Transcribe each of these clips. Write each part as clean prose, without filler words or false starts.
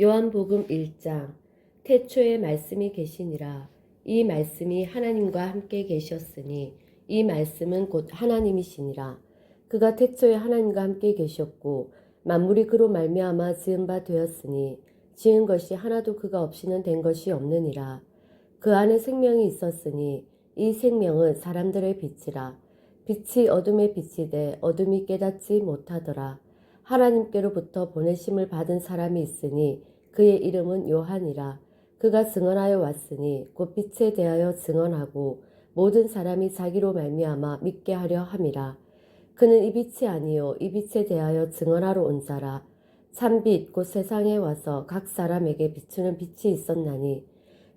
요한복음 1장. 태초에 말씀이 계시니라. 이 말씀이 하나님과 함께 계셨으니 이 말씀은 곧 하나님이시니라. 그가 태초에 하나님과 함께 계셨고 만물이 그로 말미암아 지은 바 되었으니 지은 것이 하나도 그가 없이는 된 것이 없느니라. 그 안에 생명이 있었으니 이 생명은 사람들의 빛이라. 빛이 어둠에 비치되 어둠이 깨닫지 못하더라. 하나님께로부터 보내심을 받은 사람이 있으니 그의 이름은 요한이라. 그가 증언하여 왔으니 곧 빛에 대하여 증언하고 모든 사람이 자기로 말미암아 믿게 하려 함이라. 그는 이 빛이 아니요 이 빛에 대하여 증언하러 온 자라. 참빛 곧 세상에 와서 각 사람에게 비추는 빛이 있었나니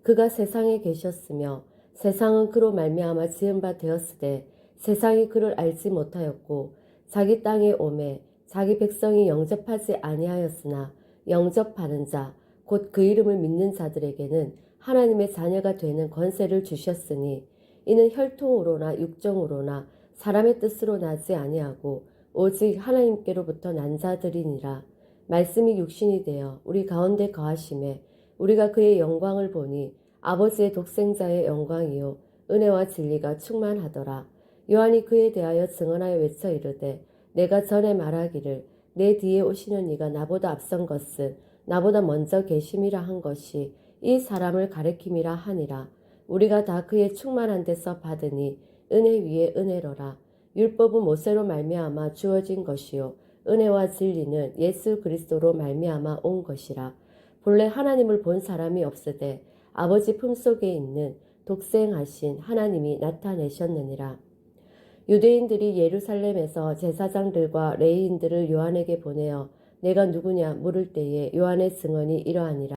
그가 세상에 계셨으며 세상은 그로 말미암아 지은 바 되었으되 세상이 그를 알지 못하였고 자기 땅에 오매 자기 백성이 영접하지 아니하였으나 영접하는 자 곧 그 이름을 믿는 자들에게는 하나님의 자녀가 되는 권세를 주셨으니 이는 혈통으로나 육정으로나 사람의 뜻으로 나지 아니하고 오직 하나님께로부터 난 자들이니라. 말씀이 육신이 되어 우리 가운데 거하심에 우리가 그의 영광을 보니 아버지의 독생자의 영광이요 은혜와 진리가 충만하더라. 요한이 그에 대하여 증언하여 외쳐 이르되 내가 전에 말하기를 내 뒤에 오시는 이가 나보다 앞선 것은 나보다 먼저 계심이라 한 것이 이 사람을 가리킴이라 하니라. 우리가 다 그의 충만한 데서 받으니 은혜 위에 은혜로라. 율법은 모세로 말미암아 주어진 것이요 은혜와 진리는 예수 그리스도로 말미암아 온 것이라. 본래 하나님을 본 사람이 없으되 아버지 품속에 있는 독생하신 하나님이 나타내셨느니라. 유대인들이 예루살렘에서 제사장들과 레위인들을 요한에게 보내어 내가 누구냐 물을 때에 요한의 증언이 이러하니라.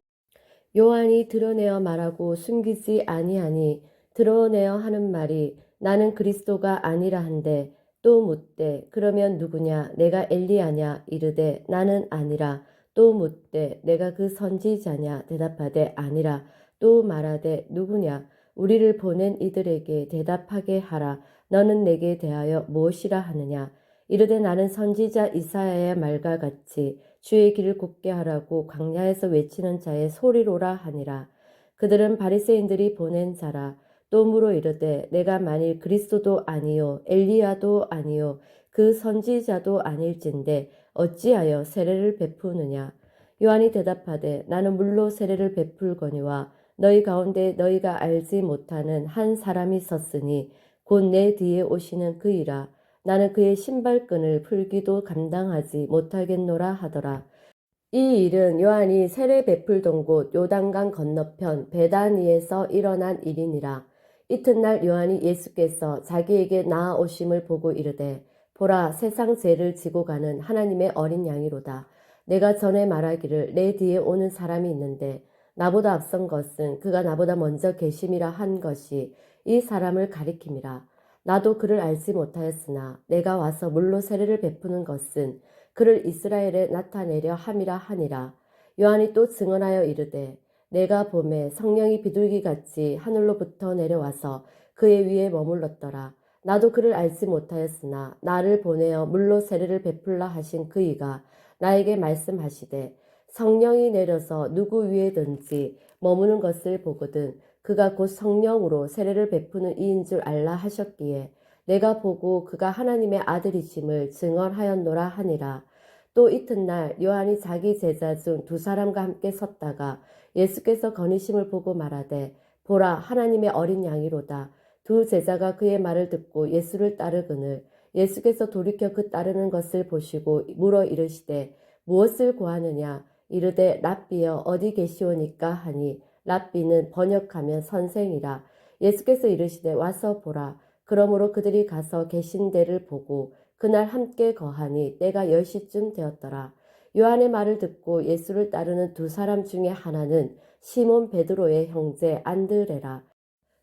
요한이 드러내어 말하고 숨기지 아니하니 드러내어 하는 말이 나는 그리스도가 아니라 한데 또 묻되 그러면 누구냐 내가 엘리야냐 이르되 나는 아니라 또 묻되 내가 그 선지자냐 대답하되 아니라 또 말하되 누구냐 우리를 보낸 이들에게 대답하게 하라. 너는 내게 대하여 무엇이라 하느냐 이르되 나는 선지자 이사야의 말과 같이 주의 길을 곱게 하라고 광야에서 외치는 자의 소리로라 하니라. 그들은 바리새인들이 보낸 자라. 또 물어 이르되 내가 만일 그리스도도 아니요 엘리야도 아니요 그 선지자도 아닐진데 어찌하여 세례를 베푸느냐. 요한이 대답하되 나는 물로 세례를 베풀거니와 너희 가운데 너희가 알지 못하는 한 사람이 있었으니 곧 내 뒤에 오시는 그이라. 나는 그의 신발끈을 풀기도 감당하지 못하겠노라 하더라. 이 일은 요한이 세례 베풀던 곳 요단강 건너편 베다니에서 일어난 일이니라. 이튿날 요한이 예수께서 자기에게 나아오심을 보고 이르되 보라 세상 죄를 지고 가는 하나님의 어린 양이로다. 내가 전에 말하기를 내 뒤에 오는 사람이 있는데 나보다 앞선 것은 그가 나보다 먼저 계심이라 한 것이 이 사람을 가리킴이라. 나도 그를 알지 못하였으나 내가 와서 물로 세례를 베푸는 것은 그를 이스라엘에 나타내려 함이라 하니라. 요한이 또 증언하여 이르되 내가 봄에 성령이 비둘기같이 하늘로부터 내려와서 그의 위에 머물렀더라. 나도 그를 알지 못하였으나 나를 보내어 물로 세례를 베풀라 하신 그이가 나에게 말씀하시되 성령이 내려서 누구 위에든지 머무는 것을 보거든 그가 곧 성령으로 세례를 베푸는 이인 줄 알라 하셨기에 내가 보고 그가 하나님의 아들이심을 증언하였노라 하니라. 또 이튿날 요한이 자기 제자 중 두 사람과 함께 섰다가 예수께서 거니심을 보고 말하되 보라 하나님의 어린 양이로다. 두 제자가 그의 말을 듣고 예수를 따르거늘 예수께서 돌이켜 그 따르는 것을 보시고 물어 이르시되 무엇을 구하느냐 이르되 랍비여 어디 계시오니까 하니 랍비는 번역하면 선생이라. 예수께서 이르시되 와서 보라. 그러므로 그들이 가서 계신 데를 보고 그날 함께 거하니 때가 10시쯤 되었더라. 요한의 말을 듣고 예수를 따르는 두 사람 중에 하나는 시몬 베드로의 형제 안드레라.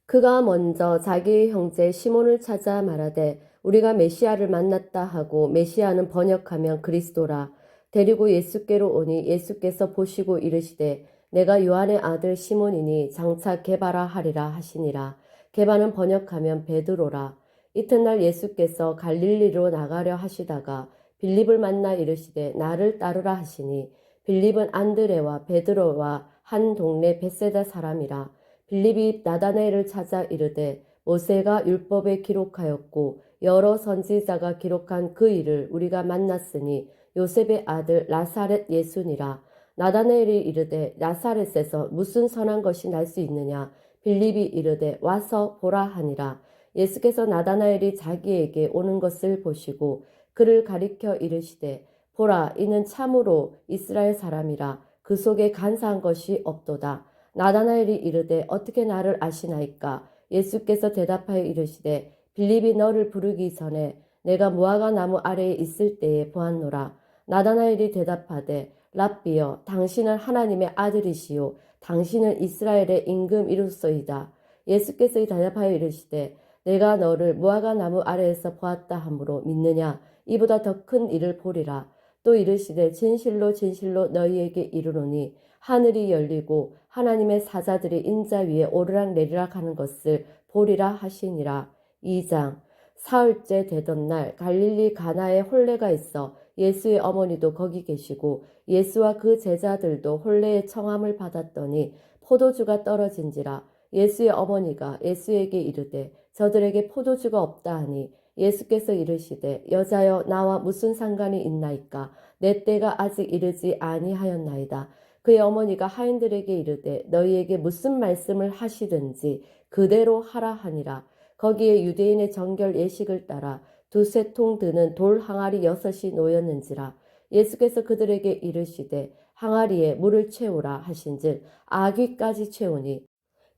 그가 먼저 자기의 형제 시몬을 찾아 말하되 우리가 메시아를 만났다 하고 메시아는 번역하면 그리스도라. 데리고 예수께로 오니 예수께서 보시고 이르시되 내가 요한의 아들 시몬이니 장차 게바라 하리라 하시니라. 게바는 번역하면 베드로라. 이튿날 예수께서 갈릴리로 나가려 하시다가 빌립을 만나 이르시되 나를 따르라 하시니 빌립은 안드레와 베드로와 한 동네 벳세다 사람이라. 빌립이 나다나엘을 찾아 이르되 모세가 율법에 기록하였고 여러 선지자가 기록한 그 일을 우리가 만났으니 요셉의 아들 나사렛 예수니라. 나다나엘이 이르되 나사렛에서 무슨 선한 것이 날 수 있느냐. 빌립이 이르되 와서 보라 하니라. 예수께서 나다나엘이 자기에게 오는 것을 보시고 그를 가리켜 이르시되 보라 이는 참으로 이스라엘 사람이라. 그 속에 간사한 것이 없도다. 나다나엘이 이르되 어떻게 나를 아시나이까. 예수께서 대답하여 이르시되 빌립이 너를 부르기 전에 내가 무화과 나무 아래에 있을 때에 보았노라. 나다나엘이 대답하되 랍비여 당신은 하나님의 아들이시요 당신은 이스라엘의 임금이로소이다. 예수께서 대답하여 이르시되 내가 너를 무화과 나무 아래에서 보았다 하므로 믿느냐. 이보다 더 큰 일을 보리라. 또 이르시되 진실로 진실로 너희에게 이르노니 하늘이 열리고 하나님의 사자들이 인자 위에 오르락내리락 하는 것을 보리라 하시니라. 2장. 사흘째 되던 날 갈릴리 가나에 혼례가 있어 예수의 어머니도 거기 계시고 예수와 그 제자들도 혼례의 청함을 받았더니 포도주가 떨어진지라. 예수의 어머니가 예수에게 이르되 저들에게 포도주가 없다 하니 예수께서 이르시되 여자여 나와 무슨 상관이 있나이까. 내 때가 아직 이르지 아니하였나이다. 그의 어머니가 하인들에게 이르되 너희에게 무슨 말씀을 하시든지 그대로 하라 하니라. 거기에 유대인의 정결 예식을 따라 두세 통 드는 돌 항아리 6이 놓였는지라. 예수께서 그들에게 이르시되 항아리에 물을 채우라 하신즉 아귀까지 채우니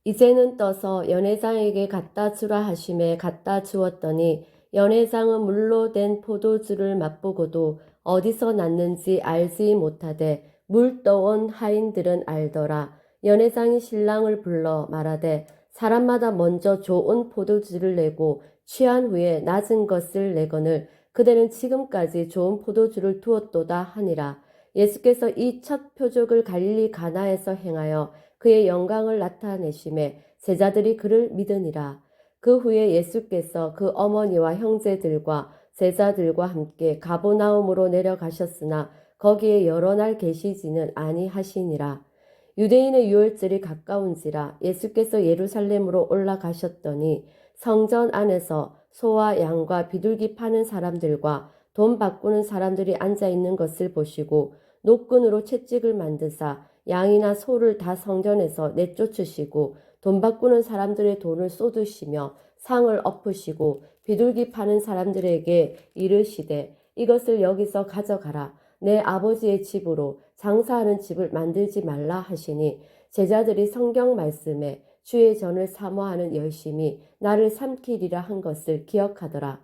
이제는 떠서 연회장에게 갖다 주라 하심에 갖다 주었더니 연회장은 물로 된 포도주를 맛보고도 어디서 났는지 알지 못하되 물 떠온 하인들은 알더라. 연회장이 신랑을 불러 말하되 사람마다 먼저 좋은 포도주를 내고 취한 후에 낮은 것을 내거늘 그대는 지금까지 좋은 포도주를 두었도다 하니라. 예수께서 이 첫 표적을 갈릴리 가나에서 행하여 그의 영광을 나타내심에 제자들이 그를 믿으니라. 그 후에 예수께서 그 어머니와 형제들과 제자들과 함께 가보나움으로 내려가셨으나 거기에 여러 날 계시지는 아니하시니라. 유대인의 유월절이 가까운지라 예수께서 예루살렘으로 올라가셨더니 성전 안에서 소와 양과 비둘기 파는 사람들과 돈 바꾸는 사람들이 앉아 있는 것을 보시고 노끈으로 채찍을 만드사 양이나 소를 다 성전에서 내쫓으시고 돈 바꾸는 사람들의 돈을 쏟으시며 상을 엎으시고 비둘기 파는 사람들에게 이르시되 이것을 여기서 가져가라. 내 아버지의 집으로 장사하는 집을 만들지 말라 하시니 제자들이 성경 말씀에 주의 전을 사모하는 열심히 나를 삼키리라 한 것을 기억하더라.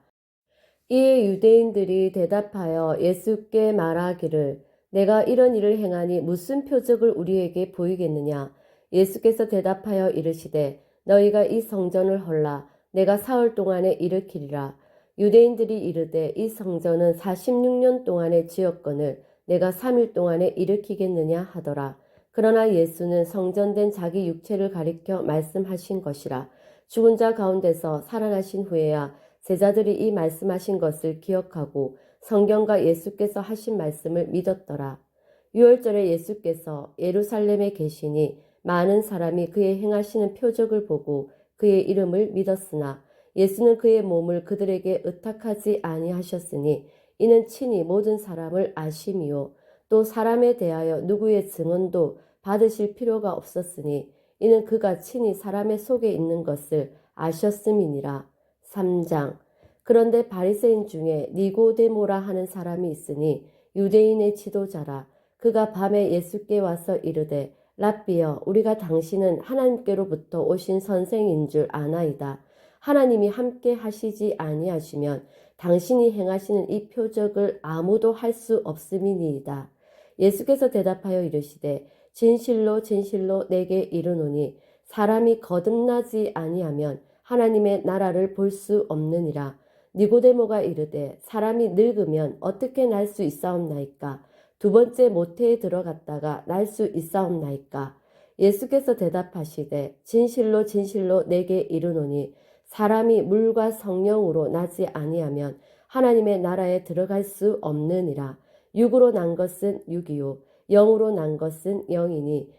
이에 유대인들이 대답하여 예수께 말하기를 내가 이런 일을 행하니 무슨 표적을 우리에게 보이겠느냐. 예수께서 대답하여 이르시되 너희가 이 성전을 헐라. 내가 사흘 동안에 일으키리라. 유대인들이 이르되 이 성전은 46년 동안에 지었거늘 내가 3일 동안에 일으키겠느냐 하더라. 그러나 예수는 성전된 자기 육체를 가리켜 말씀하신 것이라. 죽은 자 가운데서 살아나신 후에야 제자들이 이 말씀하신 것을 기억하고 성경과 예수께서 하신 말씀을 믿었더라. 유월절에 예수께서 예루살렘에 계시니 많은 사람이 그의 행하시는 표적을 보고 그의 이름을 믿었으나 예수는 그의 몸을 그들에게 의탁하지 아니하셨으니 이는 친히 모든 사람을 아심이요 또 사람에 대하여 누구의 증언도 받으실 필요가 없었으니 이는 그가 친히 사람의 속에 있는 것을 아셨음이니라. 3장. 그런데 바리새인 중에 니고데모라 하는 사람이 있으니 유대인의 지도자라. 그가 밤에 예수께 와서 이르되 랍비여 우리가 당신은 하나님께로부터 오신 선생인 줄 아나이다. 하나님이 함께 하시지 아니하시면 당신이 행하시는 이 표적을 아무도 할 수 없음이니이다. 예수께서 대답하여 이르시되 진실로 진실로 내게 이르노니 사람이 거듭나지 아니하면 하나님의 나라를 볼 수 없느니라. 니고데모가 이르되 사람이 늙으면 어떻게 날 수 있사옵나이까? 두 번째 모태에 들어갔다가 날 수 있사옵나이까? 예수께서 대답하시되 진실로 진실로 내게 이르노니 사람이 물과 성령으로 나지 아니하면 하나님의 나라에 들어갈 수 없느니라. 육으로 난 것은 육이요 영으로 난 것은 영이니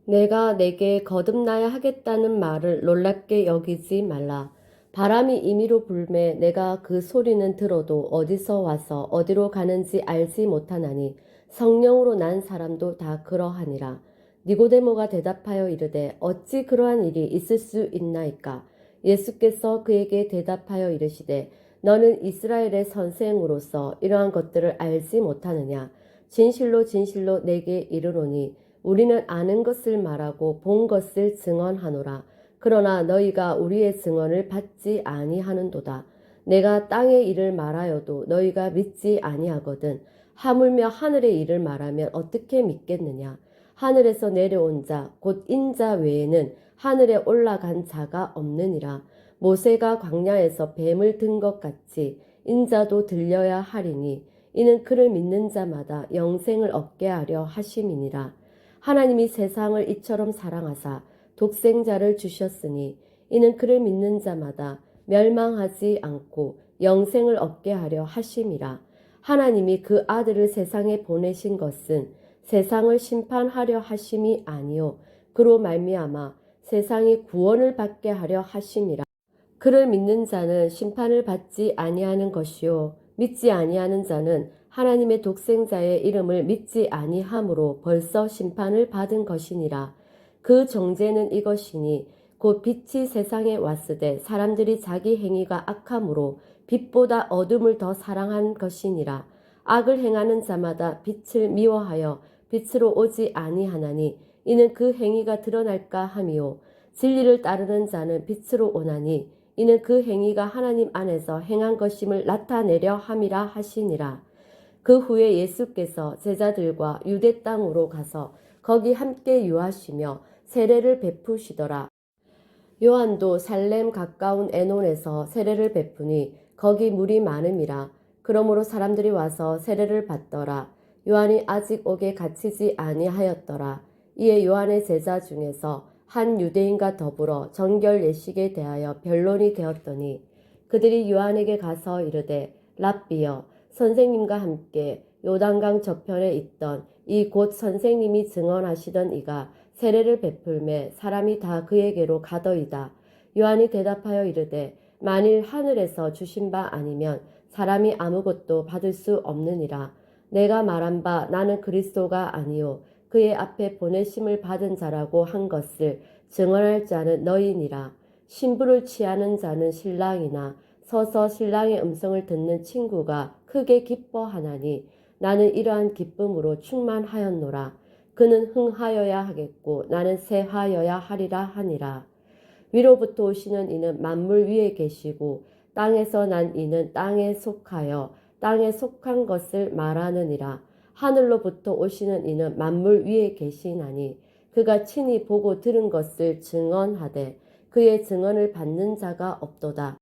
내가 내게 거듭나야 하겠다는 말을 놀랍게 여기지 말라. 바람이 임의로 불매 내가 그 소리는 들어도 어디서 와서 어디로 가는지 알지 못하나니 성령으로 난 사람도 다 그러하니라. 니고데모가 대답하여 이르되 어찌 그러한 일이 있을 수 있나이까? 예수께서 그에게 대답하여 이르시되 너는 이스라엘의 선생으로서 이러한 것들을 알지 못하느냐? 진실로 진실로 내게 이르노니 우리는 아는 것을 말하고 본 것을 증언하노라. 그러나 너희가 우리의 증언을 받지 아니하는도다. 내가 땅의 일을 말하여도 너희가 믿지 아니하거든. 하물며 하늘의 일을 말하면 어떻게 믿겠느냐. 하늘에서 내려온 자, 곧 인자 외에는 하늘에 올라간 자가 없느니라. 모세가 광야에서 뱀을 든 것 같이 인자도 들려야 하리니 이는 그를 믿는 자마다 영생을 얻게 하려 하심이니라. 하나님이 세상을 이처럼 사랑하사 독생자를 주셨으니 이는 그를 믿는 자마다 멸망하지 않고 영생을 얻게 하려 하심이라. 하나님이 그 아들을 세상에 보내신 것은 세상을 심판하려 하심이 아니요 그로 말미암아 세상이 구원을 받게 하려 하심이라. 그를 믿는 자는 심판을 받지 아니하는 것이요 믿지 아니하는 자는 하나님의 독생자의 이름을 믿지 아니함으로 벌써 심판을 받은 것이니라. 그 정죄는 이것이니 곧 빛이 세상에 왔으되 사람들이 자기 행위가 악함으로 빛보다 어둠을 더 사랑한 것이니라. 악을 행하는 자마다 빛을 미워하여 빛으로 오지 아니하나니 이는 그 행위가 드러날까 함이요 진리를 따르는 자는 빛으로 오나니 이는 그 행위가 하나님 안에서 행한 것임을 나타내려 함이라 하시니라. 그 후에 예수께서 제자들과 유대 땅으로 가서 거기 함께 유하시며 세례를 베푸시더라. 요한도 살렘 가까운 에논에서 세례를 베푸니 거기 물이 많음이라. 그러므로 사람들이 와서 세례를 받더라. 요한이 아직 옥에 갇히지 아니하였더라. 이에 요한의 제자 중에서 한 유대인과 더불어 정결 예식에 대하여 변론이 되었더니 그들이 요한에게 가서 이르되 랍비여 선생님과 함께 요단강 저편에 있던 이 곧 선생님이 증언하시던 이가 세례를 베풀매 사람이 다 그에게로 가더이다. 요한이 대답하여 이르되 만일 하늘에서 주신 바 아니면 사람이 아무것도 받을 수 없느니라. 내가 말한 바 나는 그리스도가 아니요 그의 앞에 보내심을 받은 자라고 한 것을 증언할 자는 너희니라. 신부를 취하는 자는 신랑이나 서서 신랑의 음성을 듣는 친구가 크게 기뻐하나니 나는 이러한 기쁨으로 충만하였노라. 그는 흥하여야 하겠고 나는 쇠하여야 하리라 하니라. 위로부터 오시는 이는 만물 위에 계시고 땅에서 난 이는 땅에 속하여 땅에 속한 것을 말하느니라. 하늘로부터 오시는 이는 만물 위에 계시나니 그가 친히 보고 들은 것을 증언하되 그의 증언을 받는 자가 없도다.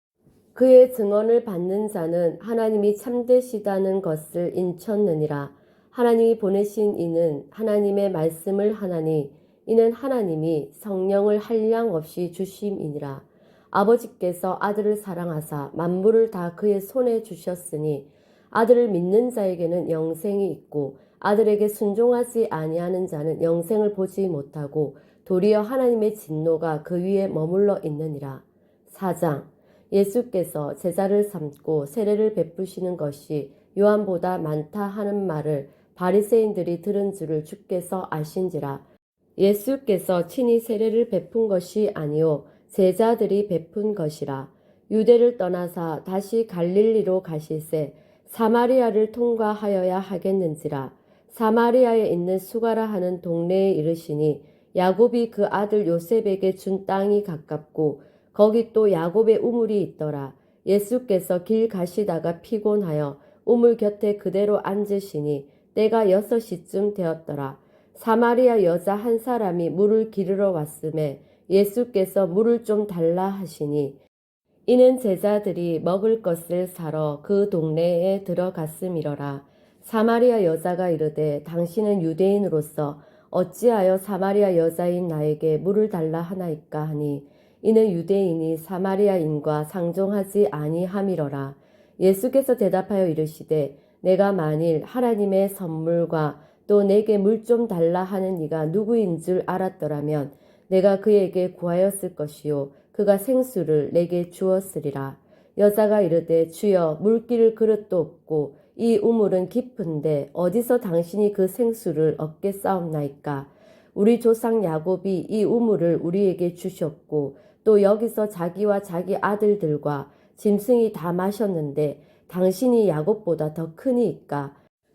그의 증언을 받는 자는 하나님이 참되시다는 것을 인쳤느니라. 하나님이 보내신 이는 하나님의 말씀을 하나니 이는 하나님이 성령을 한량 없이 주심이니라. 아버지께서 아들을 사랑하사 만물을 다 그의 손에 주셨으니 아들을 믿는 자에게는 영생이 있고 아들에게 순종하지 아니하는 자는 영생을 보지 못하고 도리어 하나님의 진노가 그 위에 머물러 있느니라. 4장 예수께서 제자를 삼고 세례를 베푸시는 것이 요한보다 많다 하는 말을 바리새인들이 들은 줄을 주께서 아신지라. 예수께서 친히 세례를 베푼 것이 아니요 제자들이 베푼 것이라. 유대를 떠나사 다시 갈릴리로 가실새 사마리아를 통과하여야 하겠는지라. 사마리아에 있는 수가라 하는 동네에 이르시니 야곱이 그 아들 요셉에게 준 땅이 가깝고 거기 또 야곱의 우물이 있더라. 예수께서 길 가시다가 피곤하여 우물 곁에 그대로 앉으시니 때가 6시쯤 되었더라. 사마리아 여자 한 사람이 물을 기르러 왔음에 예수께서 물을 좀 달라 하시니 이는 제자들이 먹을 것을 사러 그 동네에 들어갔음이러라. 사마리아 여자가 이르되 당신은 유대인으로서 어찌하여 사마리아 여자인 나에게 물을 달라 하나이까 하니 이는 유대인이 사마리아인과 상종하지 아니함이러라. 예수께서 대답하여 이르시되 내가 만일 하나님의 선물과 또 내게 물 좀 달라 하는 이가 누구인 줄 알았더라면 내가 그에게 구하였을 것이요 그가 생수를 내게 주었으리라. 여자가 이르되 주여 물기를 그릇도 없고 이 우물은 깊은데 어디서 당신이 그 생수를 얻겠사옵나이까. 우리 조상 야곱이 이 우물을 우리에게 주셨고 또 여기서 자기와 자기 아들들과 짐승이 다 마셨는데 당신이 야곱보다 더 크니이까.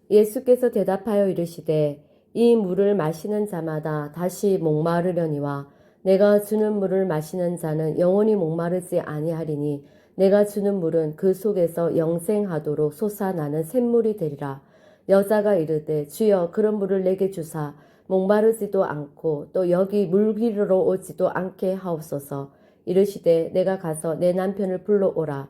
예수께서 대답하여 이르시되 이 물을 마시는 자마다 다시 목마르려니와 내가 주는 물을 마시는 자는 영원히 목마르지 아니하리니 내가 주는 물은 그 속에서 영생하도록 솟아나는 샘물이 되리라. 여자가 이르되 주여 그런 물을 내게 주사 목마르지도 않고 또 여기 물기르러 오지도 않게 하옵소서. 이르시되 내가 가서 내 남편을 불러오라.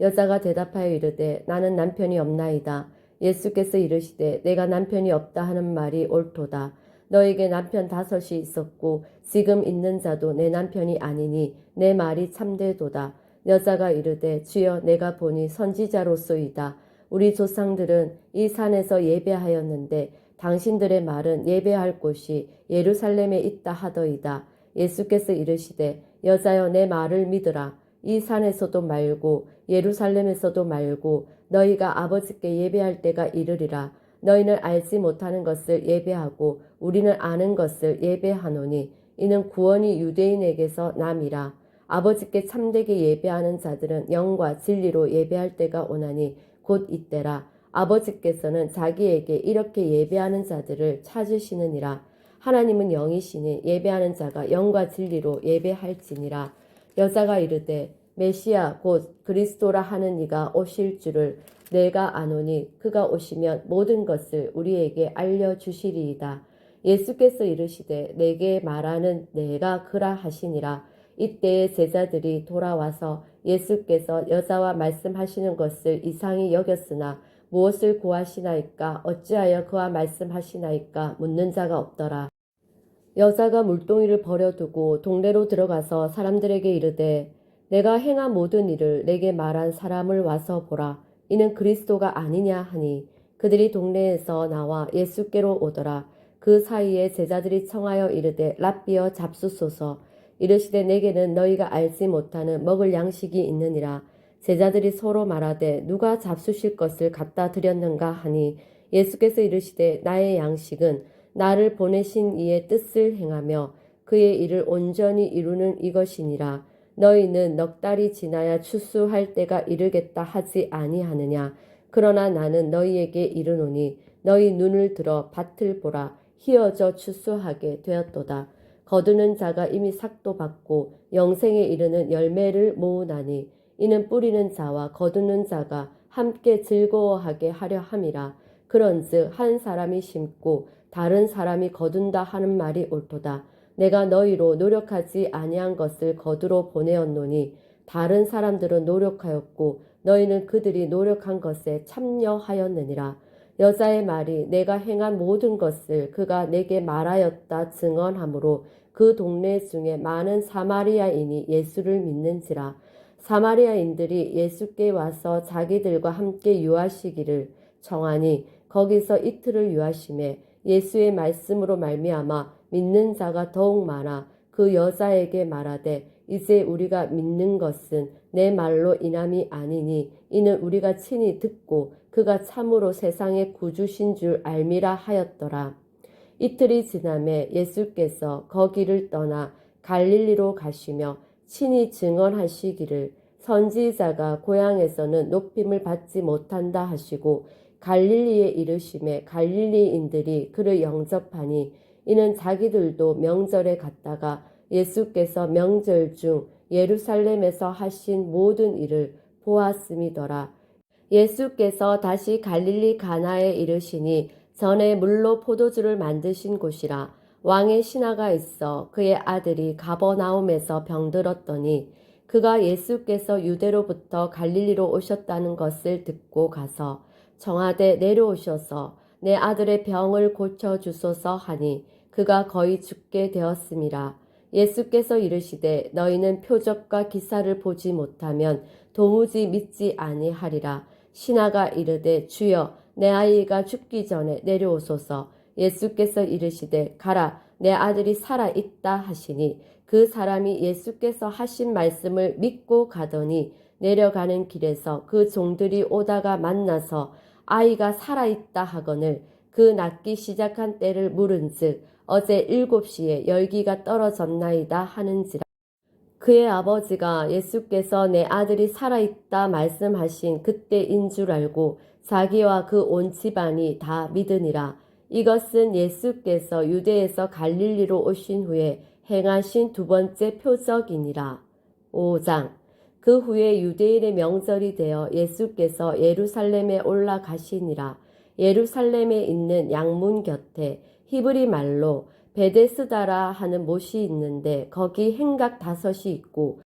여자가 대답하여 이르되 나는 남편이 없나이다. 예수께서 이르시되 내가 남편이 없다 하는 말이 옳도다. 너에게 남편 5이 있었고 지금 있는 자도 내 남편이 아니니 내 말이 참되도다. 여자가 이르되 주여 내가 보니 선지자로소이다. 우리 조상들은 이 산에서 예배하였는데 당신들의 말은 예배할 곳이 예루살렘에 있다 하더이다. 예수께서 이르시되 여자여 내 말을 믿으라. 이 산에서도 말고 예루살렘에서도 말고 너희가 아버지께 예배할 때가 이르리라. 너희는 알지 못하는 것을 예배하고 우리는 아는 것을 예배하노니 이는 구원이 유대인에게서 남이라. 아버지께 참되게 예배하는 자들은 영과 진리로 예배할 때가 오나니 곧 이때라. 아버지께서는 자기에게 이렇게 예배하는 자들을 찾으시느니라. 하나님은 영이시니 예배하는 자가 영과 진리로 예배할지니라. 여자가 이르되 메시아 곧 그리스도라 하는 이가 오실 줄을 내가 아노니 그가 오시면 모든 것을 우리에게 알려주시리이다. 예수께서 이르시되 내게 말하는 내가 그라 하시니라. 이때에 제자들이 돌아와서 예수께서 여자와 말씀하시는 것을 이상히 여겼으나 무엇을 구하시나이까 어찌하여 그와 말씀하시나이까 묻는 자가 없더라. 여자가 물동이를 버려두고 동네로 들어가서 사람들에게 이르되 내가 행한 모든 일을 내게 말한 사람을 와서 보라. 이는 그리스도가 아니냐 하니 그들이 동네에서 나와 예수께로 오더라. 그 사이에 제자들이 청하여 이르되 랍비여 잡수소서. 이르시되 내게는 너희가 알지 못하는 먹을 양식이 있느니라. 제자들이 서로 말하되 누가 잡수실 것을 갖다 드렸는가 하니 예수께서 이르시되 나의 양식은 나를 보내신 이의 뜻을 행하며 그의 일을 온전히 이루는 이것이니라. 너희는 넉 달이 지나야 추수할 때가 이르겠다 하지 아니하느냐. 그러나 나는 너희에게 이르노니 너희 눈을 들어 밭을 보라. 희어져 추수하게 되었도다. 거두는 자가 이미 삭도 받고 영생에 이르는 열매를 모으나니 이는 뿌리는 자와 거두는 자가 함께 즐거워하게 하려 함이라. 그런즉 한 사람이 심고 다른 사람이 거둔다 하는 말이 옳도다. 내가 너희로 노력하지 아니한 것을 거두러 보내었노니 다른 사람들은 노력하였고 너희는 그들이 노력한 것에 참여하였느니라. 여자의 말이 내가 행한 모든 것을 그가 내게 말하였다 증언하므로 그 동네 중에 많은 사마리아인이 예수를 믿는지라. 사마리아인들이 예수께 와서 자기들과 함께 유하시기를 청하니 거기서 이틀을 유하심에 예수의 말씀으로 말미암아 믿는 자가 더욱 많아 그 여자에게 말하되 이제 우리가 믿는 것은 내 말로 인함이 아니니 이는 우리가 친히 듣고 그가 참으로 세상의 구주신 줄 알미라 하였더라. 이틀이 지남에 예수께서 거기를 떠나 갈릴리로 가시며 친히 증언하시기를 선지자가 고향에서는 높임을 받지 못한다 하시고 갈릴리에 이르심에 갈릴리인들이 그를 영접하니 이는 자기들도 명절에 갔다가 예수께서 명절 중 예루살렘에서 하신 모든 일을 보았음이더라. 예수께서 다시 갈릴리 가나에 이르시니 전에 물로 포도주를 만드신 곳이라. 왕의 신하가 있어 그의 아들이 가버나움에서 병들었더니 그가 예수께서 유대로부터 갈릴리로 오셨다는 것을 듣고 가서 청하되 내려오셔서 내 아들의 병을 고쳐주소서 하니 그가 거의 죽게 되었음이라. 예수께서 이르시되 너희는 표적과 기사를 보지 못하면 도무지 믿지 아니하리라. 신하가 이르되 주여 내 아이가 죽기 전에 내려오소서. 예수께서 이르시되 가라 내 아들이 살아 있다 하시니 그 사람이 예수께서 하신 말씀을 믿고 가더니 내려가는 길에서 그 종들이 오다가 만나서 아이가 살아 있다 하거늘 그 낫기 시작한 때를 물은즉 어제 7시에 열기가 떨어졌나이다 하는지라. 그의 아버지가 예수께서 내 아들이 살아있다 말씀하신 그때인 줄 알고 자기와 그 온 집안이 다 믿으니라. 이것은 예수께서 유대에서 갈릴리로 오신 후에 행하신 두 번째 표적이니라. 5장. 그 후에 유대인의 명절이 되어 예수께서 예루살렘에 올라가시니라. 예루살렘에 있는 양문 곁에 히브리 말로 베데스다라 하는 못이 있는데 거기 행각 5이 있고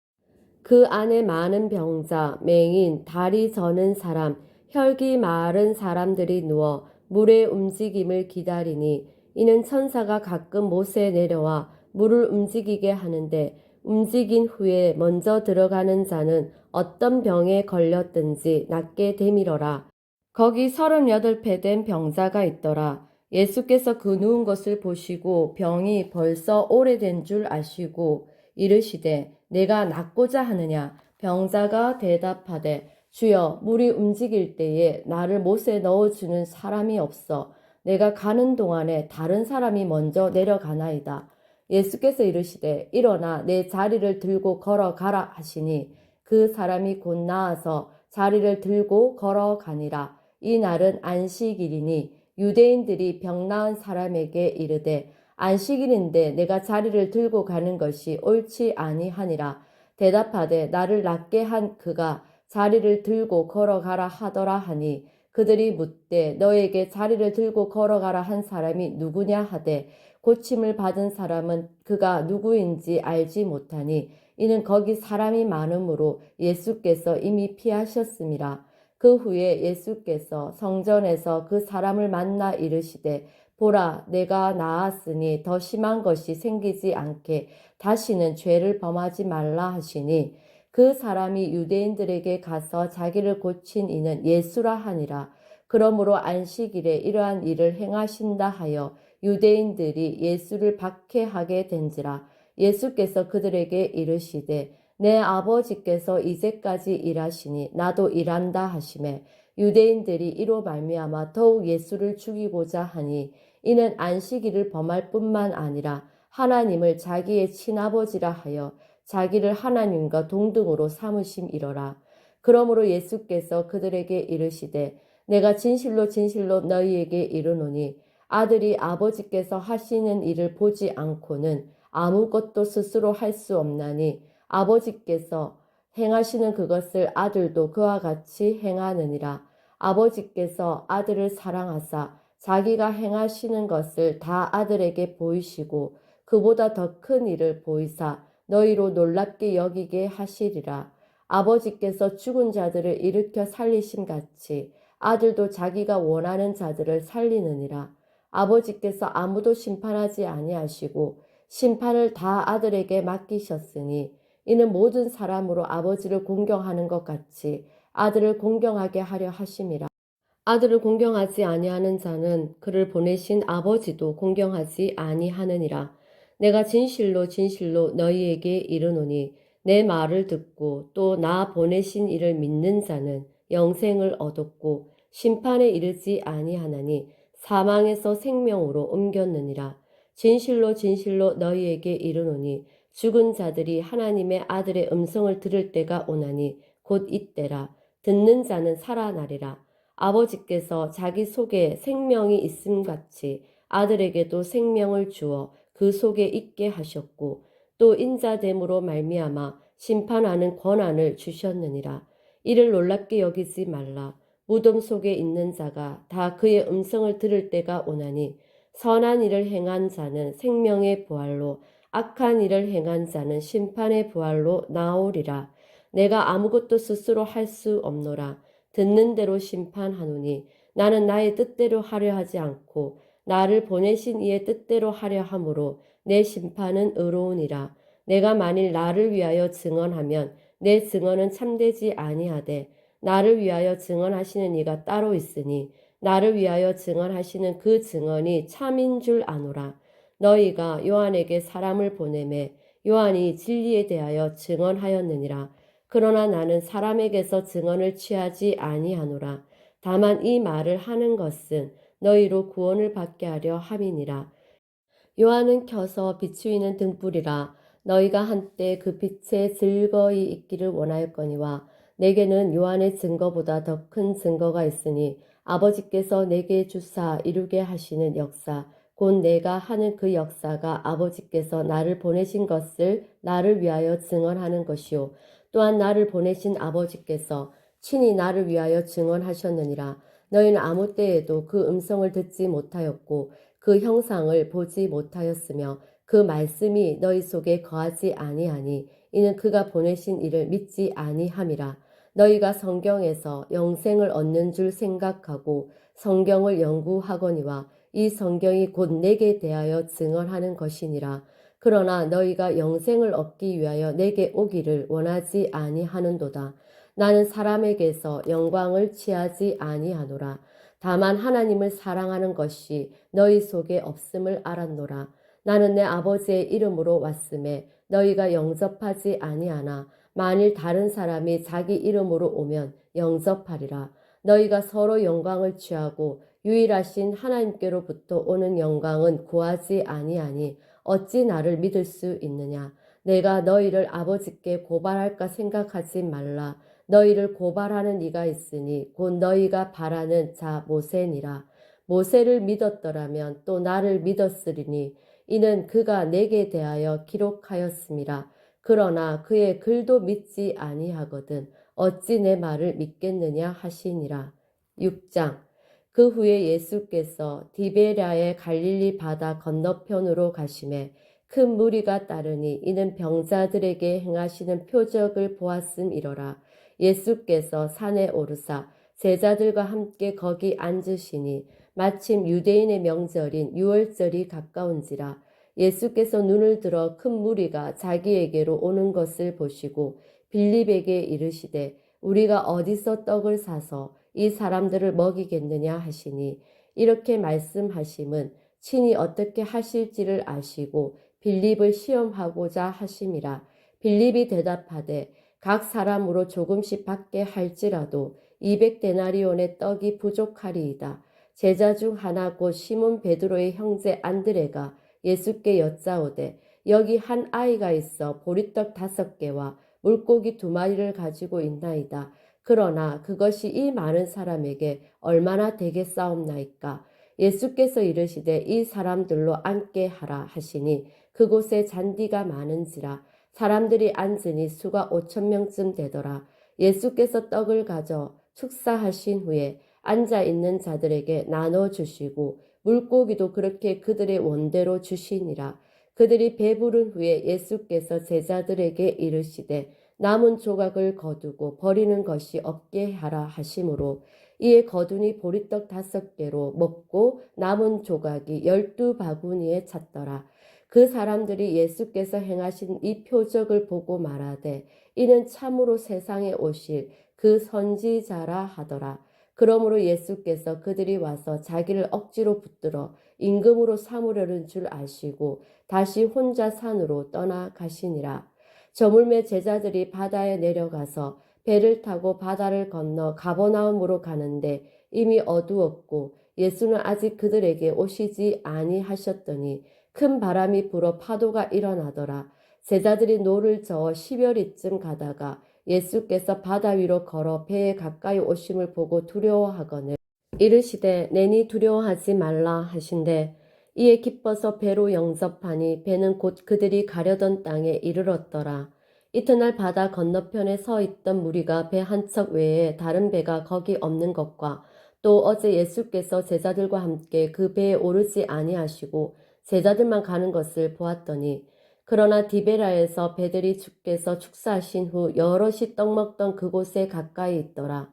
그 안에 많은 병자, 맹인, 다리 저는 사람, 혈기 마른 사람들이 누워 물의 움직임을 기다리니 이는 천사가 가끔 못에 내려와 물을 움직이게 하는데 움직인 후에 먼저 들어가는 자는 어떤 병에 걸렸든지 낫게 되밀어라. 거기 38배 된 병자가 있더라. 예수께서 그 누운 것을 보시고 병이 벌써 오래된 줄 아시고 이르시되 내가 낫고자 하느냐. 병자가 대답하되 주여 물이 움직일 때에 나를 못에 넣어주는 사람이 없어 내가 가는 동안에 다른 사람이 먼저 내려가나이다. 예수께서 이르시되 일어나 내 자리를 들고 걸어가라 하시니 그 사람이 곧 나아서 자리를 들고 걸어가니라. 이 날은 안식일이니 유대인들이 병 나은 사람에게 이르되 안식일인데 내가 자리를 들고 가는 것이 옳지 아니하니라. 대답하되 나를 낫게 한 그가 자리를 들고 걸어가라 하더라 하니 그들이 묻되 너에게 자리를 들고 걸어가라 한 사람이 누구냐 하되 고침을 받은 사람은 그가 누구인지 알지 못하니 이는 거기 사람이 많으므로 예수께서 이미 피하셨음이라. 그 후에 예수께서 성전에서 그 사람을 만나 이르시되 보라 내가 나았으니 더 심한 것이 생기지 않게 다시는 죄를 범하지 말라 하시니 그 사람이 유대인들에게 가서 자기를 고친 이는 예수라 하니라. 그러므로 안식일에 이러한 일을 행하신다 하여 유대인들이 예수를 박해하게 된지라. 예수께서 그들에게 이르시되 내 아버지께서 이제까지 일하시니 나도 일한다 하시매 유대인들이 이로 말미암아 더욱 예수를 죽이고자 하니 이는 안식일을 범할 뿐만 아니라 하나님을 자기의 친아버지라 하여 자기를 하나님과 동등으로 삼으심이러라. 그러므로 예수께서 그들에게 이르시되 내가 진실로 진실로 너희에게 이르노니 아들이 아버지께서 하시는 일을 보지 않고는 아무것도 스스로 할 수 없나니 아버지께서 행하시는 그것을 아들도 그와 같이 행하느니라. 아버지께서 아들을 사랑하사 자기가 행하시는 것을 다 아들에게 보이시고 그보다 더 큰 일을 보이사 너희로 놀랍게 여기게 하시리라. 아버지께서 죽은 자들을 일으켜 살리심 같이 아들도 자기가 원하는 자들을 살리느니라. 아버지께서 아무도 심판하지 아니하시고 심판을 다 아들에게 맡기셨으니 이는 모든 사람으로 아버지를 공경하는 것 같이 아들을 공경하게 하려 하심이라. 아들을 공경하지 아니하는 자는 그를 보내신 아버지도 공경하지 아니하느니라. 내가 진실로 진실로 너희에게 이르노니 내 말을 듣고 또 나 보내신 이를 믿는 자는 영생을 얻었고 심판에 이르지 아니하나니 사망에서 생명으로 옮겼느니라. 진실로 진실로 너희에게 이르노니 죽은 자들이 하나님의 아들의 음성을 들을 때가 오나니 곧 이때라. 듣는 자는 살아나리라. 아버지께서 자기 속에 생명이 있음같이 아들에게도 생명을 주어 그 속에 있게 하셨고 또 인자됨으로 말미암아 심판하는 권한을 주셨느니라. 이를 놀랍게 여기지 말라. 무덤 속에 있는 자가 다 그의 음성을 들을 때가 오나니 선한 일을 행한 자는 생명의 부활로 악한 일을 행한 자는 심판의 부활로 나오리라. 내가 아무것도 스스로 할 수 없노라. 듣는 대로 심판하노니 나는 나의 뜻대로 하려 하지 않고 나를 보내신 이의 뜻대로 하려 함으로 내 심판은 의로우니라. 내가 만일 나를 위하여 증언하면 내 증언은 참되지 아니하되 나를 위하여 증언하시는 이가 따로 있으니 나를 위하여 증언하시는 그 증언이 참인 줄 아노라. 너희가 요한에게 사람을 보내매 요한이 진리에 대하여 증언하였느니라. 그러나 나는 사람에게서 증언을 취하지 아니하노라. 다만 이 말을 하는 것은 너희로 구원을 받게 하려 함이니라. 요한은 켜서 비추이는 등불이라. 너희가 한때 그 빛에 즐거이 있기를 원하였거니와 내게는 요한의 증거보다 더 큰 증거가 있으니 아버지께서 내게 주사 이루게 하시는 역사 곧 내가 하는 그 역사가 아버지께서 나를 보내신 것을 나를 위하여 증언하는 것이요 또한 나를 보내신 아버지께서 친히 나를 위하여 증언하셨느니라. 너희는 아무 때에도 그 음성을 듣지 못하였고 그 형상을 보지 못하였으며 그 말씀이 너희 속에 거하지 아니하니 이는 그가 보내신 이를 믿지 아니함이라. 너희가 성경에서 영생을 얻는 줄 생각하고 성경을 연구하거니와 이 성경이 곧 내게 대하여 증언하는 것이니라. 그러나 너희가 영생을 얻기 위하여 내게 오기를 원하지 아니하는도다. 나는 사람에게서 영광을 취하지 아니하노라. 다만 하나님을 사랑하는 것이 너희 속에 없음을 알았노라. 나는 내 아버지의 이름으로 왔음에 너희가 영접하지 아니하나 만일 다른 사람이 자기 이름으로 오면 영접하리라. 너희가 서로 영광을 취하고 유일하신 하나님께로부터 오는 영광은 구하지 아니하니 어찌 나를 믿을 수 있느냐. 내가 너희를 아버지께 고발할까 생각하지 말라. 너희를 고발하는 이가 있으니 곧 너희가 바라는 자 모세니라. 모세를 믿었더라면 또 나를 믿었으리니 이는 그가 내게 대하여 기록하였음이라. 그러나 그의 글도 믿지 아니하거든 어찌 내 말을 믿겠느냐 하시니라. 6장. 그 후에 예수께서 디베랴의 갈릴리 바다 건너편으로 가심에 큰 무리가 따르니 이는 병자들에게 행하시는 표적을 보았음이로라. 예수께서 산에 오르사 제자들과 함께 거기 앉으시니 마침 유대인의 명절인 유월절이 가까운지라. 예수께서 눈을 들어 큰 무리가 자기에게로 오는 것을 보시고 빌립에게 이르시되 우리가 어디서 떡을 사서 이 사람들을 먹이겠느냐 하시니 이렇게 말씀하심은 친히 어떻게 하실지를 아시고 빌립을 시험하고자 하심이라. 빌립이 대답하되 각 사람으로 조금씩 받게 할지라도 200데나리온의 떡이 부족하리이다. 제자 중 하나 곧 시몬 베드로의 형제 안드레가 예수께 여짜오되 여기 한 아이가 있어 보리떡 5개와 물고기 2마리를 가지고 있나이다. 그러나 그것이 이 많은 사람에게 얼마나 되겠사옵나이까. 예수께서 이르시되 이 사람들로 앉게 하라 하시니 그곳에 잔디가 많은지라 사람들이 앉으니 수가 5,000명쯤 되더라. 예수께서 떡을 가져 축사하신 후에 앉아있는 자들에게 나눠주시고 물고기도 그렇게 그들의 원대로 주시니라. 그들이 배부른 후에 예수께서 제자들에게 이르시되 남은 조각을 거두고 버리는 것이 없게 하라 하심으로 이에 거두니 보리떡 5개로 먹고 남은 조각이 12바구니에 찼더라. 그 사람들이 예수께서 행하신 이 표적을 보고 말하되 이는 참으로 세상에 오실 그 선지자라 하더라. 그러므로 예수께서 그들이 와서 자기를 억지로 붙들어 임금으로 삼으려는 줄 아시고 다시 혼자 산으로 떠나가시니라. 저물매 제자들이 바다에 내려가서 배를 타고 바다를 건너 가버나움으로 가는데 이미 어두웠고 예수는 아직 그들에게 오시지 아니하셨더니 큰 바람이 불어 파도가 일어나더라. 제자들이 노를 저어 10여리쯤 가다가 예수께서 바다 위로 걸어 배에 가까이 오심을 보고 두려워하거늘 이르시되 내니 두려워하지 말라 하신대 이에 기뻐서 배로 영접하니 배는 곧 그들이 가려던 땅에 이르렀더라. 이튿날 바다 건너편에 서 있던 무리가 배 한 척 외에 다른 배가 거기 없는 것과 또 어제 예수께서 제자들과 함께 그 배에 오르지 아니하시고 제자들만 가는 것을 보았더니 그러나 디베라에서 배들이 주께서 축사하신 후 여럿이 떡 먹던 그곳에 가까이 있더라.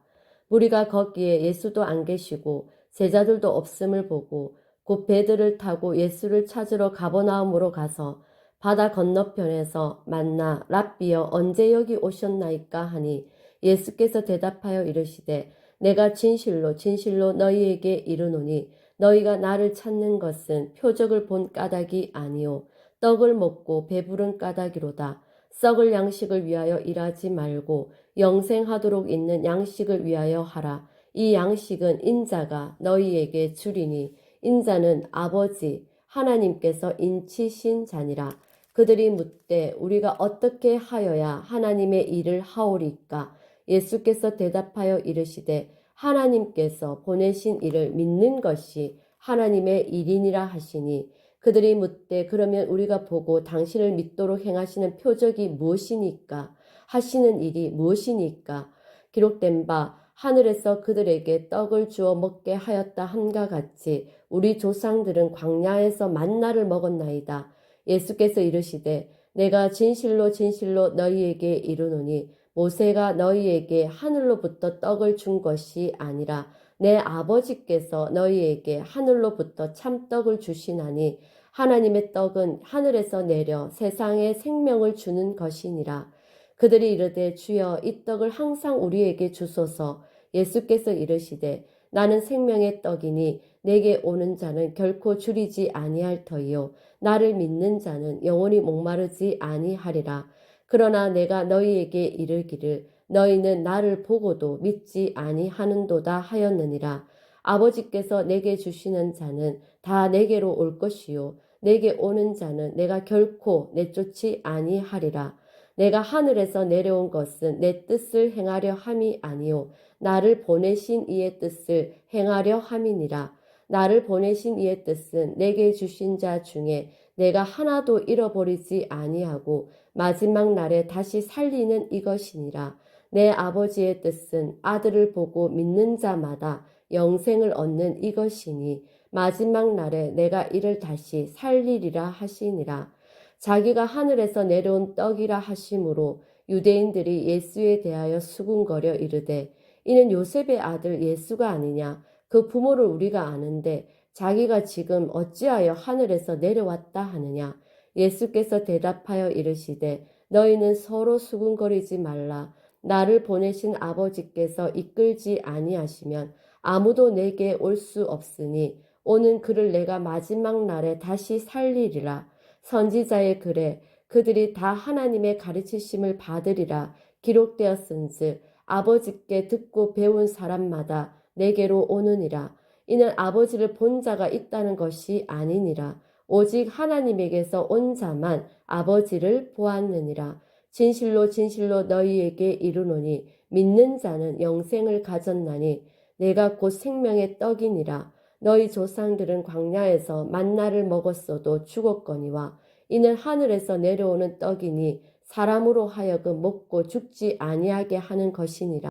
무리가 거기에 예수도 안 계시고 제자들도 없음을 보고 곧 배들을 타고 예수를 찾으러 가버나움으로 가서 바다 건너편에서 만나 랍비여 언제 여기 오셨나이까 하니 예수께서 대답하여 이르시되 내가 진실로 진실로 너희에게 이르노니 너희가 나를 찾는 것은 표적을 본 까닭이 아니요 떡을 먹고 배부른 까닭이로다. 썩을 양식을 위하여 일하지 말고 영생하도록 있는 양식을 위하여 하라. 이 양식은 인자가 너희에게 주리니 인자는 아버지 하나님께서 인치신 자니라. 그들이 묻되 우리가 어떻게 하여야 하나님의 일을 하오리까? 예수께서 대답하여 이르시되 하나님께서 보내신 이를 믿는 것이 하나님의 일이니라 하시니 그들이 묻되 그러면 우리가 보고 당신을 믿도록 행하시는 표적이 무엇이니까? 하시는 일이 무엇이니까? 기록된 바 하늘에서 그들에게 떡을 주어 먹게 하였다 함과 같이 우리 조상들은 광야에서 만나를 먹었나이다. 예수께서 이르시되 내가 진실로 진실로 너희에게 이르노니 모세가 너희에게 하늘로부터 떡을 준 것이 아니라 내 아버지께서 너희에게 하늘로부터 참떡을 주시나니 하나님의 떡은 하늘에서 내려 세상에 생명을 주는 것이니라. 그들이 이르되 주여 이 떡을 항상 우리에게 주소서. 예수께서 이르시되 나는 생명의 떡이니 내게 오는 자는 결코 줄이지 아니할 터이요 나를 믿는 자는 영원히 목마르지 아니하리라. 그러나 내가 너희에게 이르기를 너희는 나를 보고도 믿지 아니하는도다 하였느니라. 아버지께서 내게 주시는 자는 다 내게로 올 것이요 내게 오는 자는 내가 결코 내쫓지 아니하리라. 내가 하늘에서 내려온 것은 내 뜻을 행하려 함이 아니요 나를 보내신 이의 뜻을 행하려 함이니라. 나를 보내신 이의 뜻은 내게 주신 자 중에 내가 하나도 잃어버리지 아니하고 마지막 날에 다시 살리는 이것이니라. 내 아버지의 뜻은 아들을 보고 믿는 자마다 영생을 얻는 이것이니 마지막 날에 내가 이를 다시 살리리라 하시니라. 자기가 하늘에서 내려온 떡이라 하심으로 유대인들이 예수에 대하여 수군거려 이르되 이는 요셉의 아들 예수가 아니냐. 그 부모를 우리가 아는데 자기가 지금 어찌하여 하늘에서 내려왔다 하느냐. 예수께서 대답하여 이르시되 너희는 서로 수군거리지 말라. 나를 보내신 아버지께서 이끌지 아니하시면 아무도 내게 올 수 없으니 오는 그를 내가 마지막 날에 다시 살리리라. 선지자의 글에 그들이 다 하나님의 가르치심을 받으리라 기록되었은즉 아버지께 듣고 배운 사람마다 내게로 오느니라. 이는 아버지를 본 자가 있다는 것이 아니니라. 오직 하나님에게서 온 자만 아버지를 보았느니라. 진실로 진실로 너희에게 이르노니 믿는 자는 영생을 가졌나니 내가 곧 생명의 떡이니라. 너희 조상들은 광야에서 만나를 먹었어도 죽었거니와 이는 하늘에서 내려오는 떡이니 사람으로 하여금 먹고 죽지 아니하게 하는 것이니라.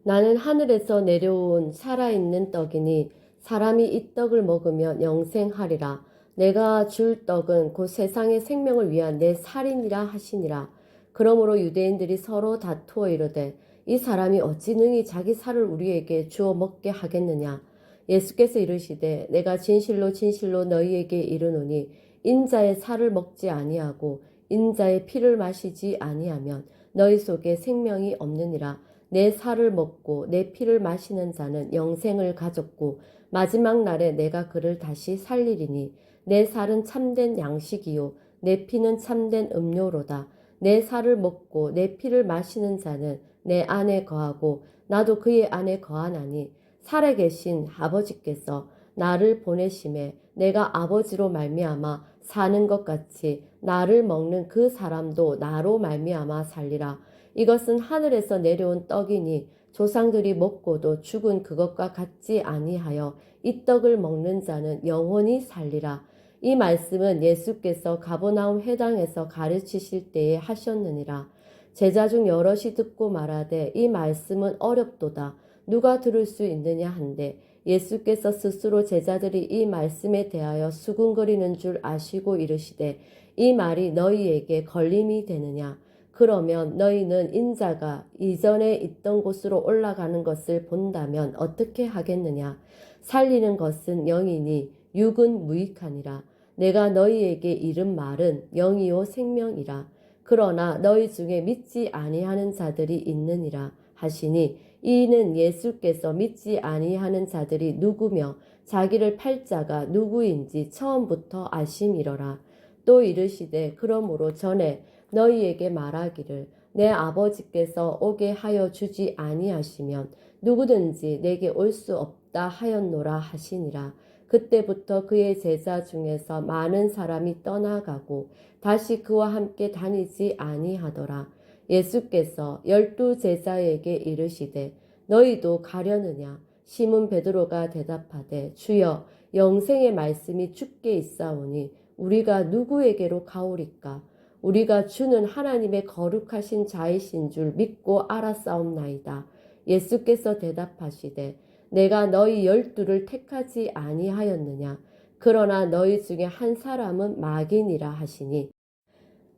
나는 하늘에서 내려온 살아있는 떡이니 사람이 이 떡을 먹으면 영생하리라. 내가 줄 떡은 곧 세상의 생명을 위한 내 살이니라 하시니라. 그러므로 유대인들이 서로 다투어 이르되 이 사람이 어찌 능히 자기 살을 우리에게 주어 먹게 하겠느냐. 예수께서 이르시되 내가 진실로 진실로 너희에게 이르노니 인자의 살을 먹지 아니하고 인자의 피를 마시지 아니하면 너희 속에 생명이 없느니라. 내 살을 먹고 내 피를 마시는 자는 영생을 가졌고 마지막 날에 내가 그를 다시 살리리니 내 살은 참된 양식이요 내 피는 참된 음료로다. 내 살을 먹고 내 피를 마시는 자는 내 안에 거하고 나도 그의 안에 거하나니 살아계신 아버지께서 나를 보내심에 내가 아버지로 말미암아 사는 것 같이 나를 먹는 그 사람도 나로 말미암아 살리라. 이것은 하늘에서 내려온 떡이니 조상들이 먹고도 죽은 그것과 같지 아니하여 이 떡을 먹는 자는 영원히 살리라. 이 말씀은 예수께서 가버나움 회당에서 가르치실 때에 하셨느니라. 제자 중 여럿이 듣고 말하되 이 말씀은 어렵도다. 누가 들을 수 있느냐 한데 예수께서 스스로 제자들이 이 말씀에 대하여 수군거리는 줄 아시고 이르시되 이 말이 너희에게 걸림이 되느냐. 그러면 너희는 인자가 이전에 있던 곳으로 올라가는 것을 본다면 어떻게 하겠느냐. 살리는 것은 영이니 육은 무익하니라. 내가 너희에게 이른 말은 영이요 생명이라. 그러나 너희 중에 믿지 아니하는 자들이 있느니라 하시니 이는 예수께서 믿지 아니하는 자들이 누구며 자기를 팔 자가 누구인지 처음부터 아심이러라. 또 이르시되 그러므로 전에 너희에게 말하기를 내 아버지께서 오게 하여 주지 아니하시면 누구든지 내게 올 수 없다 하였노라 하시니라. 그때부터 그의 제자 중에서 많은 사람이 떠나가고 다시 그와 함께 다니지 아니하더라. 예수께서 12 제자에게 이르시되 너희도 가려느냐? 시몬 베드로가 대답하되 주여 영생의 말씀이 주께 있사오니 우리가 누구에게로 가오리까? 우리가 주는 하나님의 거룩하신 자이신 줄 믿고 알았사옵나이다. 예수께서 대답하시되 내가 너희 12를 택하지 아니하였느냐? 그러나 너희 중에 한 사람은 마귀니라 하시니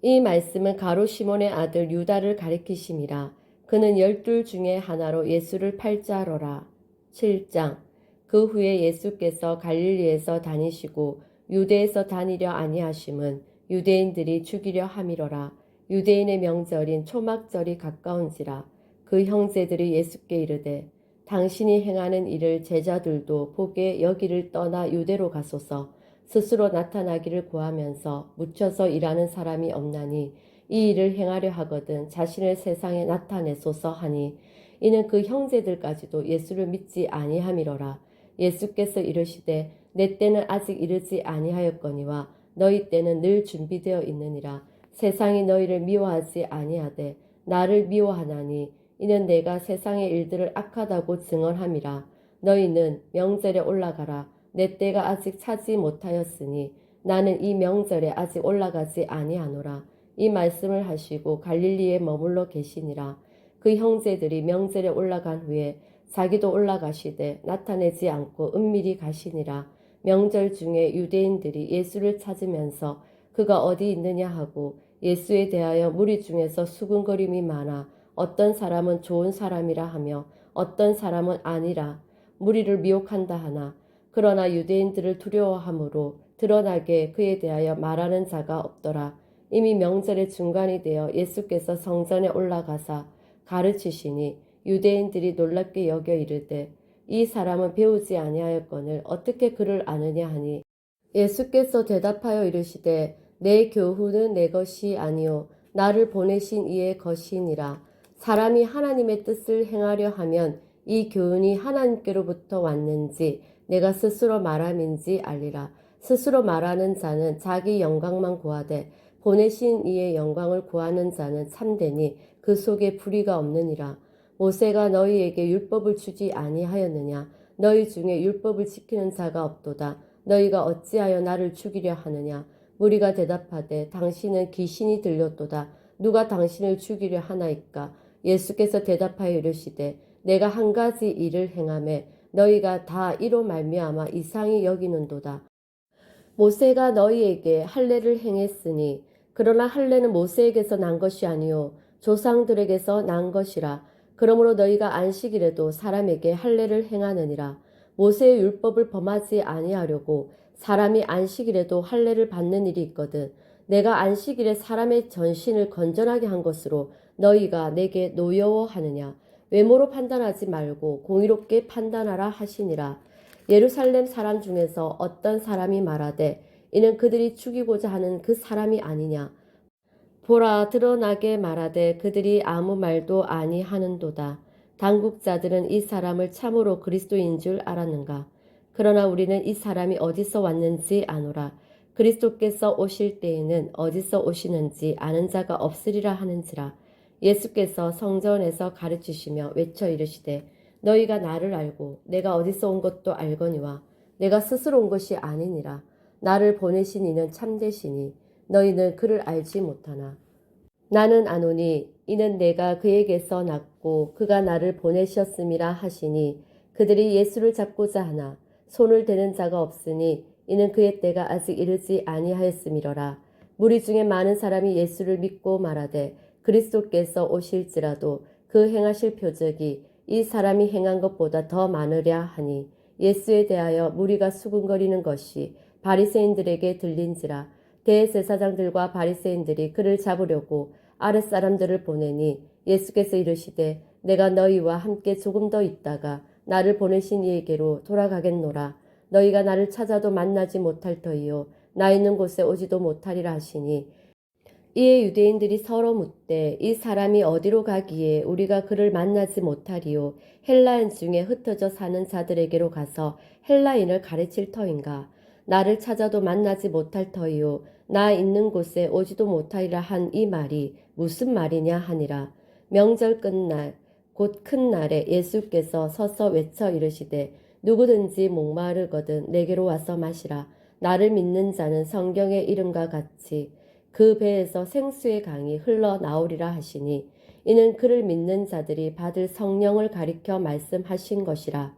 이 말씀은 가롯 시몬의 아들 유다를 가리키심이라. 그는 12 중에 하나로 예수를 팔 자로라. 7장. 그 후에 예수께서 갈릴리에서 다니시고 유대에서 다니려 아니하심은 유대인들이 죽이려 함이로라. 유대인의 명절인 초막절이 가까운지라. 그 형제들이 예수께 이르되 당신이 행하는 일을 제자들도 보게 여기를 떠나 유대로 가소서. 스스로 나타나기를 구하면서 묻혀서 일하는 사람이 없나니 이 일을 행하려 하거든 자신을 세상에 나타내소서 하니 이는 그 형제들까지도 예수를 믿지 아니함이로라. 예수께서 이르시되 내 때는 아직 이르지 아니하였거니와 너희 때는 늘 준비되어 있느니라. 세상이 너희를 미워하지 아니하되 나를 미워하나니 이는 내가 세상의 일들을 악하다고 증언함이라. 너희는 명절에 올라가라. 내 때가 아직 차지 못하였으니 나는 이 명절에 아직 올라가지 아니하노라. 이 말씀을 하시고 갈릴리에 머물러 계시니라. 그 형제들이 명절에 올라간 후에 자기도 올라가시되 나타내지 않고 은밀히 가시니라. 명절 중에 유대인들이 예수를 찾으면서 그가 어디 있느냐 하고 예수에 대하여 무리 중에서 수군거림이 많아 어떤 사람은 좋은 사람이라 하며 어떤 사람은 아니라 무리를 미혹한다 하나 그러나 유대인들을 두려워함으로 드러나게 그에 대하여 말하는 자가 없더라. 이미 명절의 중간이 되어 예수께서 성전에 올라가사 가르치시니 유대인들이 놀랍게 여겨 이르되 이 사람은 배우지 아니하였거늘 어떻게 그를 아느냐 하니 예수께서 대답하여 이르시되 내 교훈은 내 것이 아니요 나를 보내신 이의 것이니라. 사람이 하나님의 뜻을 행하려 하면 이 교훈이 하나님께로부터 왔는지 내가 스스로 말함인지 알리라. 스스로 말하는 자는 자기 영광만 구하되 보내신 이의 영광을 구하는 자는 참되니 그 속에 불의가 없느니라. 모세가 너희에게 율법을 주지 아니하였느냐? 너희 중에 율법을 지키는 자가 없도다. 너희가 어찌하여 나를 죽이려 하느냐? 무리가 대답하되 당신은 귀신이 들렸도다. 누가 당신을 죽이려 하나이까? 예수께서 대답하여 이르시되 내가 한 가지 일을 행하매 너희가 다 이로 말미암아 이상히 여기는도다. 모세가 너희에게 할례를 행했으니 그러나 할례는 모세에게서 난 것이 아니요 조상들에게서 난 것이라. 그러므로 너희가 안식일에도 사람에게 할례를 행하느니라. 모세의 율법을 범하지 아니하려고 사람이 안식일에도 할례를 받는 일이 있거든. 내가 안식일에 사람의 전신을 건전하게 한 것으로 너희가 내게 노여워하느냐. 외모로 판단하지 말고 공의롭게 판단하라 하시니라. 예루살렘 사람 중에서 어떤 사람이 말하되 이는 그들이 죽이고자 하는 그 사람이 아니냐. 보라 드러나게 말하되 그들이 아무 말도 아니하는도다. 당국자들은 이 사람을 참으로 그리스도인 줄 알았는가. 그러나 우리는 이 사람이 어디서 왔는지 아노라. 그리스도께서 오실 때에는 어디서 오시는지 아는 자가 없으리라 하는지라. 예수께서 성전에서 가르치시며 외쳐 이르시되 너희가 나를 알고 내가 어디서 온 것도 알거니와 내가 스스로 온 것이 아니니라. 나를 보내신 이는 참되시니 너희는 그를 알지 못하나 나는 아노니 이는 내가 그에게서 났고 그가 나를 보내셨음이라 하시니 그들이 예수를 잡고자 하나 손을 대는 자가 없으니 이는 그의 때가 아직 이르지 아니하였음이로라. 무리 중에 많은 사람이 예수를 믿고 말하되 그리스도께서 오실지라도 그 행하실 표적이 이 사람이 행한 것보다 더 많으랴 하니 예수에 대하여 무리가 수군거리는 것이 바리새인들에게 들린지라. 대제사장들과 바리새인들이 그를 잡으려고 아랫사람들을 보내니 예수께서 이르시되 내가 너희와 함께 조금 더 있다가 나를 보내신 이에게로 돌아가겠노라. 너희가 나를 찾아도 만나지 못할 터이요 나 있는 곳에 오지도 못하리라 하시니 이에 유대인들이 서로 묻되 이 사람이 어디로 가기에 우리가 그를 만나지 못하리요 헬라인 중에 흩어져 사는 자들에게로 가서 헬라인을 가르칠 터인가 나를 찾아도 만나지 못할 터이요 나 있는 곳에 오지도 못하리라 한 이 말이 무슨 말이냐 하니라. 명절 끝날 곧 큰 날에 예수께서 서서 외쳐 이르시되 누구든지 목마르거든 내게로 와서 마시라. 나를 믿는 자는 성경의 이름과 같이 그 배에서 생수의 강이 흘러나오리라 하시니 이는 그를 믿는 자들이 받을 성령을 가리켜 말씀하신 것이라.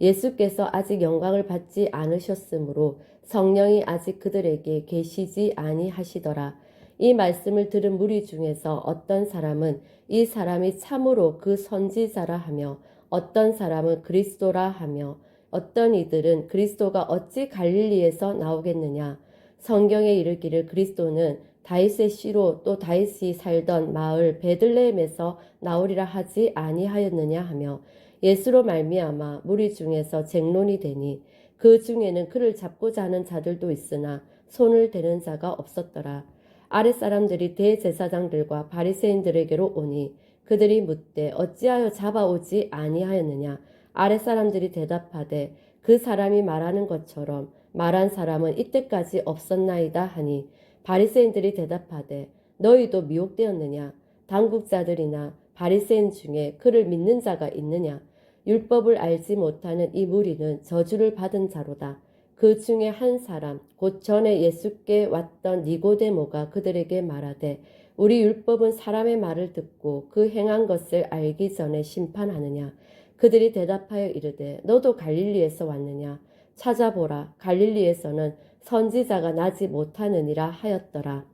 예수께서 아직 영광을 받지 않으셨으므로 성령이 아직 그들에게 계시지 아니하시더라. 이 말씀을 들은 무리 중에서 어떤 사람은 이 사람이 참으로 그 선지자라 하며 어떤 사람은 그리스도라 하며 어떤 이들은 그리스도가 어찌 갈릴리에서 나오겠느냐. 성경에 이르기를 그리스도는 다윗의 씨로 또 다윗이 살던 마을 베들레헴에서 나오리라 하지 아니하였느냐 하며 예수로 말미암아 무리 중에서 쟁론이 되니 그 중에는 그를 잡고자 하는 자들도 있으나 손을 대는 자가 없었더라. 아랫사람들이 대제사장들과 바리새인들에게로 오니 그들이 묻되 어찌하여 잡아오지 아니하였느냐. 아랫사람들이 대답하되 그 사람이 말하는 것처럼 말한 사람은 이때까지 없었나이다 하니 바리새인들이 대답하되 너희도 미혹되었느냐. 당국자들이나 바리새인 중에 그를 믿는 자가 있느냐. 율법을 알지 못하는 이 무리는 저주를 받은 자로다. 그 중에 한 사람 곧 전에 예수께 왔던 니고데모가 그들에게 말하되 우리 율법은 사람의 말을 듣고 그 행한 것을 알기 전에 심판하느냐. 그들이 대답하여 이르되 너도 갈릴리에서 왔느냐. 찾아보라. 갈릴리에서는 선지자가 나지 못하느니라 하였더라.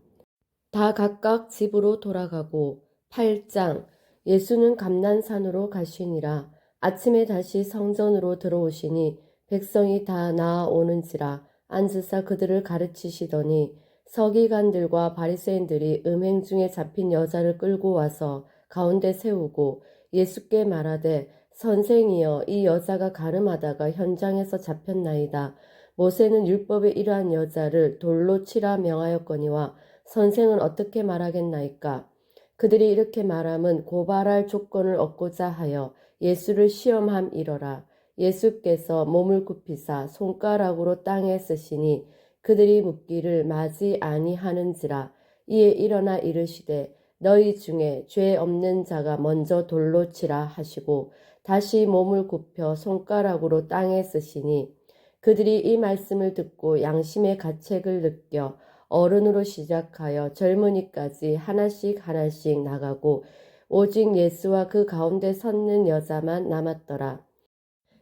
다 각각 집으로 돌아가고 8장 예수는 감난산으로 가시니라. 아침에 다시 성전으로 들어오시니 백성이 다 나아오는지라 앉으사 그들을 가르치시더니 서기관들과 바리새인들이 음행 중에 잡힌 여자를 끌고 와서 가운데 세우고 예수께 말하되 선생이여 이 여자가 가늠하다가 현장에서 잡혔나이다. 모세는 율법에 이러한 여자를 돌로 치라 명하였거니와 선생은 어떻게 말하겠나이까? 그들이 이렇게 말함은 고발할 조건을 얻고자 하여 예수를 시험함이러라. 예수께서 몸을 굽히사 손가락으로 땅에 쓰시니 그들이 묻기를 마지 아니하는지라. 이에 일어나 이르시되 너희 중에 죄 없는 자가 먼저 돌로 치라 하시고 다시 몸을 굽혀 손가락으로 땅에 쓰시니 그들이 이 말씀을 듣고 양심의 가책을 느껴 어른으로 시작하여 젊은이까지 하나씩 하나씩 나가고 오직 예수와 그 가운데 섰는 여자만 남았더라.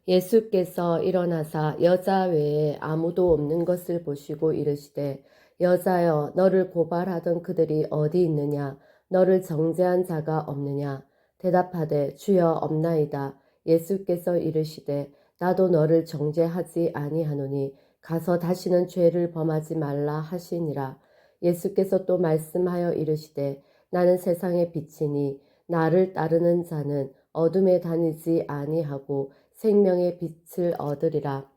예수께서 일어나사 여자 외에 아무도 없는 것을 보시고 이르시되 여자여 너를 고발하던 그들이 어디 있느냐. 너를 정죄한 자가 없느냐. 대답하되 주여 없나이다. 예수께서 이르시되 나도 너를 정죄하지 아니하노니 가서 다시는 죄를 범하지 말라 하시니라. 예수께서 또 말씀하여 이르시되 나는 세상의 빛이니 나를 따르는 자는 어둠에 다니지 아니하고 생명의 빛을 얻으리라.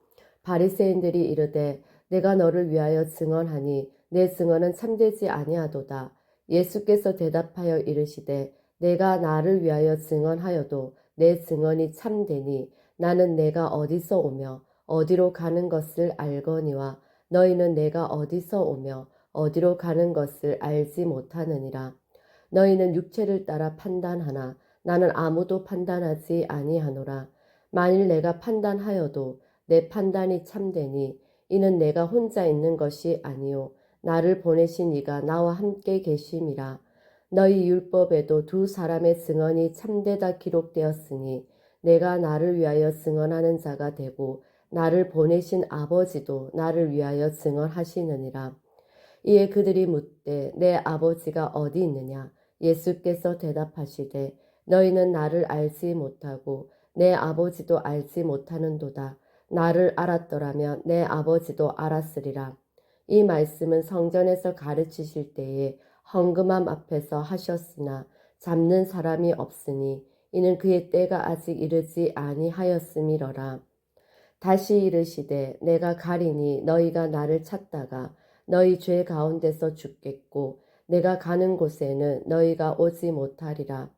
바리새인들이 이르되 내가 너를 위하여 증언하니 내 증언은 참되지 아니하도다. 예수께서 대답하여 이르시되 내가 나를 위하여 증언하여도 내 증언이 참되니 나는 내가 어디서 오며 어디로 가는 것을 알거니와 너희는 내가 어디서 오며 어디로 가는 것을 알지 못하느니라. 너희는 육체를 따라 판단하나 나는 아무도 판단하지 아니하노라. 만일 내가 판단하여도 내 판단이 참되니 이는 내가 혼자 있는 것이 아니요 나를 보내신 이가 나와 함께 계심이라. 너희 율법에도 두 사람의 증언이 참되다 기록되었으니 내가 나를 위하여 증언하는 자가 되고 나를 보내신 아버지도 나를 위하여 증언하시느니라. 이에 그들이 묻되 내 아버지가 어디 있느냐. 예수께서 대답하시되 너희는 나를 알지 못하고 내 아버지도 알지 못하는도다. 나를 알았더라면 내 아버지도 알았으리라. 이 말씀은 성전에서 가르치실 때에 헌금함 앞에서 하셨으나 잡는 사람이 없으니 이는 그의 때가 아직 이르지 아니하였음이러라. 다시 이르시되 내가 가리니 너희가 나를 찾다가 너희 죄 가운데서 죽겠고 내가 가는 곳에는 너희가 오지 못하리라.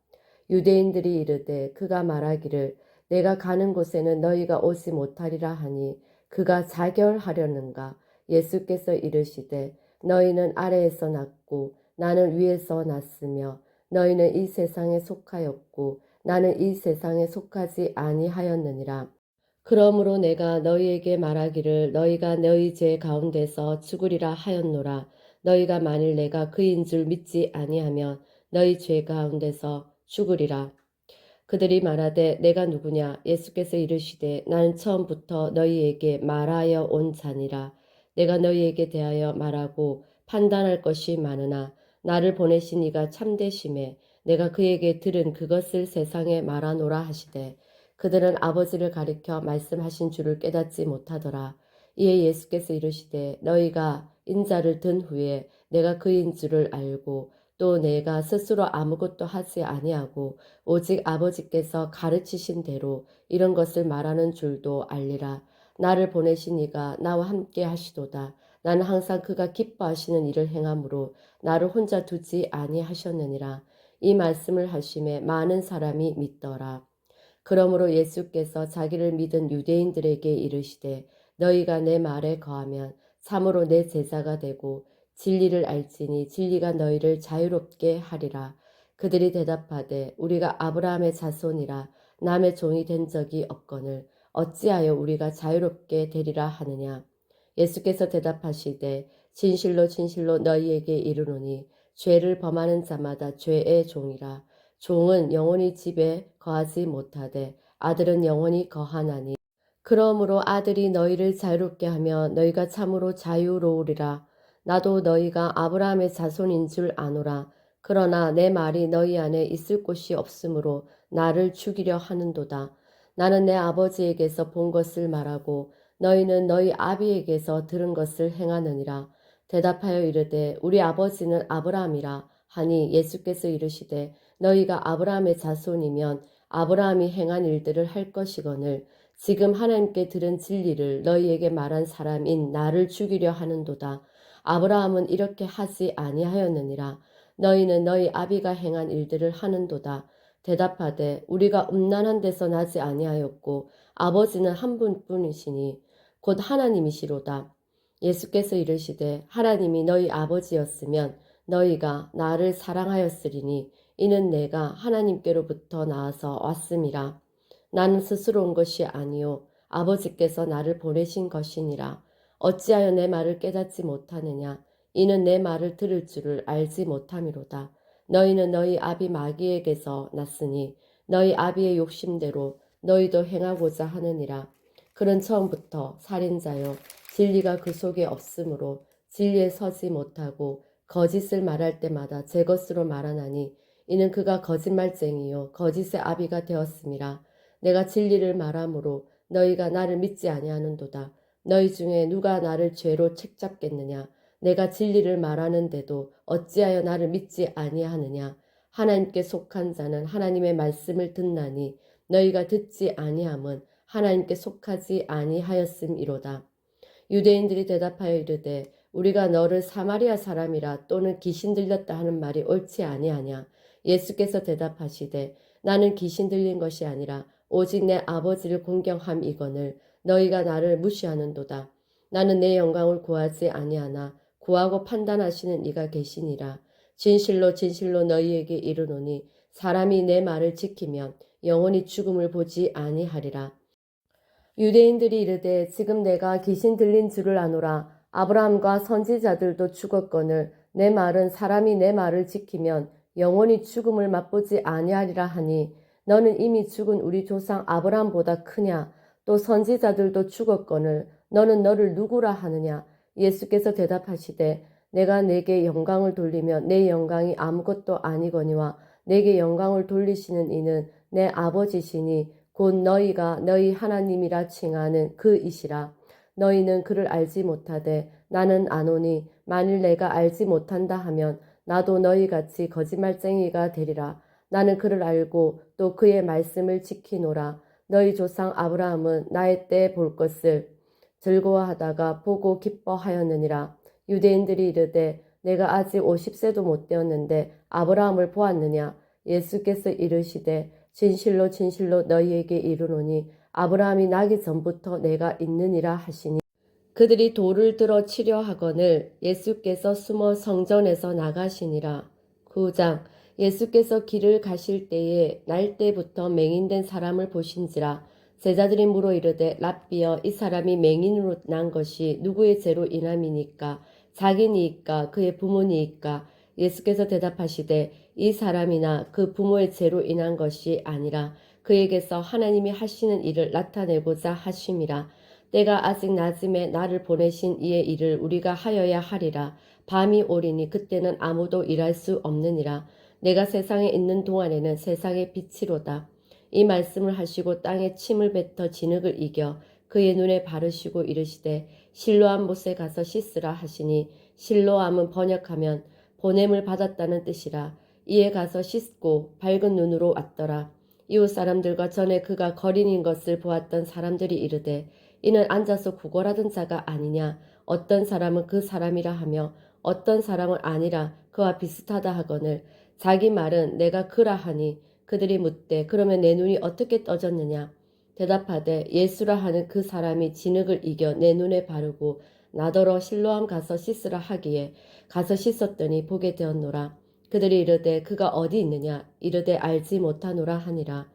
유대인들이 이르되 그가 말하기를 내가 가는 곳에는 너희가 오지 못하리라 하니 그가 자결하려는가. 예수께서 이르시되 너희는 아래에서 났고 나는 위에서 났으며 너희는 이 세상에 속하였고 나는 이 세상에 속하지 아니하였느니라. 그러므로 내가 너희에게 말하기를 너희가 너희 죄 가운데서 죽으리라 하였노라. 너희가 만일 내가 그인 줄 믿지 아니하면 너희 죄 가운데서 죽으리라. 그들이 말하되 내가 누구냐? 예수께서 이르시되 나는 처음부터 너희에게 말하여 온 자니라. 내가 너희에게 대하여 말하고 판단할 것이 많으나 나를 보내신 이가 참되심에 내가 그에게 들은 그것을 세상에 말하노라 하시되 그들은 아버지를 가리켜 말씀하신 줄을 깨닫지 못하더라. 이에 예수께서 이르시되 너희가 인자를 든 후에 내가 그인 줄을 알고 또 내가 스스로 아무것도 하지 아니하고 오직 아버지께서 가르치신 대로 이런 것을 말하는 줄도 알리라. 나를 보내신 이가 나와 함께 하시도다. 나는 항상 그가 기뻐하시는 일을 행함으로 나를 혼자 두지 아니하셨느니라. 이 말씀을 하심에 많은 사람이 믿더라. 그러므로 예수께서 자기를 믿은 유대인들에게 이르시되 너희가 내 말에 거하면 참으로 내 제자가 되고 진리를 알지니 진리가 너희를 자유롭게 하리라. 그들이 대답하되 우리가 아브라함의 자손이라 남의 종이 된 적이 없거늘 어찌하여 우리가 자유롭게 되리라 하느냐. 예수께서 대답하시되 진실로 진실로 너희에게 이르노니 죄를 범하는 자마다 죄의 종이라. 종은 영원히 집에 거하지 못하되 아들은 영원히 거하나니 그러므로 아들이 너희를 자유롭게 하며 너희가 참으로 자유로우리라. 나도 너희가 아브라함의 자손인 줄 아노라. 그러나 내 말이 너희 안에 있을 곳이 없으므로 나를 죽이려 하는도다. 나는 내 아버지에게서 본 것을 말하고 너희는 너희 아비에게서 들은 것을 행하느니라. 대답하여 이르되 우리 아버지는 아브라함이라 하니 예수께서 이르시되 너희가 아브라함의 자손이면 아브라함이 행한 일들을 할 것이거늘 지금 하나님께 들은 진리를 너희에게 말한 사람인 나를 죽이려 하는도다. 아브라함은 이렇게 하지 아니하였느니라. 너희는 너희 아비가 행한 일들을 하는도다. 대답하되 우리가 음란한 데서 나지 아니하였고 아버지는 한 분뿐이시니 곧 하나님이시로다. 예수께서 이르시되 하나님이 너희 아버지였으면 너희가 나를 사랑하였으리니 이는 내가 하나님께로부터 나와서 왔음이라. 나는 스스로 온 것이 아니요 아버지께서 나를 보내신 것이니라. 어찌하여 내 말을 깨닫지 못하느냐. 이는 내 말을 들을 줄을 알지 못함이로다. 너희는 너희 아비 마귀에게서 났으니 너희 아비의 욕심대로 너희도 행하고자 하느니라. 그는 처음부터 살인자요 진리가 그 속에 없으므로 진리에 서지 못하고 거짓을 말할 때마다 제 것으로 말하나니 이는 그가 거짓말쟁이요 거짓의 아비가 되었음이라. 내가 진리를 말하므로 너희가 나를 믿지 아니하는도다. 너희 중에 누가 나를 죄로 책잡겠느냐. 내가 진리를 말하는데도 어찌하여 나를 믿지 아니하느냐. 하나님께 속한 자는 하나님의 말씀을 듣나니 너희가 듣지 아니함은 하나님께 속하지 아니하였음이로다. 유대인들이 대답하여 이르되 우리가 너를 사마리아 사람이라 또는 귀신 들렸다 하는 말이 옳지 아니하냐. 예수께서 대답하시되 나는 귀신 들린 것이 아니라 오직 내 아버지를 공경함이거늘 너희가 나를 무시하는도다. 나는 내 영광을 구하지 아니하나 구하고 판단하시는 이가 계시니라. 진실로 진실로 너희에게 이르노니 사람이 내 말을 지키면 영원히 죽음을 보지 아니하리라. 유대인들이 이르되 지금 내가 귀신 들린 줄을 아노라. 아브라함과 선지자들도 죽었거늘 내 말은 사람이 내 말을 지키면 영원히 죽음을 맛보지 아니하리라 하니 너는 이미 죽은 우리 조상 아브라함보다 크냐. 또 선지자들도 죽었거늘 너는 너를 누구라 하느냐. 예수께서 대답하시되 내가 내게 영광을 돌리면 내 영광이 아무것도 아니거니와 내게 영광을 돌리시는 이는 내 아버지시니 곧 너희가 너희 하나님이라 칭하는 그이시라. 너희는 그를 알지 못하되 나는 아노니 만일 내가 알지 못한다 하면 나도 너희같이 거짓말쟁이가 되리라. 나는 그를 알고 또 그의 말씀을 지키노라. 너희 조상 아브라함은 나의 때에 볼 것을 즐거워하다가 보고 기뻐하였느니라. 유대인들이 이르되 내가 아직 50세도 못 되었는데 아브라함을 보았느냐? 예수께서 이르시되 진실로 진실로 너희에게 이르노니 아브라함이 나기 전부터 내가 있느니라 하시니 그들이 돌을 들어 치려 하거늘 예수께서 숨어 성전에서 나가시니라. 9장 예수께서 길을 가실 때에 날 때부터 맹인된 사람을 보신지라. 제자들이 물어 이르되 랍비여 이 사람이 맹인으로 난 것이 누구의 죄로 인함이니까 자기니이까 그의 부모니이까. 예수께서 대답하시되 이 사람이나 그 부모의 죄로 인한 것이 아니라 그에게서 하나님이 하시는 일을 나타내고자 하심이라. 때가 아직 낮음에 나를 보내신 이의 일을 우리가 하여야 하리라. 밤이 오리니 그때는 아무도 일할 수 없느니라. 내가 세상에 있는 동안에는 세상의 빛이로다. 이 말씀을 하시고 땅에 침을 뱉어 진흙을 이겨 그의 눈에 바르시고 이르시되 실로암 못에 가서 씻으라 하시니 실로암은 번역하면 보냄을 받았다는 뜻이라. 이에 가서 씻고 밝은 눈으로 왔더라. 이웃 사람들과 전에 그가 거린인 것을 보았던 사람들이 이르되 이는 앉아서 구걸하던 자가 아니냐. 어떤 사람은 그 사람이라 하며 어떤 사람은 아니라 그와 비슷하다 하거늘 자기 말은 내가 그라 하니 그들이 묻되 그러면 내 눈이 어떻게 떠졌느냐. 대답하되 예수라 하는 그 사람이 진흙을 이겨 내 눈에 바르고 나더러 실로암 가서 씻으라 하기에 가서 씻었더니 보게 되었노라. 그들이 이르되 그가 어디 있느냐. 이르되 알지 못하노라 하니라.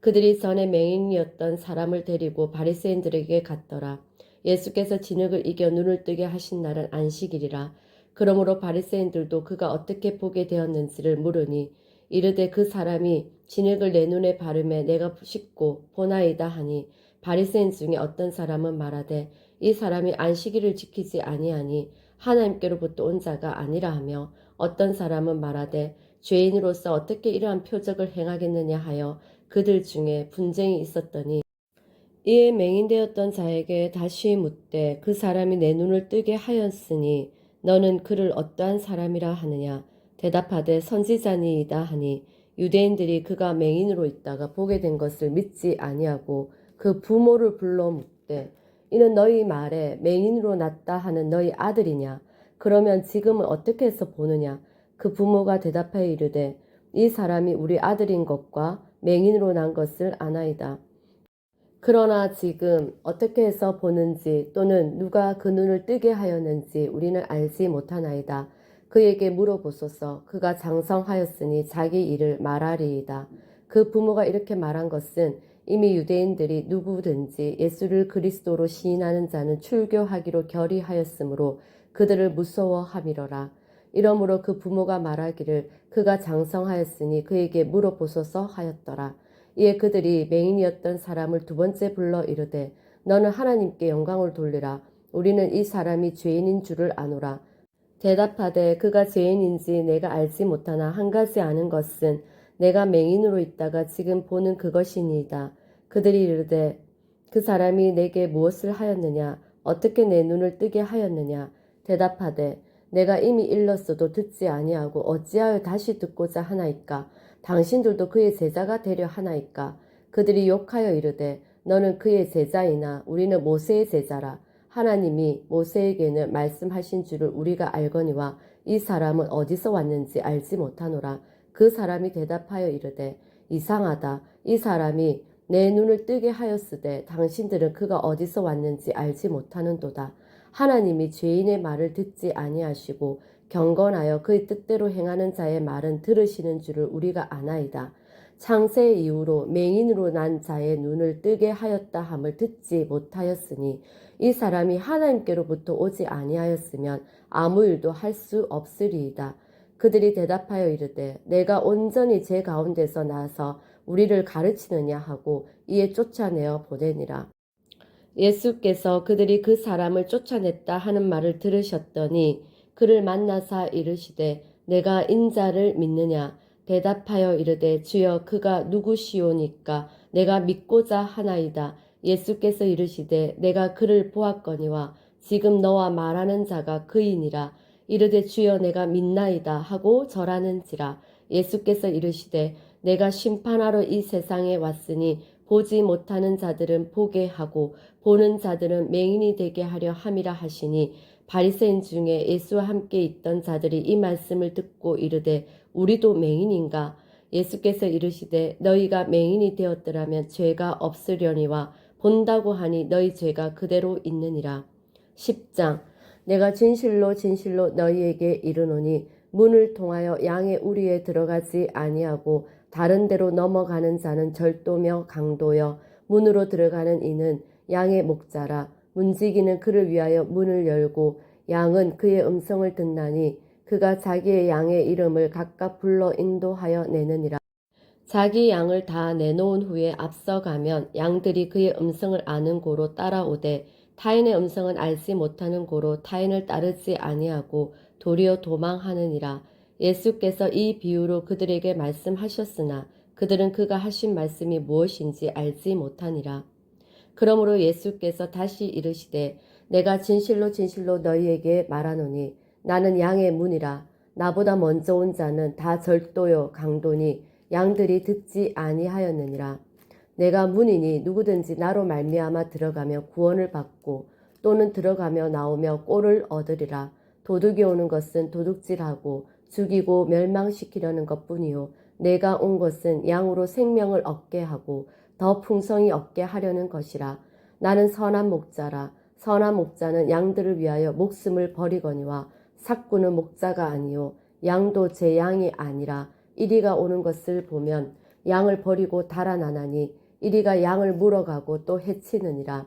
그들이 전에 맹인이었던 사람을 데리고 바리새인들에게 갔더라. 예수께서 진흙을 이겨 눈을 뜨게 하신 날은 안식일이라. 그러므로 바리새인들도 그가 어떻게 보게 되었는지를 물으니 이르되 그 사람이 진흙을 내 눈에 바르매 내가 씻고 보나이다 하니 바리새인 중에 어떤 사람은 말하되 이 사람이 안식일을 지키지 아니하니 하나님께로부터 온 자가 아니라 하며 어떤 사람은 말하되 죄인으로서 어떻게 이러한 표적을 행하겠느냐 하여 그들 중에 분쟁이 있었더니 이에 맹인되었던 자에게 다시 묻되 그 사람이 내 눈을 뜨게 하였으니 너는 그를 어떠한 사람이라 하느냐. 대답하되 선지자니이다 하니 유대인들이 그가 맹인으로 있다가 보게 된 것을 믿지 아니하고 그 부모를 불러 묻되 이는 너희 말에 맹인으로 났다 하는 너희 아들이냐. 그러면 지금은 어떻게 해서 보느냐. 그 부모가 대답하여 이르되 이 사람이 우리 아들인 것과 맹인으로 난 것을 아나이다. 그러나 지금 어떻게 해서 보는지 또는 누가 그 눈을 뜨게 하였는지 우리는 알지 못하나이다. 그에게 물어보소서. 그가 장성하였으니 자기 일을 말하리이다. 그 부모가 이렇게 말한 것은 이미 유대인들이 누구든지 예수를 그리스도로 시인하는 자는 출교하기로 결의하였으므로 그들을 무서워함이로라. 이러므로 그 부모가 말하기를 그가 장성하였으니 그에게 물어보소서 하였더라. 이에 그들이 맹인이었던 사람을 두 번째 불러 이르되 너는 하나님께 영광을 돌리라. 우리는 이 사람이 죄인인 줄을 아노라. 대답하되 그가 죄인인지 내가 알지 못하나 한 가지 아는 것은 내가 맹인으로 있다가 지금 보는 그것이니이다. 그들이 이르되 그 사람이 내게 무엇을 하였느냐. 어떻게 내 눈을 뜨게 하였느냐. 대답하되 내가 이미 일렀어도 듣지 아니하고 어찌하여 다시 듣고자 하나이까. 당신들도 그의 제자가 되려 하나이까. 그들이 욕하여 이르되 너는 그의 제자이나 우리는 모세의 제자라. 하나님이 모세에게는 말씀하신 줄을 우리가 알거니와 이 사람은 어디서 왔는지 알지 못하노라. 그 사람이 대답하여 이르되 이상하다. 이 사람이 내 눈을 뜨게 하였으되 당신들은 그가 어디서 왔는지 알지 못하는도다. 하나님이 죄인의 말을 듣지 아니하시고 경건하여 그의 뜻대로 행하는 자의 말은 들으시는 줄을 우리가 아나이다. 창세 이후로 맹인으로 난 자의 눈을 뜨게 하였다 함을 듣지 못하였으니 이 사람이 하나님께로부터 오지 아니하였으면 아무 일도 할 수 없으리이다. 그들이 대답하여 이르되 내가 온전히 제 가운데서 나서 우리를 가르치느냐 하고 이에 쫓아내어 보내니라. 예수께서 그들이 그 사람을 쫓아냈다 하는 말을 들으셨더니 그를 만나사 이르시되 내가 인자를 믿느냐. 대답하여 이르되 주여 그가 누구시오니까 내가 믿고자 하나이다. 예수께서 이르시되 내가 그를 보았거니와 지금 너와 말하는 자가 그이니라. 이르되 주여 내가 믿나이다 하고 절하는지라. 예수께서 이르시되 내가 심판하러 이 세상에 왔으니 보지 못하는 자들은 보게 하고 보는 자들은 맹인이 되게 하려 함이라 하시니 바리새인 중에 예수와 함께 있던 자들이 이 말씀을 듣고 이르되 우리도 맹인인가? 예수께서 이르시되 너희가 맹인이 되었더라면 죄가 없으려니와 본다고 하니 너희 죄가 그대로 있느니라. 10장 내가 진실로 진실로 너희에게 이르노니 문을 통하여 양의 우리에 들어가지 아니하고 다른 데로 넘어가는 자는 절도며 강도여 문으로 들어가는 이는 양의 목자라. 문지기는 그를 위하여 문을 열고 양은 그의 음성을 듣나니 그가 자기의 양의 이름을 각각 불러 인도하여 내느니라. 자기 양을 다 내놓은 후에 앞서가면 양들이 그의 음성을 아는 고로 따라오되 타인의 음성은 알지 못하는 고로 타인을 따르지 아니하고 도리어 도망하느니라. 예수께서 이 비유로 그들에게 말씀하셨으나 그들은 그가 하신 말씀이 무엇인지 알지 못하니라. 그러므로 예수께서 다시 이르시되 내가 진실로 진실로 너희에게 말하노니 나는 양의 문이라. 나보다 먼저 온 자는 다 절도요 강도니 양들이 듣지 아니하였느니라. 내가 문이니 누구든지 나로 말미암아 들어가며 구원을 받고 또는 들어가며 나오며 꼴을 얻으리라. 도둑이 오는 것은 도둑질하고 죽이고 멸망시키려는 것뿐이요 내가 온 것은 양으로 생명을 얻게 하고 더 풍성히 얻게 하려는 것이라. 나는 선한 목자라. 선한 목자는 양들을 위하여 목숨을 버리거니와 삭구는 목자가 아니요 양도 제 양이 아니라 이리가 오는 것을 보면 양을 버리고 달아나나니 이리가 양을 물어가고 또 해치느니라.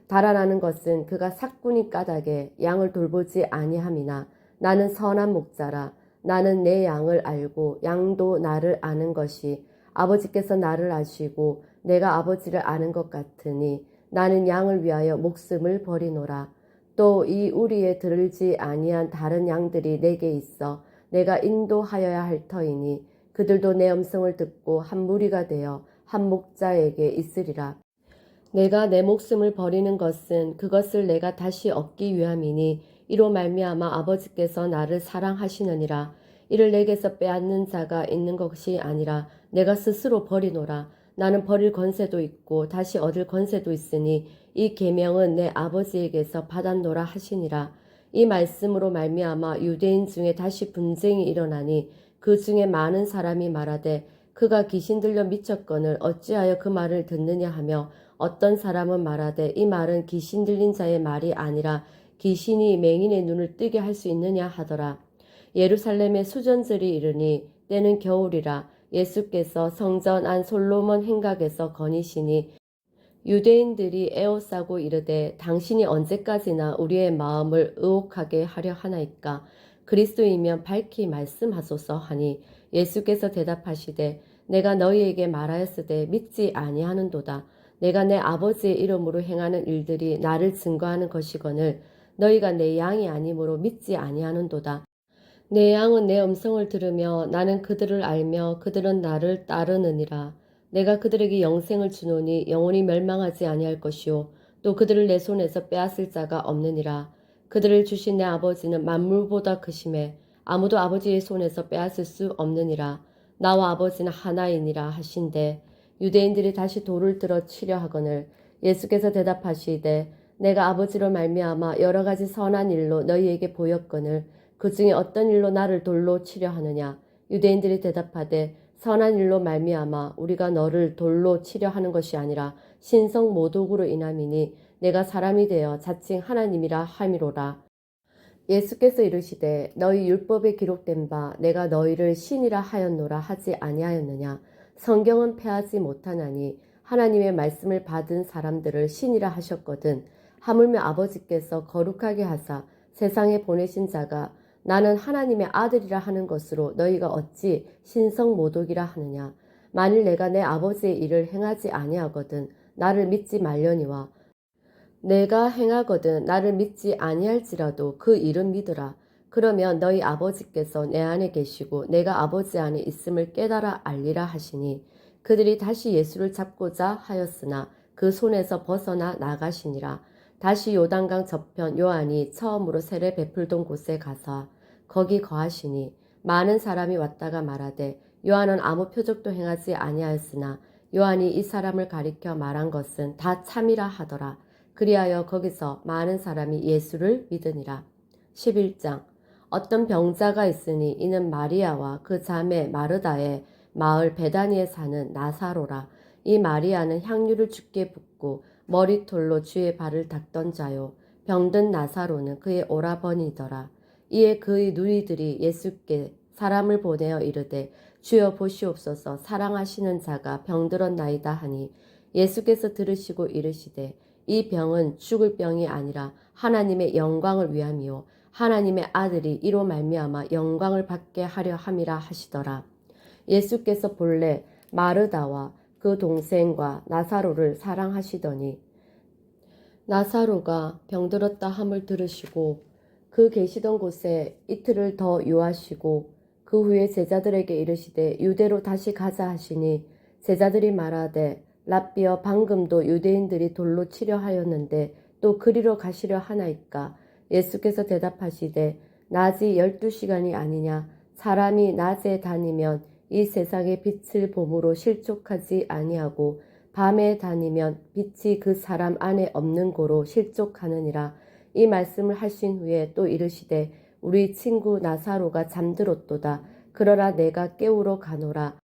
달아나는 것은 그가 삭군이 까닭에 양을 돌보지 아니함이나 나는 선한 목자라. 나는 내 양을 알고 양도 나를 아는 것이 아버지께서 나를 아시고 내가 아버지를 아는 것 같으니 나는 양을 위하여 목숨을 버리노라. 또 이 우리에 들지 아니한 다른 양들이 내게 있어 내가 인도하여야 할 터이니 그들도 내 음성을 듣고 한 무리가 되어 한 목자에게 있으리라. 내가 내 목숨을 버리는 것은 그것을 내가 다시 얻기 위함이니 이로 말미암아 아버지께서 나를 사랑하시느니라. 이를 내게서 빼앗는 자가 있는 것이 아니라 내가 스스로 버리노라. 나는 버릴 권세도 있고 다시 얻을 권세도 있으니 이 계명은 내 아버지에게서 받았노라 하시니라. 이 말씀으로 말미암아 유대인 중에 다시 분쟁이 일어나니 그 중에 많은 사람이 말하되 그가 귀신 들려 미쳤거늘 어찌하여 그 말을 듣느냐 하며 어떤 사람은 말하되 이 말은 귀신 들린 자의 말이 아니라 귀신이 맹인의 눈을 뜨게 할 수 있느냐 하더라. 예루살렘에 수전절이 이르니 때는 겨울이라. 예수께서 성전 안 솔로몬 행각에서 거니시니 유대인들이 에워싸고 이르되 당신이 언제까지나 우리의 마음을 의혹하게 하려 하나이까. 그리스도이면 밝히 말씀하소서 하니 예수께서 대답하시되 내가 너희에게 말하였으되 믿지 아니하는도다. 내가 내 아버지의 이름으로 행하는 일들이 나를 증거하는 것이거늘 너희가 내 양이 아니므로 믿지 아니하는도다. 내 양은 내 음성을 들으며 나는 그들을 알며 그들은 나를 따르느니라. 내가 그들에게 영생을 주노니 영원히 멸망하지 아니할 것이요 또 그들을 내 손에서 빼앗을 자가 없느니라. 그들을 주신 내 아버지는 만물보다 크심에 아무도 아버지의 손에서 빼앗을 수 없느니라. 나와 아버지는 하나이니라 하신대 유대인들이 다시 돌을 들어 치려 하거늘 예수께서 대답하시되 내가 아버지로 말미암아 여러 가지 선한 일로 너희에게 보였거늘 그 중에 어떤 일로 나를 돌로 치려 하느냐. 유대인들이 대답하되 선한 일로 말미암아 우리가 너를 돌로 치려 하는 것이 아니라 신성 모독으로 인함이니 내가 사람이 되어 자칭 하나님이라 함이로라. 예수께서 이르시되 너희 율법에 기록된 바 내가 너희를 신이라 하였노라 하지 아니하였느냐. 성경은 패하지 못하나니 하나님의 말씀을 받은 사람들을 신이라 하셨거든. 하물며 아버지께서 거룩하게 하사 세상에 보내신 자가 나는 하나님의 아들이라 하는 것으로 너희가 어찌 신성 모독이라 하느냐. 만일 내가 내 아버지의 일을 행하지 아니하거든 나를 믿지 말려니와 내가 행하거든 나를 믿지 아니할지라도 그 일은 믿으라. 그러면 너희 아버지께서 내 안에 계시고 내가 아버지 안에 있음을 깨달아 알리라 하시니 그들이 다시 예수를 잡고자 하였으나 그 손에서 벗어나 나가시니라. 다시 요단강 저편 요한이 처음으로 세례 베풀던 곳에 가서 거기 거하시니 많은 사람이 왔다가 말하되 요한은 아무 표적도 행하지 아니하였으나 요한이 이 사람을 가리켜 말한 것은 다 참이라 하더라. 그리하여 거기서 많은 사람이 예수를 믿으니라. 11장. 어떤 병자가 있으니 이는 마리아와 그 자매 마르다의 마을 베다니에 사는 나사로라. 이 마리아는 향유를 주께 붓고 머리털로 주의 발을 닦던 자요. 병든 나사로는 그의 오라버니더라. 이에 그의 누이들이 예수께 사람을 보내어 이르되 주여 보시옵소서, 사랑하시는 자가 병들었나이다 하니 예수께서 들으시고 이르시되 이 병은 죽을 병이 아니라 하나님의 영광을 위함이요 하나님의 아들이 이로 말미암아 영광을 받게 하려 함이라 하시더라. 예수께서 본래 마르다와 그 동생과 나사로를 사랑하시더니 나사로가 병들었다 함을 들으시고 그 계시던 곳에 이틀을 더 유하시고 그 후에 제자들에게 이르시되 유대로 다시 가자 하시니 제자들이 말하되 랍비여, 방금도 유대인들이 돌로 치려 하였는데 또 그리로 가시려 하나이까? 예수께서 대답하시되 낮이 12시간이 아니냐? 사람이 낮에 다니면 이 세상의 빛을 봄으로 실족하지 아니하고 밤에 다니면 빛이 그 사람 안에 없는 고로 실족하느니라. 이 말씀을 하신 후에 또 이르시되 우리 친구 나사로가 잠들었도다. 그러나 내가 깨우러 가노라.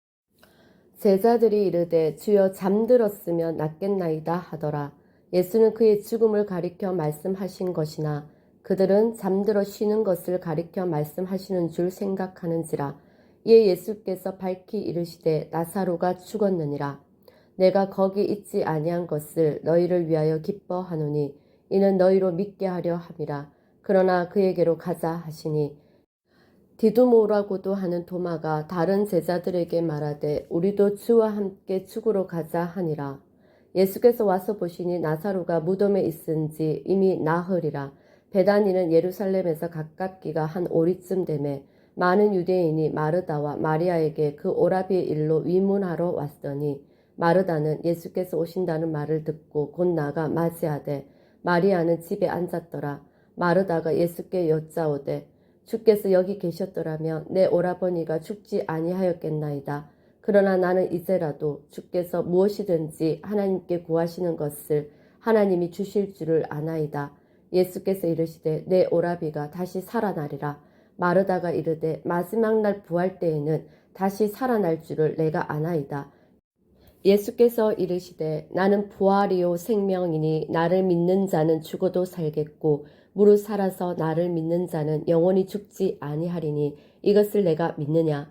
제자들이 이르되 주여, 잠들었으면 낫겠나이다 하더라. 예수는 그의 죽음을 가리켜 말씀하신 것이나 그들은 잠들어 쉬는 것을 가리켜 말씀하시는 줄 생각하는지라. 이에 예수께서 밝히 이르시되 나사로가 죽었느니라. 내가 거기 있지 아니한 것을 너희를 위하여 기뻐하노니 이는 너희로 믿게 하려 함이라. 그러나 그에게로 가자 하시니 디두모라고도 하는 도마가 다른 제자들에게 말하되 우리도 주와 함께 죽으러 가자 하니라. 예수께서 와서 보시니 나사로가 무덤에 있은지 이미 나흘이라. 베다니는 예루살렘에서 가깝기가 한 오리쯤 되매 많은 유대인이 마르다와 마리아에게 그 오라비의 일로 위문하러 왔더니 마르다는 예수께서 오신다는 말을 듣고 곧 나가 맞이하되 마리아는 집에 앉았더라. 마르다가 예수께 여짜오되 주께서 여기 계셨더라면 내 오라버니가 죽지 아니하였겠나이다. 그러나 나는 이제라도 주께서 무엇이든지 하나님께 구하시는 것을 하나님이 주실 줄을 아나이다. 예수께서 이르시되 내 오라비가 다시 살아나리라. 마르다가 이르되 마지막 날 부활 때에는 다시 살아날 줄을 내가 아나이다. 예수께서 이르시되 나는 부활이요 생명이니 나를 믿는 자는 죽어도 살겠고 무릇 살아서 나를 믿는 자는 영원히 죽지 아니하리니 이것을 내가 믿느냐?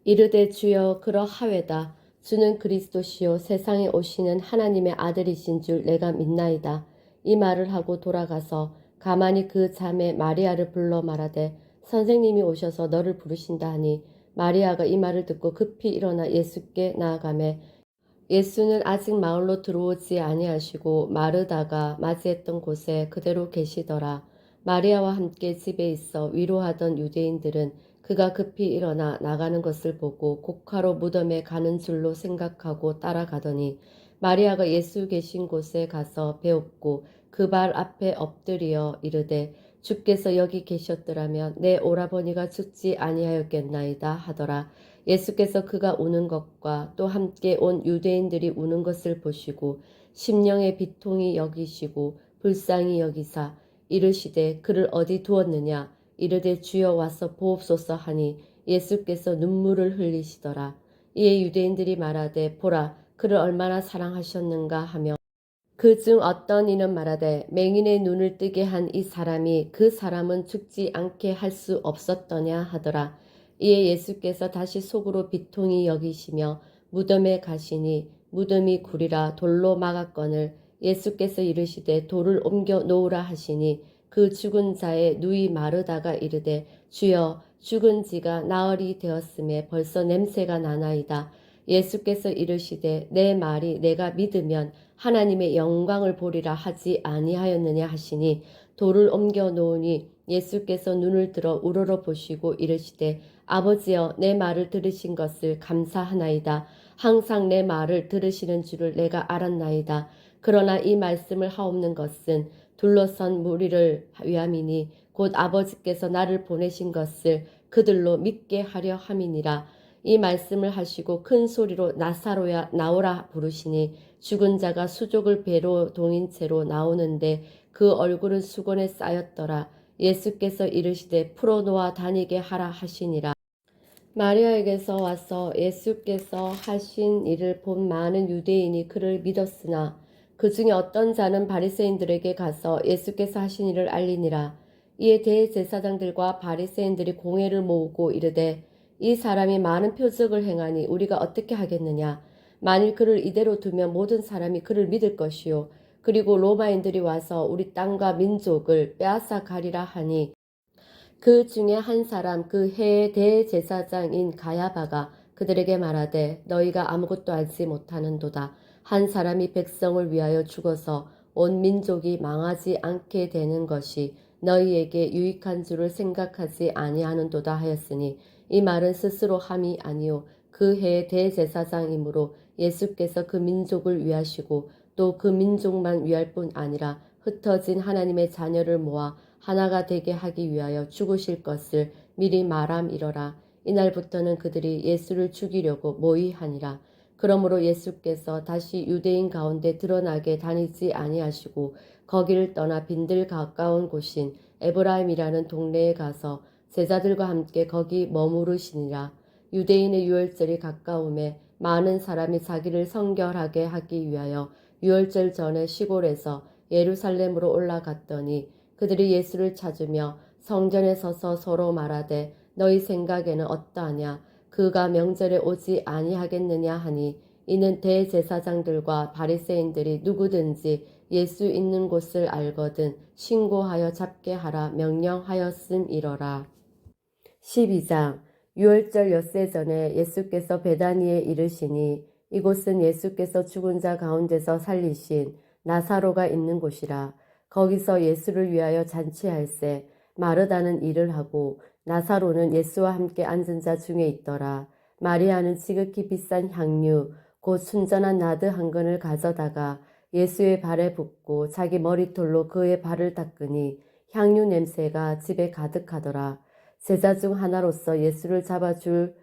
이르되 주여, 그러하외다. 주는 그리스도시요 세상에 오시는 하나님의 아들이신 줄 내가 믿나이다. 이 말을 하고 돌아가서 가만히 그 자매 마리아를 불러 말하되 선생님이 오셔서 너를 부르신다 하니 마리아가 이 말을 듣고 급히 일어나 예수께 나아가매 예수는 아직 마을로 들어오지 아니하시고 마르다가 맞이했던 곳에 그대로 계시더라. 마리아와 함께 집에 있어 위로하던 유대인들은 그가 급히 일어나 나가는 것을 보고 곡하러 무덤에 가는 줄로 생각하고 따라가더니 마리아가 예수 계신 곳에 가서 배웠고 그 발 앞에 엎드려 이르되 주께서 여기 계셨더라면 내 오라버니가 죽지 아니하였겠나이다 하더라. 예수께서 그가 우는 것과 또 함께 온 유대인들이 우는 것을 보시고 심령의 비통이 여기시고 불쌍히 여기사 이르시되 그를 어디 두었느냐? 이르되 주여 와서 보옵소서 하니 예수께서 눈물을 흘리시더라. 이에 유대인들이 말하되 보라, 그를 얼마나 사랑하셨는가 하며 그중 어떤 이는 말하되 맹인의 눈을 뜨게 한 이 사람이 그 사람은 죽지 않게 할 수 없었더냐 하더라. 이에 예수께서 다시 속으로 비통히 여기시며 무덤에 가시니 무덤이 구리라 돌로 막았거늘 예수께서 이르시되 돌을 옮겨 놓으라 하시니 그 죽은 자의 누이 마르다가 이르되 주여, 죽은 지가 나흘이 되었음에 벌써 냄새가 나나이다. 예수께서 이르시되 내 말이 내가 믿으면 하나님의 영광을 보리라 하지 아니하였느냐 하시니 돌을 옮겨 놓으니 예수께서 눈을 들어 우러러 보시고 이르시되 아버지여, 내 말을 들으신 것을 감사하나이다. 항상 내 말을 들으시는 줄을 내가 알았나이다. 그러나 이 말씀을 하옵는 것은 둘러선 무리를 위함이니 곧 아버지께서 나를 보내신 것을 그들로 믿게 하려 함이니라. 이 말씀을 하시고 큰 소리로 나사로야 나오라 부르시니 죽은 자가 수족을 배로 동인 채로 나오는데 그 얼굴은 수건에 쌓였더라. 예수께서 이르시되 풀어놓아 다니게 하라 하시니라. 마리아에게서 와서 예수께서 하신 일을 본 많은 유대인이 그를 믿었으나 그 중에 어떤 자는 바리새인들에게 가서 예수께서 하신 일을 알리니라. 이에 대제사장들과 바리새인들이 공회를 모으고 이르되 이 사람이 많은 표적을 행하니 우리가 어떻게 하겠느냐. 만일 그를 이대로 두면 모든 사람이 그를 믿을 것이요 그리고 로마인들이 와서 우리 땅과 민족을 빼앗아 가리라 하니 그 중에 한 사람 그 해의 대제사장인 가야바가 그들에게 말하되 너희가 아무것도 알지 못하는도다. 한 사람이 백성을 위하여 죽어서 온 민족이 망하지 않게 되는 것이 너희에게 유익한 줄을 생각하지 아니하는도다 하였으니 이 말은 스스로 함이 아니요 그 해의 대제사장이므로 예수께서 그 민족을 위하시고 또 그 민족만 위할 뿐 아니라 흩어진 하나님의 자녀를 모아 하나가 되게 하기 위하여 죽으실 것을 미리 말함이러라. 이날부터는 그들이 예수를 죽이려고 모의하니라. 그러므로 예수께서 다시 유대인 가운데 드러나게 다니지 아니하시고 거기를 떠나 빈들 가까운 곳인 에브라임이라는 동네에 가서 제자들과 함께 거기 머무르시니라. 유대인의 유월절이 가까움에 많은 사람이 자기를 성결하게 하기 위하여 유월절 전에 시골에서 예루살렘으로 올라갔더니 그들이 예수를 찾으며 성전에 서서 서로 말하되 너희 생각에는 어떠하냐 그가 명절에 오지 아니하겠느냐 하니 이는 대제사장들과 바리새인들이 누구든지 예수 있는 곳을 알거든 신고하여 잡게 하라 명령하였음이러라. 12장 유월절 엿새 전에 예수께서 베다니에 이르시니 이곳은 예수께서 죽은 자 가운데서 살리신 나사로가 있는 곳이라. 거기서 예수를 위하여 잔치할세 마르다는 일을 하고 나사로는 예수와 함께 앉은 자 중에 있더라. 마리아는 지극히 비싼 향유 곧 순전한 나드 한 근을 가져다가 예수의 발에 붓고 자기 머리털로 그의 발을 닦으니 향유 냄새가 집에 가득하더라. 제자 중 하나로서 예수를 잡아줄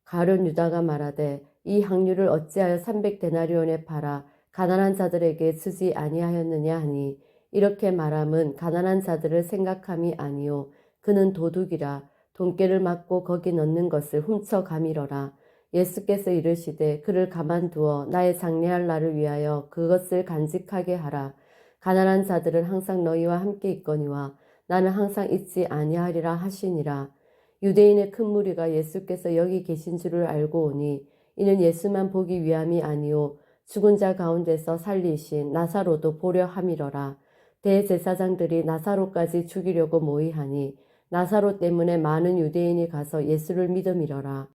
가룟 유다가 말하되 이 향유를 어찌하여 300데나리온에 팔아 가난한 자들에게 주지 아니하였느냐 하니 이렇게 말함은 가난한 자들을 생각함이 아니요 그는 도둑이라 돈깨를 맞고 거기 넣는 것을 훔쳐가미러라. 예수께서 이르시되 그를 가만두어 나의 장례할 날을 위하여 그것을 간직하게 하라. 가난한 자들은 항상 너희와 함께 있거니와 나는 항상 있지 아니하리라 하시니라. 유대인의 큰 무리가 예수께서 여기 계신 줄을 알고 오니 이는 예수만 보기 위함이 아니요 죽은 자 가운데서 살리신 나사로도 보려 함이러라. 대제사장들이 나사로까지 죽이려고 모의하니 나사로 때문에 많은 유대인이 가서 예수를 믿음이러라.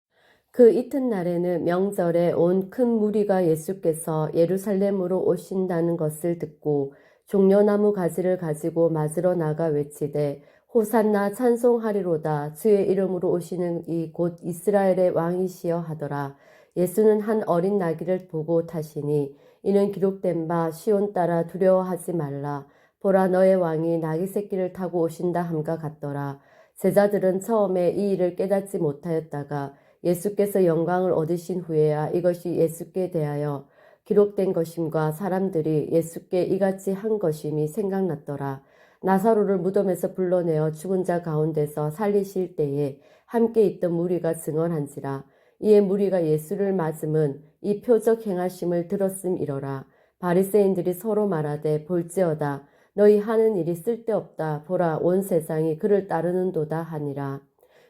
그 이튿날에는 명절에 온 큰 무리가 예수께서 예루살렘으로 오신다는 것을 듣고 종려나무 가지를 가지고 맞으러 나가 외치되 호산나 찬송하리로다 주의 이름으로 오시는 이 곧 이스라엘의 왕이시여 하더라. 예수는 한 어린 나귀를 보고 타시니 이는 기록된 바 시온 따라 두려워하지 말라. 보라 너의 왕이 나귀 새끼를 타고 오신다 함과 같더라. 제자들은 처음에 이 일을 깨닫지 못하였다가 예수께서 영광을 얻으신 후에야 이것이 예수께 대하여 기록된 것임과 사람들이 예수께 이같이 한 것임이 생각났더라. 나사로를 무덤에서 불러내어 죽은 자 가운데서 살리실 때에 함께 있던 무리가 증언한지라. 이에 무리가 예수를 맞음은 이 표적 행하심을 들었음이러라. 바리새인들이 서로 말하되 볼지어다 너희 하는 일이 쓸데없다. 보라 온 세상이 그를 따르는도다 하니라.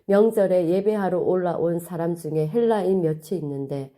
명절에 예배하러 올라온 사람 중에 헬라인 몇이 있는데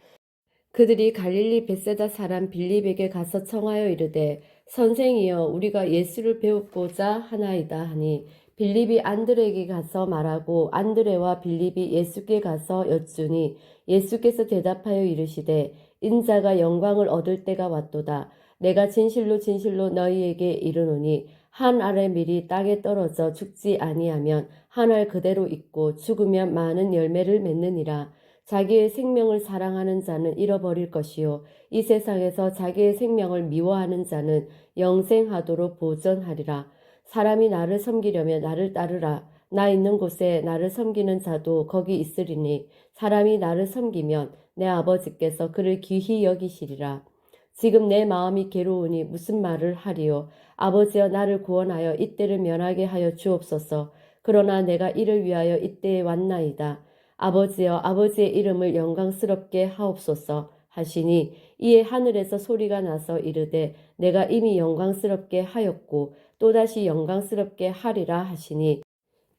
그들이 갈릴리 벳세다 사람 빌립에게 가서 청하여 이르되 선생이여 우리가 예수를 배우고자 하나이다 하니 빌립이 안드레에게 가서 말하고 안드레와 빌립이 예수께 가서 여쭈니 예수께서 대답하여 이르시되 인자가 영광을 얻을 때가 왔도다. 내가 진실로 진실로 너희에게 이르노니 한 알의 밀이 땅에 떨어져 죽지 아니하면 한 알 그대로 있고 죽으면 많은 열매를 맺느니라. 자기의 생명을 사랑하는 자는 잃어버릴 것이요 이 세상에서 자기의 생명을 미워하는 자는 영생하도록 보전하리라. 사람이 나를 섬기려면 나를 따르라. 나 있는 곳에 나를 섬기는 자도 거기 있으리니 사람이 나를 섬기면 내 아버지께서 그를 귀히 여기시리라. 지금 내 마음이 괴로우니 무슨 말을 하리요. 아버지여 나를 구원하여 이때를 면하게 하여 주옵소서. 그러나 내가 이를 위하여 이때에 왔나이다. 아버지여 아버지의 이름을 영광스럽게 하옵소서 하시니 이에 하늘에서 소리가 나서 이르되 내가 이미 영광스럽게 하였고 또다시 영광스럽게 하리라 하시니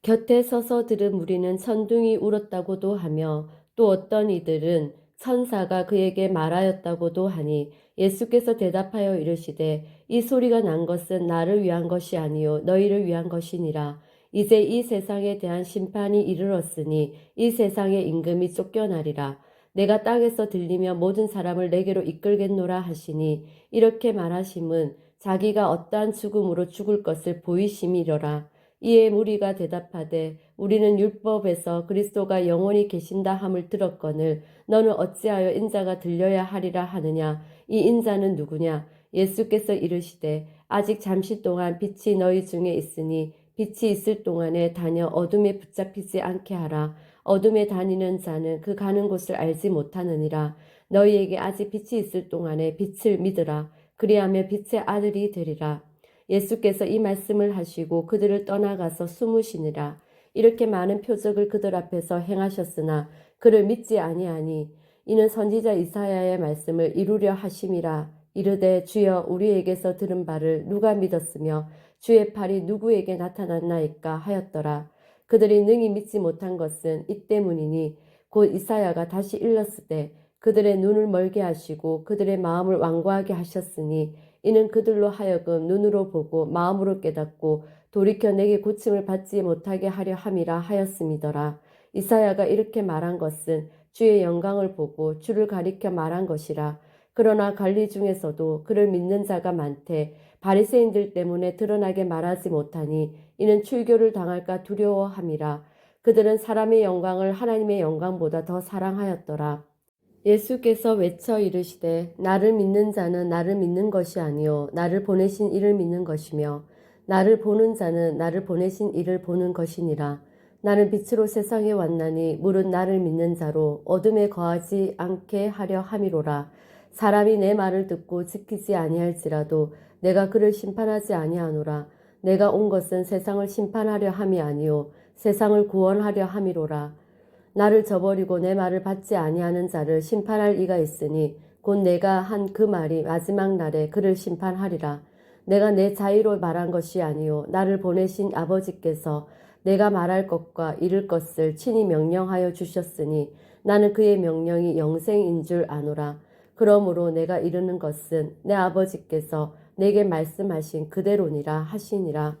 곁에 서서 들은 무리는 천둥이 울었다고도 하며 또 어떤 이들은 천사가 그에게 말하였다고도 하니 예수께서 대답하여 이르시되 이 소리가 난 것은 나를 위한 것이 아니요 너희를 위한 것이니라. 이제 이 세상에 대한 심판이 이르렀으니 이 세상의 임금이 쫓겨나리라. 내가 땅에서 들리며 모든 사람을 내게로 이끌겠노라 하시니 이렇게 말하심은 자기가 어떠한 죽음으로 죽을 것을 보이심이려라. 이에 무리가 대답하되 우리는 율법에서 그리스도가 영원히 계신다 함을 들었거늘 너는 어찌하여 인자가 들려야 하리라 하느냐. 이 인자는 누구냐. 예수께서 이르시되 아직 잠시 동안 빛이 너희 중에 있으니 빛이 있을 동안에 다녀 어둠에 붙잡히지 않게 하라. 어둠에 다니는 자는 그 가는 곳을 알지 못하느니라. 너희에게 아직 빛이 있을 동안에 빛을 믿으라. 그리하며 빛의 아들이 되리라. 예수께서 이 말씀을 하시고 그들을 떠나가서 숨으시니라. 이렇게 많은 표적을 그들 앞에서 행하셨으나 그를 믿지 아니하니 이는 선지자 이사야의 말씀을 이루려 하심이라. 이르되 주여 우리에게서 들은 바를 누가 믿었으며 주의 팔이 누구에게 나타났나이까 하였더라. 그들이 능히 믿지 못한 것은 이 때문이니 곧 이사야가 다시 일렀으되 그들의 눈을 멀게 하시고 그들의 마음을 완고하게 하셨으니 이는 그들로 하여금 눈으로 보고 마음으로 깨닫고 돌이켜 내게 고침을 받지 못하게 하려 함이라 하였음이더라. 이사야가 이렇게 말한 것은 주의 영광을 보고 주를 가리켜 말한 것이라. 그러나 관리 중에서도 그를 믿는 자가 많되 바리새인들 때문에 드러나게 말하지 못하니 이는 출교를 당할까 두려워함이라. 그들은 사람의 영광을 하나님의 영광보다 더 사랑하였더라. 예수께서 외쳐 이르시되 나를 믿는 자는 나를 믿는 것이 아니요 나를 보내신 이를 믿는 것이며 나를 보는 자는 나를 보내신 이를 보는 것이니라. 나는 빛으로 세상에 왔나니 무릇 나를 믿는 자로 어둠에 거하지 않게 하려 함이로라. 사람이 내 말을 듣고 지키지 아니할지라도 내가 그를 심판하지 아니하노라. 내가 온 것은 세상을 심판하려 함이 아니요 세상을 구원하려 함이로라. 나를 저버리고 내 말을 받지 아니하는 자를 심판할 이가 있으니 곧 내가 한 그 말이 마지막 날에 그를 심판하리라. 내가 내 자의로 말한 것이 아니요 나를 보내신 아버지께서 내가 말할 것과 이룰 것을 친히 명령하여 주셨으니 나는 그의 명령이 영생인 줄 아노라. 그러므로 내가 이르는 것은 내 아버지께서 내게 말씀하신 그대로니라 하시니라.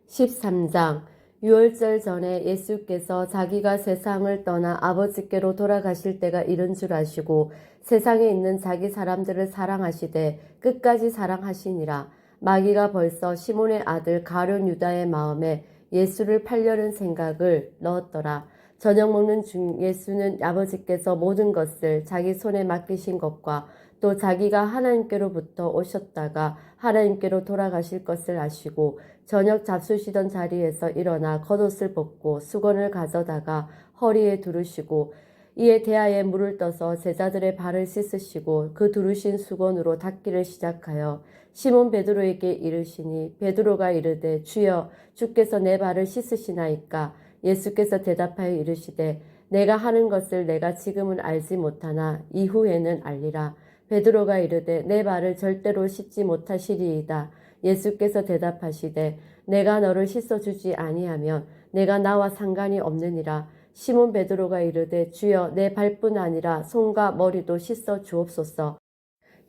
13장 유월절 전에 예수께서 자기가 세상을 떠나 아버지께로 돌아가실 때가 이른 줄 아시고 세상에 있는 자기 사람들을 사랑하시되 끝까지 사랑하시니라. 마귀가 벌써 시몬의 아들 가룟 유다의 마음에 예수를 팔려는 생각을 넣었더라. 저녁 먹는 중 예수는 아버지께서 모든 것을 자기 손에 맡기신 것과 또 자기가 하나님께로부터 오셨다가 하나님께로 돌아가실 것을 아시고 저녁 잡수시던 자리에서 일어나 겉옷을 벗고 수건을 가져다가 허리에 두르시고 이에 대야에 물을 떠서 제자들의 발을 씻으시고 그 두르신 수건으로 닦기를 시작하여 시몬 베드로에게 이르시니 베드로가 이르되 주여 주께서 내 발을 씻으시나이까. 예수께서 대답하여 이르시되 내가 하는 것을 내가 지금은 알지 못하나 이후에는 알리라. 베드로가 이르되 내 발을 절대로 씻지 못하시리이다. 예수께서 대답하시되 내가 너를 씻어주지 아니하면 내가 나와 상관이 없느니라. 시몬 베드로가 이르되 주여 내 발뿐 아니라 손과 머리도 씻어 주옵소서.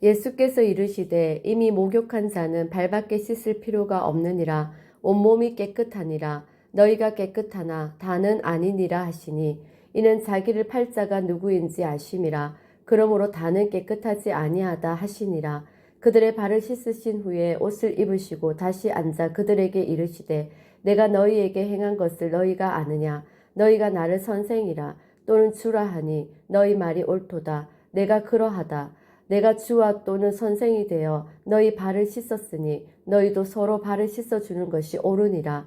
예수께서 이르시되 이미 목욕한 자는 발밖에 씻을 필요가 없느니라. 온몸이 깨끗하니라. 너희가 깨끗하나 다는 아니니라 하시니 이는 자기를 팔 자가 누구인지 아심이라. 그러므로 다는 깨끗하지 아니하다 하시니라. 그들의 발을 씻으신 후에 옷을 입으시고 다시 앉아 그들에게 이르시되 내가 너희에게 행한 것을 너희가 아느냐. 너희가 나를 선생이라 또는 주라 하니 너희 말이 옳도다. 내가 그러하다. 내가 주와 또는 선생이 되어 너희 발을 씻었으니 너희도 서로 발을 씻어주는 것이 옳으니라.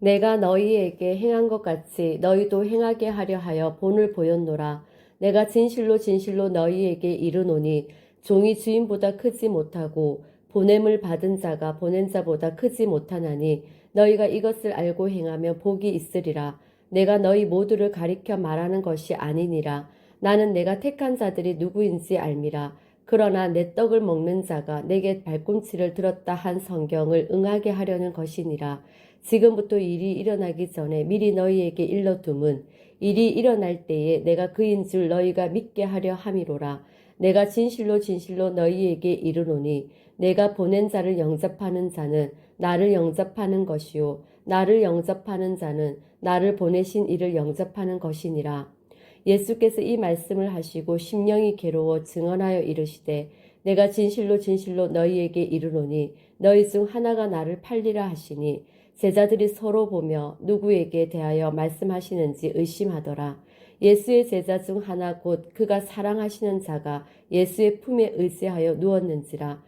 내가 너희에게 행한 것 같이 너희도 행하게 하려 하여 본을 보였노라. 내가 진실로 진실로 너희에게 이르노니 종이 주인보다 크지 못하고 보냄을 받은 자가 보낸 자보다 크지 못하나니 너희가 이것을 알고 행하면 복이 있으리라. 내가 너희 모두를 가리켜 말하는 것이 아니니라. 나는 내가 택한 자들이 누구인지 알미라. 그러나 내 떡을 먹는 자가 내게 발꿈치를 들었다 한 성경을 응하게 하려는 것이니라. 지금부터 일이 일어나기 전에 미리 너희에게 일러둠은 일이 일어날 때에 내가 그인 줄 너희가 믿게 하려 함이로라. 내가 진실로 진실로 너희에게 이르노니 내가 보낸 자를 영접하는 자는 나를 영접하는 것이요 나를 영접하는 자는 나를 보내신 이를 영접하는 것이니라. 예수께서 이 말씀을 하시고 심령이 괴로워 증언하여 이르시되 내가 진실로 진실로 너희에게 이르노니 너희 중 하나가 나를 팔리라 하시니 제자들이 서로 보며 누구에게 대하여 말씀하시는지 의심하더라. 예수의 제자 중 하나 곧 그가 사랑하시는 자가 예수의 품에 의지하여 누웠는지라.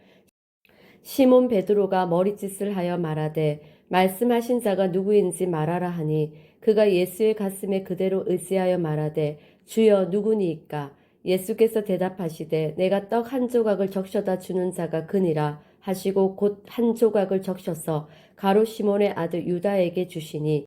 시몬 베드로가 머리짓을 하여 말하되 말씀하신 자가 누구인지 말하라 하니 그가 예수의 가슴에 그대로 의지하여 말하되 주여 누구니이까? 예수께서 대답하시되 내가 떡 한 조각을 적셔다 주는 자가 그니라 하시고 곧 한 조각을 적셔서 가롯 시몬의 아들 유다에게 주시니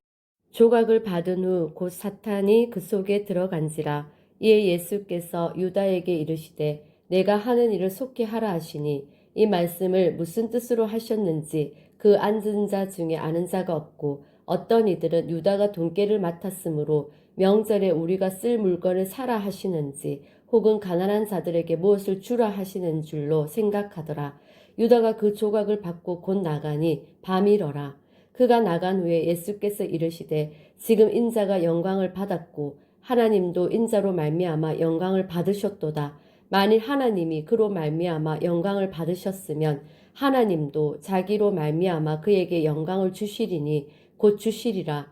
조각을 받은 후 곧 사탄이 그 속에 들어간지라. 이에 예수께서 유다에게 이르시되 내가 하는 일을 속히 하라 하시니 이 말씀을 무슨 뜻으로 하셨는지 그 앉은 자 중에 아는 자가 없고 어떤 이들은 유다가 돈깨를 맡았으므로 명절에 우리가 쓸 물건을 사라 하시는지 혹은 가난한 자들에게 무엇을 주라 하시는 줄로 생각하더라. 유다가 그 조각을 받고 곧 나가니 밤이러라. 그가 나간 후에 예수께서 이르시되 지금 인자가 영광을 받았고 하나님도 인자로 말미암아 영광을 받으셨도다. 만일 하나님이 그로 말미암아 영광을 받으셨으면 하나님도 자기로 말미암아 그에게 영광을 주시리니 곧 주시리라.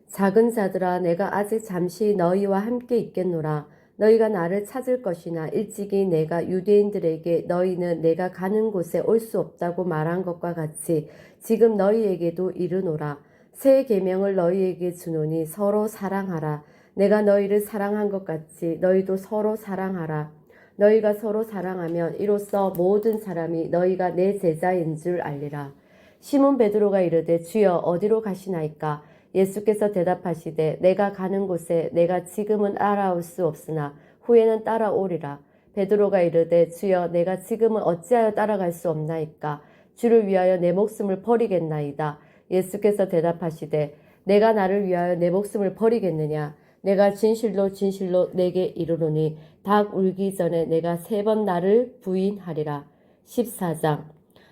작은 자들아 내가 아직 잠시 너희와 함께 있겠노라. 너희가 나를 찾을 것이나 일찍이 내가 유대인들에게 너희는 내가 가는 곳에 올 수 없다고 말한 것과 같이 지금 너희에게도 이르노라. 새 계명을 너희에게 주노니 서로 사랑하라. 내가 너희를 사랑한 것 같이 너희도 서로 사랑하라. 너희가 서로 사랑하면 이로써 모든 사람이 너희가 내 제자인 줄 알리라. 시몬 베드로가 이르되 주여 어디로 가시나이까? 예수께서 대답하시되 내가 가는 곳에 내가 지금은 따라올 수 없으나 후에는 따라오리라. 베드로가 이르되 주여 내가 지금은 어찌하여 따라갈 수 없나이까? 주를 위하여 내 목숨을 버리겠나이다. 예수께서 대답하시되 내가 나를 위하여 내 목숨을 버리겠느냐? 내가 진실로 진실로 내게 이르노니 닭 울기 전에 내가 3번 나를 부인하리라. 14장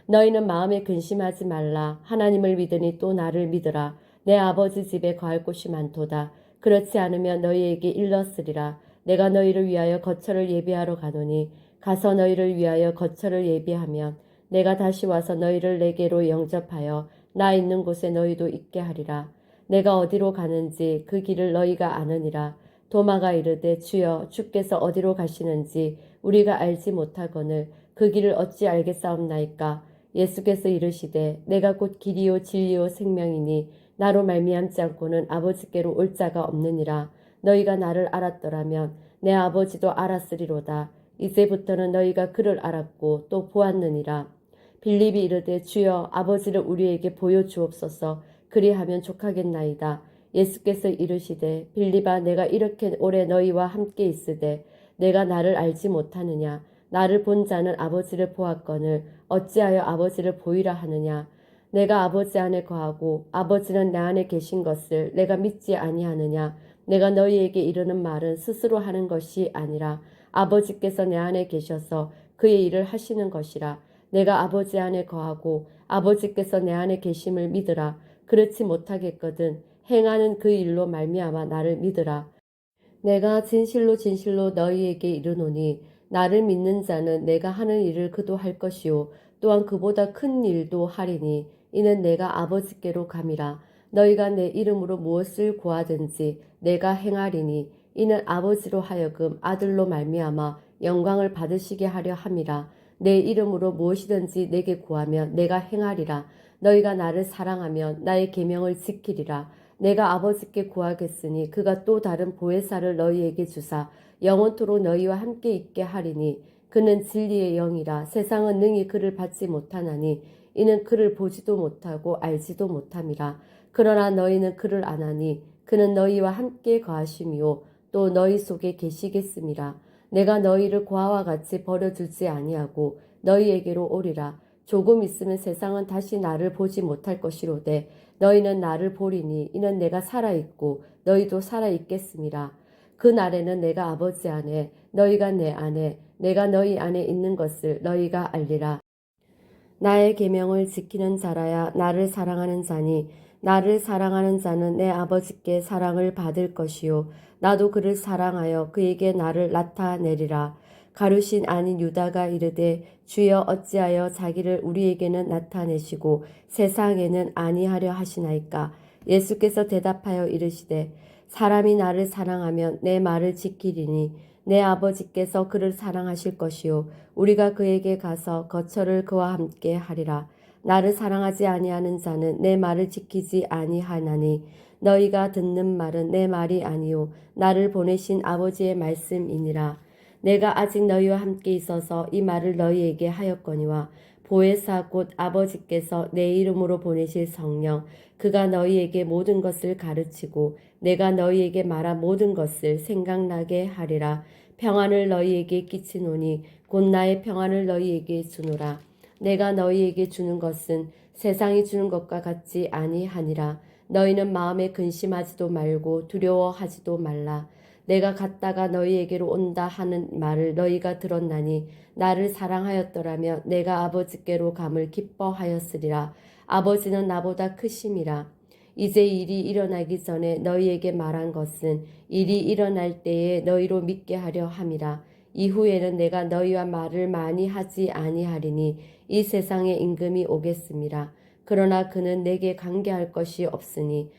너희는 마음에 근심하지 말라. 하나님을 믿으니 또 나를 믿으라. 내 아버지 집에 거할 곳이 많도다. 그렇지 않으면 너희에게 일렀으리라. 내가 너희를 위하여 거처를 예비하러 가노니 가서 너희를 위하여 거처를 예비하면 내가 다시 와서 너희를 내게로 영접하여 나 있는 곳에 너희도 있게 하리라. 내가 어디로 가는지 그 길을 너희가 아느니라. 도마가 이르되 주여 주께서 어디로 가시는지 우리가 알지 못하거늘 그 길을 어찌 알겠사옵나이까? 예수께서 이르시되 내가 곧 길이요 진리요 생명이니 나로 말미암지 않고는 아버지께로 올 자가 없느니라. 너희가 나를 알았더라면 내 아버지도 알았으리로다. 이제부터는 너희가 그를 알았고 또 보았느니라. 빌립이 이르되 주여 아버지를 우리에게 보여주옵소서. 그리하면 족하겠나이다. 예수께서 이르시되 빌립아 내가 이렇게 오래 너희와 함께 있으되 내가 나를 알지 못하느냐? 나를 본 자는 아버지를 보았거늘 어찌하여 아버지를 보이라 하느냐? 내가 아버지 안에 거하고 아버지는 내 안에 계신 것을 내가 믿지 아니하느냐? 내가 너희에게 이르는 말은 스스로 하는 것이 아니라 아버지께서 내 안에 계셔서 그의 일을 하시는 것이라. 내가 아버지 안에 거하고 아버지께서 내 안에 계심을 믿으라. 그렇지 못하겠거든 행하는 그 일로 말미암아 나를 믿으라. 내가 진실로 진실로 너희에게 이르노니 나를 믿는 자는 내가 하는 일을 그도 할 것이요 또한 그보다 큰 일도 하리니 이는 내가 아버지께로 감이라. 너희가 내 이름으로 무엇을 구하든지 내가 행하리니 이는 아버지로 하여금 아들로 말미암아 영광을 받으시게 하려 함이라. 내 이름으로 무엇이든지 내게 구하면 내가 행하리라. 너희가 나를 사랑하면 나의 계명을 지키리라. 내가 아버지께 구하겠으니 그가 또 다른 보혜사를 너희에게 주사 영원토록 너희와 함께 있게 하리니 그는 진리의 영이라. 세상은 능히 그를 받지 못하나니 이는 그를 보지도 못하고 알지도 못함이라. 그러나 너희는 그를 아나니 그는 너희와 함께 거하심이요 또 너희 속에 계시겠음이라. 내가 너희를 고아와 같이 버려두지 아니하고 너희에게로 오리라. 조금 있으면 세상은 다시 나를 보지 못할 것이로되 너희는 나를 보리니 이는 내가 살아있고 너희도 살아있겠음이라. 그 날에는 내가 아버지 안에 너희가 내 안에 내가 너희 안에 있는 것을 너희가 알리라. 나의 계명을 지키는 자라야 나를 사랑하는 자니 나를 사랑하는 자는 내 아버지께 사랑을 받을 것이요 나도 그를 사랑하여 그에게 나를 나타내리라. 가룟신 아닌 유다가 이르되 주여 어찌하여 자기를 우리에게는 나타내시고 세상에는 아니하려 하시나이까. 예수께서 대답하여 이르시되 사람이 나를 사랑하면 내 말을 지키리니 내 아버지께서 그를 사랑하실 것이요 우리가 그에게 가서 거처를 그와 함께 하리라. 나를 사랑하지 아니하는 자는 내 말을 지키지 아니하나니 너희가 듣는 말은 내 말이 아니요 나를 보내신 아버지의 말씀이니라. 내가 아직 너희와 함께 있어서 이 말을 너희에게 하였거니와 보혜사 곧 아버지께서 내 이름으로 보내실 성령 그가 너희에게 모든 것을 가르치고 내가 너희에게 말한 모든 것을 생각나게 하리라. 평안을 너희에게 끼치노니 곧 나의 평안을 너희에게 주노라. 내가 너희에게 주는 것은 세상이 주는 것과 같지 아니하니라. 너희는 마음에 근심하지도 말고 두려워하지도 말라. 내가 갔다가 너희에게로 온다 하는 말을 너희가 들었나니 나를 사랑하였더라면 내가 아버지께로 감을 기뻐하였으리라. 아버지는 나보다 크심이라. 이제 일이 일어나기 전에 너희에게 말한 것은 일이 일어날 때에 너희로 믿게 하려 함이라. 이후에는 내가 너희와 말을 많이 하지 아니하리니 이 세상에 임금이 오겠음이라. 그러나 그는 내게 관계할 것이 없으니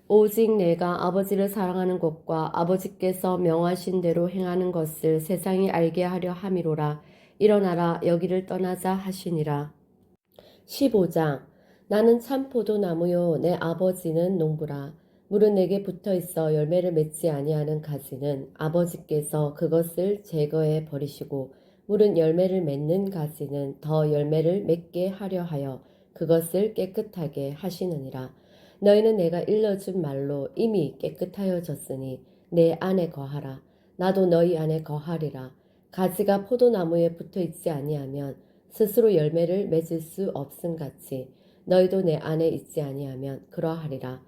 오직 내가 아버지를 사랑하는 것과 아버지께서 명하신 대로 행하는 것을 세상이 알게 하려 함이로라. 일어나라 여기를 떠나자 하시니라. 15장. 나는 참 포도나무요 내 아버지는 농부라. 물은 내게 붙어있어 열매를 맺지 아니하는 가지는 아버지께서 그것을 제거해 버리시고 물은 열매를 맺는 가지는 더 열매를 맺게 하려 하여 그것을 깨끗하게 하시느니라. 너희는 내가 일러준 말로 이미 깨끗하여졌으니 내 안에 거하라. 나도 너희 안에 거하리라. 가지가 포도나무에 붙어있지 아니하면 스스로 열매를 맺을 수 없음같이 너희도 내 안에 있지 아니하면 그러하리라.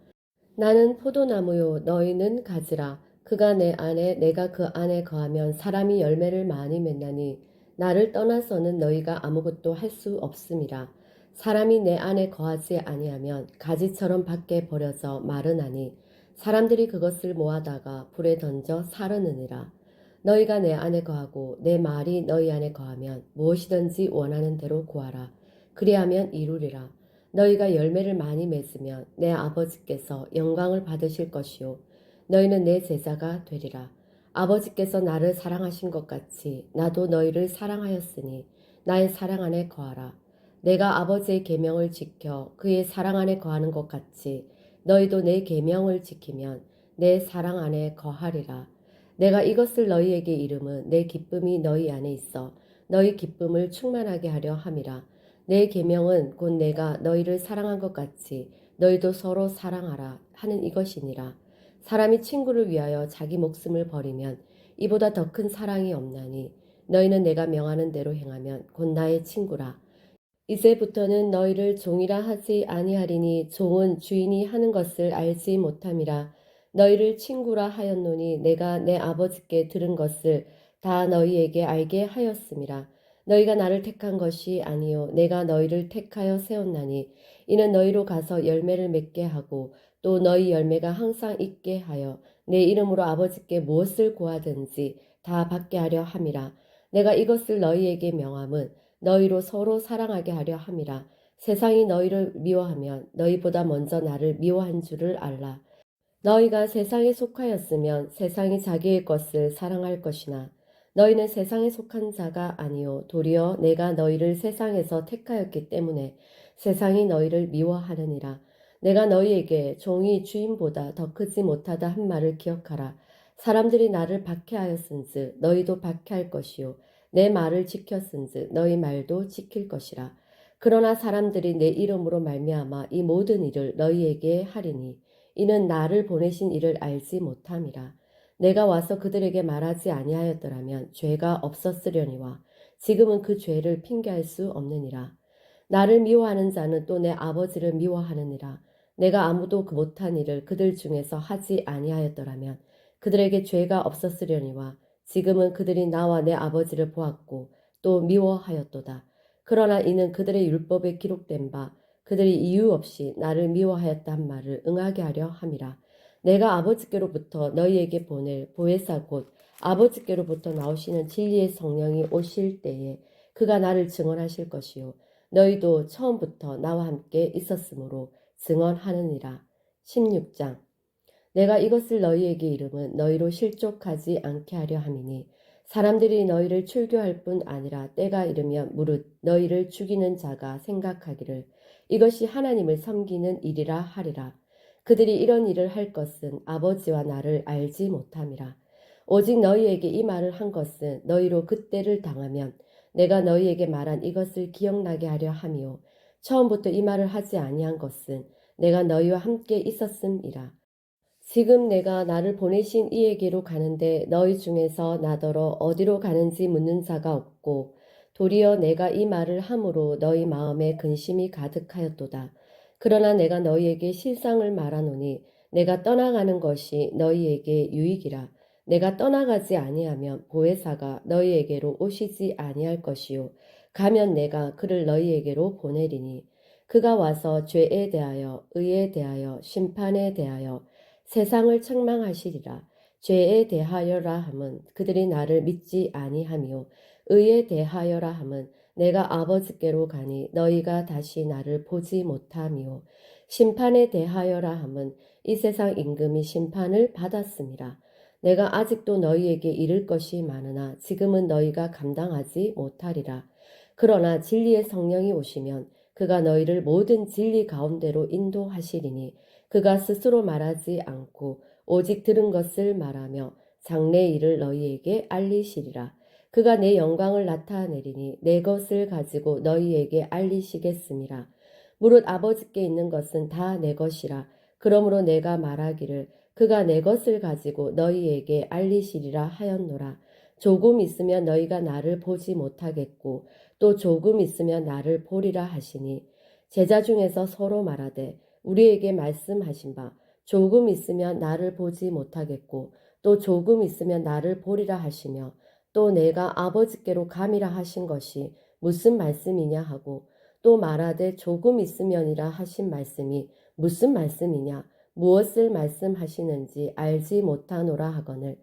나는 포도나무요 너희는 가지라. 그가 내 안에 내가 그 안에 거하면 사람이 열매를 많이 맺나니 나를 떠나서는 너희가 아무것도 할 수 없음이라. 사람이 내 안에 거하지 아니하면 가지처럼 밖에 버려져 마르나니 사람들이 그것을 모아다가 불에 던져 사르느니라. 너희가 내 안에 거하고 내 말이 너희 안에 거하면 무엇이든지 원하는 대로 구하라. 그리하면 이루리라. 너희가 열매를 많이 맺으면 내 아버지께서 영광을 받으실 것이요 너희는 내 제자가 되리라. 아버지께서 나를 사랑하신 것 같이 나도 너희를 사랑하였으니 나의 사랑 안에 거하라. 내가 아버지의 계명을 지켜 그의 사랑 안에 거하는 것 같이 너희도 내 계명을 지키면 내 사랑 안에 거하리라. 내가 이것을 너희에게 이름은 내 기쁨이 너희 안에 있어 너희 기쁨을 충만하게 하려 함이라. 내 계명은 곧 내가 너희를 사랑한 것 같이 너희도 서로 사랑하라 하는 이것이니라. 사람이 친구를 위하여 자기 목숨을 버리면 이보다 더 큰 사랑이 없나니 너희는 내가 명하는 대로 행하면 곧 나의 친구라. 이제부터는 너희를 종이라 하지 아니하리니 종은 주인이 하는 것을 알지 못함이라. 너희를 친구라 하였노니 내가 내 아버지께 들은 것을 다 너희에게 알게 하였음이라. 너희가 나를 택한 것이 아니요 내가 너희를 택하여 세웠나니 이는 너희로 가서 열매를 맺게 하고 또 너희 열매가 항상 있게 하여 내 이름으로 아버지께 무엇을 구하든지 다 받게 하려 함이라. 내가 이것을 너희에게 명함은 너희로 서로 사랑하게 하려 함이라. 세상이 너희를 미워하면 너희보다 먼저 나를 미워한 줄을 알라. 너희가 세상에 속하였으면 세상이 자기의 것을 사랑할 것이나 너희는 세상에 속한 자가 아니요 도리어 내가 너희를 세상에서 택하였기 때문에 세상이 너희를 미워하느니라. 내가 너희에게 종이 주인보다 더 크지 못하다 한 말을 기억하라. 사람들이 나를 박해하였은즉 너희도 박해할 것이요 내 말을 지켰은즉 너희 말도 지킬 것이라. 그러나 사람들이 내 이름으로 말미암아 이 모든 일을 너희에게 하리니 이는 나를 보내신 이를 알지 못함이라. 내가 와서 그들에게 말하지 아니하였더라면 죄가 없었으려니와 지금은 그 죄를 핑계할 수 없느니라. 나를 미워하는 자는 또 내 아버지를 미워하느니라. 내가 아무도 그 못한 일을 그들 중에서 하지 아니하였더라면 그들에게 죄가 없었으려니와 지금은 그들이 나와 내 아버지를 보았고 또 미워하였도다. 그러나 이는 그들의 율법에 기록된 바 그들이 이유 없이 나를 미워하였다 한 말을 응하게 하려 함이라. 내가 아버지께로부터 너희에게 보낼 보혜사 곧 아버지께로부터 나오시는 진리의 성령이 오실 때에 그가 나를 증언하실 것이요 너희도 처음부터 나와 함께 있었으므로 증언하느니라. 16장. 내가 이것을 너희에게 이름은 너희로 실족하지 않게 하려 함이니 사람들이 너희를 출교할 뿐 아니라 때가 이르면 무릇 너희를 죽이는 자가 생각하기를 이것이 하나님을 섬기는 일이라 하리라. 그들이 이런 일을 할 것은 아버지와 나를 알지 못함이라. 오직 너희에게 이 말을 한 것은 너희로 그때를 당하면 내가 너희에게 말한 이것을 기억나게 하려 함이요 처음부터 이 말을 하지 아니한 것은 내가 너희와 함께 있었음이라. 지금 내가 나를 보내신 이에게로 가는데 너희 중에서 나더러 어디로 가는지 묻는 자가 없고 도리어 내가 이 말을 함으로 너희 마음에 근심이 가득하였도다. 그러나 내가 너희에게 실상을 말하노니 내가 떠나가는 것이 너희에게 유익이라. 내가 떠나가지 아니하면 보혜사가 너희에게로 오시지 아니할 것이요 가면 내가 그를 너희에게로 보내리니 그가 와서 죄에 대하여 의에 대하여 심판에 대하여 세상을 책망하시리라. 죄에 대하여라 함은 그들이 나를 믿지 아니하며 의에 대하여라 함은 내가 아버지께로 가니 너희가 다시 나를 보지 못하며 심판에 대하여라 함은 이 세상 임금이 심판을 받았음이라. 내가 아직도 너희에게 이를 것이 많으나 지금은 너희가 감당하지 못하리라. 그러나 진리의 성령이 오시면 그가 너희를 모든 진리 가운데로 인도하시리니 그가 스스로 말하지 않고 오직 들은 것을 말하며 장래 일을 너희에게 알리시리라. 그가 내 영광을 나타내리니 내 것을 가지고 너희에게 알리시겠음이라. 무릇 아버지께 있는 것은 다 내 것이라. 그러므로 내가 말하기를 그가 내 것을 가지고 너희에게 알리시리라 하였노라. 조금 있으면 너희가 나를 보지 못하겠고 또 조금 있으면 나를 보리라 하시니 제자 중에서 서로 말하되 우리에게 말씀하신 바 조금 있으면 나를 보지 못하겠고 또 조금 있으면 나를 보리라 하시며 또 내가 아버지께로 감이라 하신 것이 무슨 말씀이냐 하고 또 말하되 조금 있으면이라 하신 말씀이 무슨 말씀이냐 무엇을 말씀하시는지 알지 못하노라 하거늘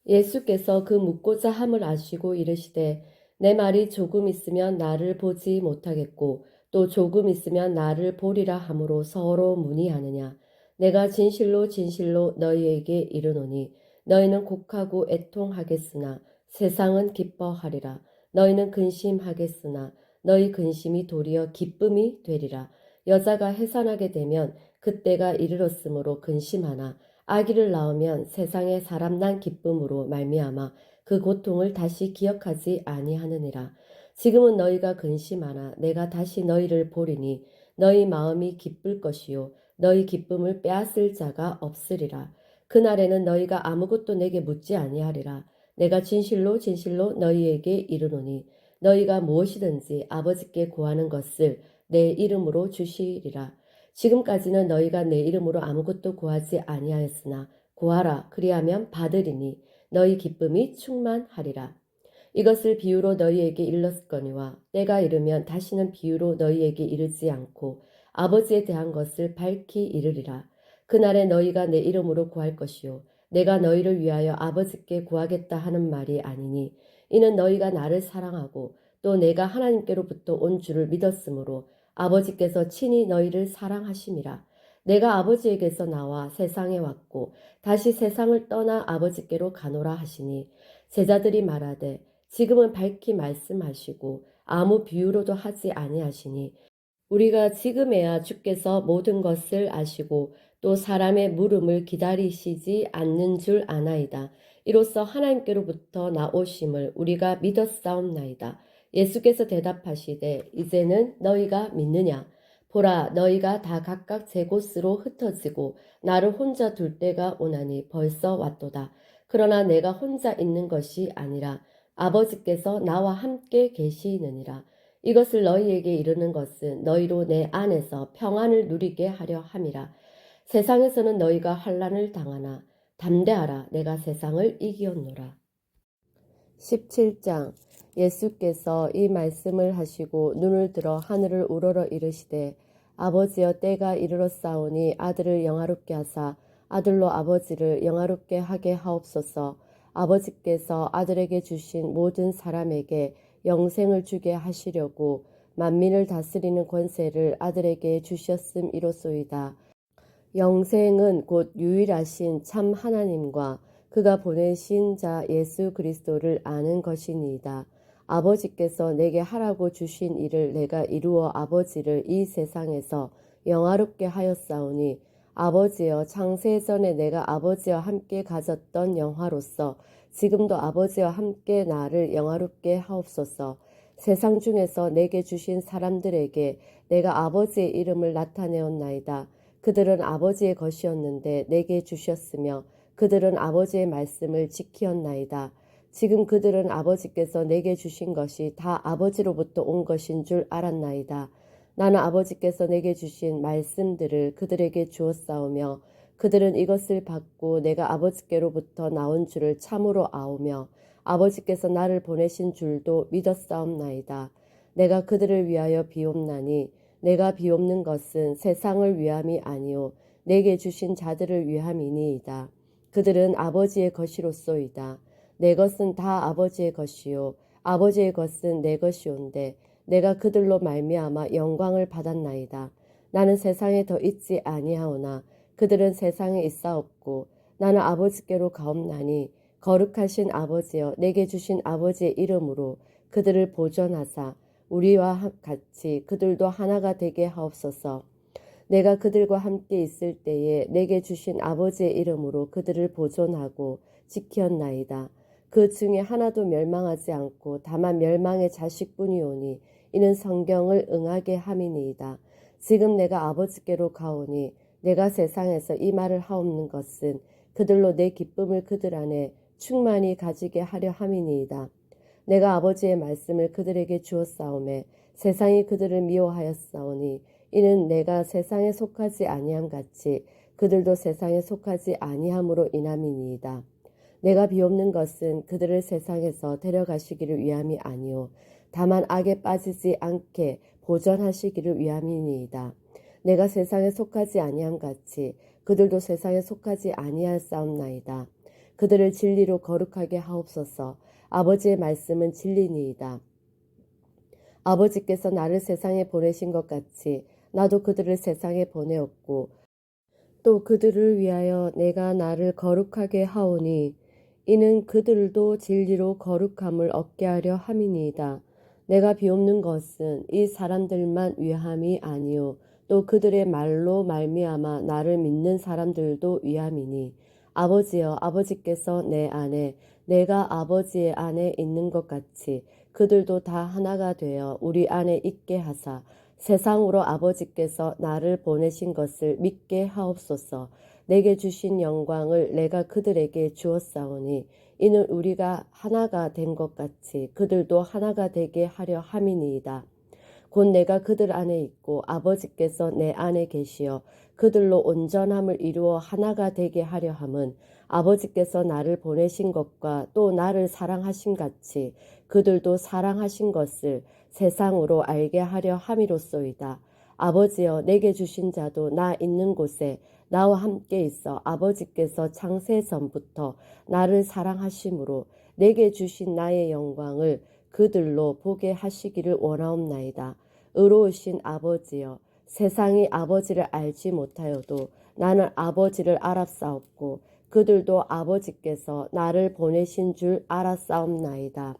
예수께서 그 묻고자 함을 아시고 이르시되 내 말이 조금 있으면 나를 보지 못하겠고 또 조금 있으면 나를 보리라 함으로 서로 문의하느냐. 내가 진실로 진실로 너희에게 이르노니 너희는 곡하고 애통하겠으나 세상은 기뻐하리라. 너희는 근심하겠으나 너희 근심이 도리어 기쁨이 되리라. 여자가 해산하게 되면 그때가 이르렀으므로 근심하나 아기를 낳으면 세상에 사람 난 기쁨으로 말미암아 그 고통을 다시 기억하지 아니하느니라. 지금은 너희가 근심하나 내가 다시 너희를 보리니 너희 마음이 기쁠 것이요 너희 기쁨을 빼앗을 자가 없으리라. 그날에는 너희가 아무것도 내게 묻지 아니하리라. 내가 진실로 진실로 너희에게 이르노니 너희가 무엇이든지 아버지께 구하는 것을 내 이름으로 주시리라. 지금까지는 너희가 내 이름으로 아무것도 구하지 아니하였으나 구하라 그리하면 받으리니 너희 기쁨이 충만하리라. 이것을 비유로 너희에게 일렀거니와 때가 이르면 다시는 비유로 너희에게 이르지 않고 아버지에 대한 것을 밝히 이르리라. 그날에 너희가 내 이름으로 구할 것이요 내가 너희를 위하여 아버지께 구하겠다 하는 말이 아니니 이는 너희가 나를 사랑하고 또 내가 하나님께로부터 온 줄을 믿었으므로 아버지께서 친히 너희를 사랑하심이라. 내가 아버지에게서 나와 세상에 왔고 다시 세상을 떠나 아버지께로 가노라 하시니 제자들이 말하되 지금은 밝히 말씀하시고 아무 비유로도 하지 아니하시니 우리가 지금에야 주께서 모든 것을 아시고 또 사람의 물음을 기다리시지 않는 줄 아나이다. 이로써 하나님께로부터 나오심을 우리가 믿었사옵나이다. 예수께서 대답하시되 이제는 너희가 믿느냐? 보라, 너희가 다 각각 제 곳으로 흩어지고 나를 혼자 둘 때가 오나니 벌써 왔도다. 그러나 내가 혼자 있는 것이 아니라 아버지께서 나와 함께 계시느니라. 이것을 너희에게 이르는 것은 너희로 내 안에서 평안을 누리게 하려 함이라. 세상에서는 너희가 환난을 당하나 담대하라. 내가 세상을 이기었노라. 17장. 예수께서 이 말씀을 하시고 눈을 들어 하늘을 우러러 이르시되 아버지여, 때가 이르렀사오니 아들을 영화롭게 하사 아들로 아버지를 영화롭게 하게 하옵소서. 아버지께서 아들에게 주신 모든 사람에게 영생을 주게 하시려고 만민을 다스리는 권세를 아들에게 주셨음이로소이다. 영생은 곧 유일하신 참 하나님과 그가 보내신 자 예수 그리스도를 아는 것이니이다. 아버지께서 내게 하라고 주신 일을 내가 이루어 아버지를 이 세상에서 영화롭게 하였사오니 아버지여, 창세 전에 내가 아버지와 함께 가졌던 영화로서 지금도 아버지와 함께 나를 영화롭게 하옵소서. 세상 중에서 내게 주신 사람들에게 내가 아버지의 이름을 나타내었나이다. 그들은 아버지의 것이었는데 내게 주셨으며 그들은 아버지의 말씀을 지키었나이다. 지금 그들은 아버지께서 내게 주신 것이 다 아버지로부터 온 것인 줄 알았나이다. 나는 아버지께서 내게 주신 말씀들을 그들에게 주었사오며 그들은 이것을 받고 내가 아버지께로부터 나온 줄을 참으로 아오며 아버지께서 나를 보내신 줄도 믿었사옵나이다. 내가 그들을 위하여 비옵나니 내가 비옵는 것은 세상을 위함이 아니요 내게 주신 자들을 위함이니이다. 그들은 아버지의 것이로소이다. 내 것은 다 아버지의 것이요 아버지의 것은 내 것이온데 내가 그들로 말미암아 영광을 받았나이다. 나는 세상에 더 있지 아니하오나 그들은 세상에 있사옵고 나는 아버지께로 가옵나니 거룩하신 아버지여, 내게 주신 아버지의 이름으로 그들을 보존하사 우리와 같이 그들도 하나가 되게 하옵소서. 내가 그들과 함께 있을 때에 내게 주신 아버지의 이름으로 그들을 보존하고 지켰나이다. 그 중에 하나도 멸망하지 않고 다만 멸망의 자식뿐이오니 이는 성경을 응하게 함이니이다. 지금 내가 아버지께로 가오니 내가 세상에서 이 말을 하옵는 것은 그들로 내 기쁨을 그들 안에 충만히 가지게 하려 함이니이다. 내가 아버지의 말씀을 그들에게 주었사오매 세상이 그들을 미워하였사오니 이는 내가 세상에 속하지 아니함 같이 그들도 세상에 속하지 아니함으로 인함이니이다. 내가 비옵는 것은 그들을 세상에서 데려가시기를 위함이 아니요 다만 악에 빠지지 않게 보전하시기를 위함이니이다. 내가 세상에 속하지 아니함 같이 그들도 세상에 속하지 아니하사옵나이다. 그들을 진리로 거룩하게 하옵소서. 아버지의 말씀은 진리니이다. 아버지께서 나를 세상에 보내신 것 같이 나도 그들을 세상에 보내었고 또 그들을 위하여 내가 나를 거룩하게 하오니 이는 그들도 진리로 거룩함을 얻게 하려 함이니이다. 내가 비옵는 것은 이 사람들만 위함이 아니요 또 그들의 말로 말미암아 나를 믿는 사람들도 위함이니 아버지여, 아버지께서 내 안에 내가 아버지의 안에 있는 것 같이 그들도 다 하나가 되어 우리 안에 있게 하사 세상으로 아버지께서 나를 보내신 것을 믿게 하옵소서. 내게 주신 영광을 내가 그들에게 주었사오니 이는 우리가 하나가 된 것 같이 그들도 하나가 되게 하려 함이니이다. 곧 내가 그들 안에 있고 아버지께서 내 안에 계시어 그들로 온전함을 이루어 하나가 되게 하려 함은 아버지께서 나를 보내신 것과 또 나를 사랑하신 같이 그들도 사랑하신 것을 세상으로 알게 하려 함이로소이다. 아버지여, 내게 주신 자도 나 있는 곳에 나와 함께 있어 아버지께서 창세 전부터 나를 사랑하심으로 내게 주신 나의 영광을 그들로 보게 하시기를 원하옵나이다. 의로우신 아버지여, 세상이 아버지를 알지 못하여도 나는 아버지를 알았사옵고 그들도 아버지께서 나를 보내신 줄 알았사옵나이다.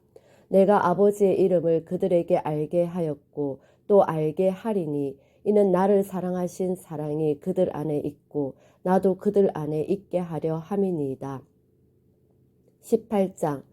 내가 아버지의 이름을 그들에게 알게 하였고 또 알게 하리니 이는 나를 사랑하신 사랑이 그들 안에 있고 나도 그들 안에 있게 하려 함이니이다. 18장.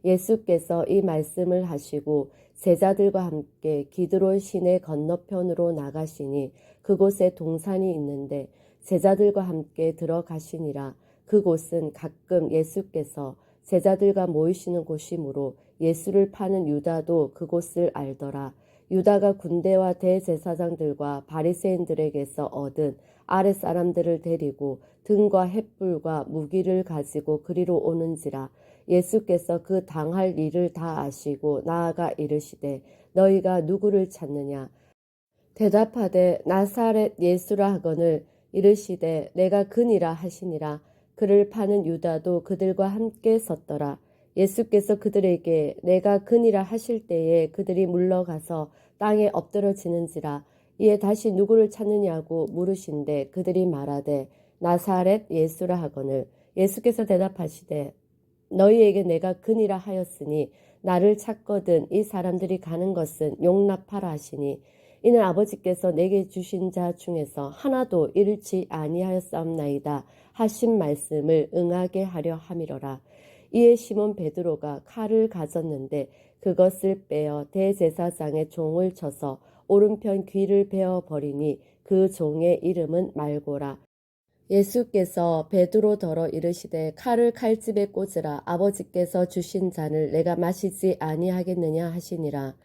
예수께서 이 말씀을 하시고 제자들과 함께 기드론 시내 건너편으로 나가시니 그곳에 동산이 있는데 제자들과 함께 들어가시니라. 그곳은 가끔 예수께서 제자들과 모이시는 곳이므로 예수를 파는 유다도 그곳을 알더라. 유다가 군대와 대제사장들과 바리새인들에게서 얻은 아랫사람들을 데리고 등과 횃불과 무기를 가지고 그리로 오는지라. 예수께서 그 당할 일을 다 아시고 나아가 이르시되 너희가 누구를 찾느냐. 대답하되 나사렛 예수라 하거늘 이르시되 내가 그니라 하시니라. 그를 파는 유다도 그들과 함께 섰더라. 예수께서 그들에게 내가 그니라 하실 때에 그들이 물러가서 땅에 엎드러지는지라. 이에 다시 누구를 찾느냐고 물으신데 그들이 말하되 나사렛 예수라 하거늘 예수께서 대답하시되 너희에게 내가 그니라 하였으니 나를 찾거든 이 사람들이 가는 것은 용납하라 하시니 이는 아버지께서 내게 주신 자 중에서 하나도 잃지 아니하였사옵나이다 하신 말씀을 응하게 하려 함이로라. 이에 시몬 베드로가 칼을 가졌는데 그것을 빼어 대제사장의 종을 쳐서 오른편 귀를 베어 버리니 그 종의 이름은 말고라. 예수께서 베드로더러 이르시되 칼을 칼집에 꽂으라. 아버지께서 주신 잔을 내가 마시지 아니하겠느냐 하시니라.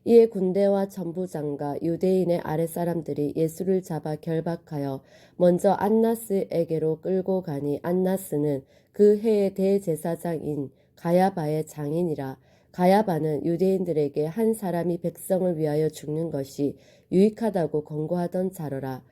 이에 군대와 천부장과 유대인의 아랫사람들이 예수를 잡아 결박하여 먼저 안나스에게로 끌고 가니 안나스는 그 해의 대제사장인 가야바의 장인이라. 가야바는 유대인들에게 한 사람이 백성을 위하여 죽는 것이 유익하다고 권고하던 자로라.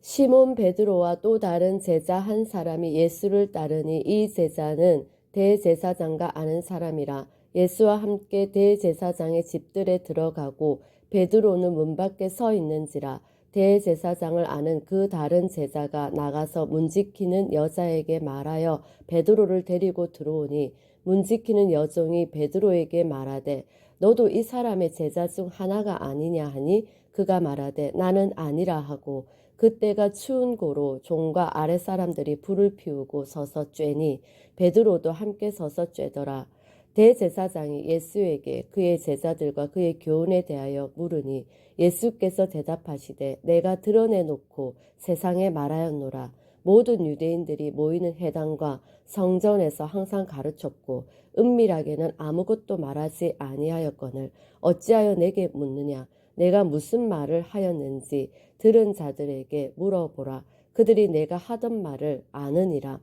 시몬 베드로와 또 다른 제자 한 사람이 예수를 따르니 이 제자는 대제사장과 아는 사람이라. 예수와 함께 대제사장의 집들에 들어가고 베드로는 문 밖에 서 있는지라. 대제사장을 아는 그 다른 제자가 나가서 문 지키는 여자에게 말하여 베드로를 데리고 들어오니 문 지키는 여종이 베드로에게 말하되 너도 이 사람의 제자 중 하나가 아니냐 하니 그가 말하되 나는 아니라 하고 그때가 추운 고로 종과 아랫사람들이 불을 피우고 서서 쬐니 베드로도 함께 서서 쬐더라. 대제사장이 예수에게 그의 제자들과 그의 교훈에 대하여 물으니 예수께서 대답하시되 내가 드러내놓고 세상에 말하였노라. 모든 유대인들이 모이는 회당과 성전에서 항상 가르쳤고 은밀하게는 아무것도 말하지 아니하였거늘 어찌하여 내게 묻느냐. 내가 무슨 말을 하였는지 들은 자들에게 물어보라. 그들이 내가 하던 말을 아느니라.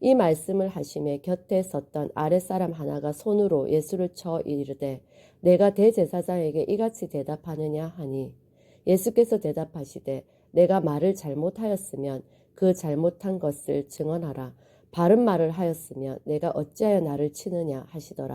이 말씀을 하심에 곁에 섰던 아랫사람 하나가 손으로 예수를 쳐 이르되 내가 대제사장에게 이같이 대답하느냐 하니 예수께서 대답하시되 내가 말을 잘못하였으면 그 잘못한 것을 증언하라. 바른 말을 하였으면 내가 어찌하여 나를 치느냐 하시더라.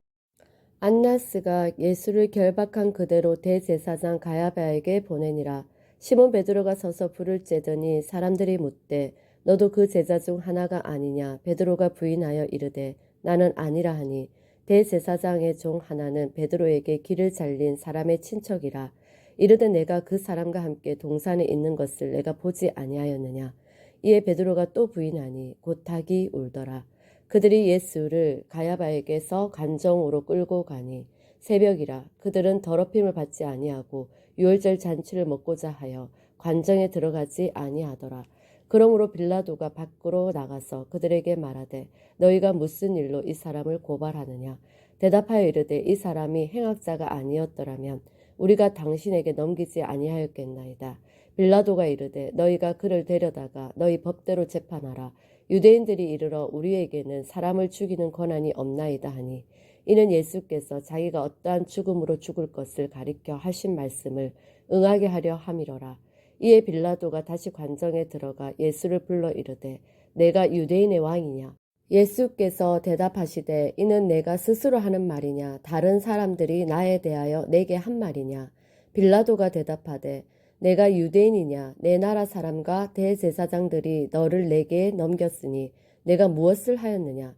안나스가 예수를 결박한 그대로 대제사장 가야바에게 보내니라. 시몬 베드로가 서서 불을 쬐더니 사람들이 묻되 너도 그 제자 중 하나가 아니냐. 베드로가 부인하여 이르되 나는 아니라 하니 대제사장의 종 하나는 베드로에게 길을 잘린 사람의 친척이라. 이르되 내가 그 사람과 함께 동산에 있는 것을 내가 보지 아니하였느냐. 이에 베드로가 또 부인하니 곧 닭이 울더라. 그들이 예수를 가야바에게서 관정으로 끌고 가니 새벽이라. 그들은 더럽힘을 받지 아니하고 유월절 잔치를 먹고자 하여 관정에 들어가지 아니하더라. 그러므로 빌라도가 밖으로 나가서 그들에게 말하되 너희가 무슨 일로 이 사람을 고발하느냐. 대답하여 이르되 이 사람이 행악자가 아니었더라면 우리가 당신에게 넘기지 아니하였겠나이다. 빌라도가 이르되 너희가 그를 데려다가 너희 법대로 재판하라. 유대인들이 이르러 우리에게는 사람을 죽이는 권한이 없나이다 하니 이는 예수께서 자기가 어떠한 죽음으로 죽을 것을 가리켜 하신 말씀을 응하게 하려 함이로라. 이에 빌라도가 다시 관정에 들어가 예수를 불러 이르되 내가 유대인의 왕이냐. 예수께서 대답하시되 이는 내가 스스로 하는 말이냐 다른 사람들이 나에 대하여 내게 한 말이냐. 빌라도가 대답하되 내가 유대인이냐. 내 나라 사람과 대제사장들이 너를 내게 넘겼으니 내가 무엇을 하였느냐.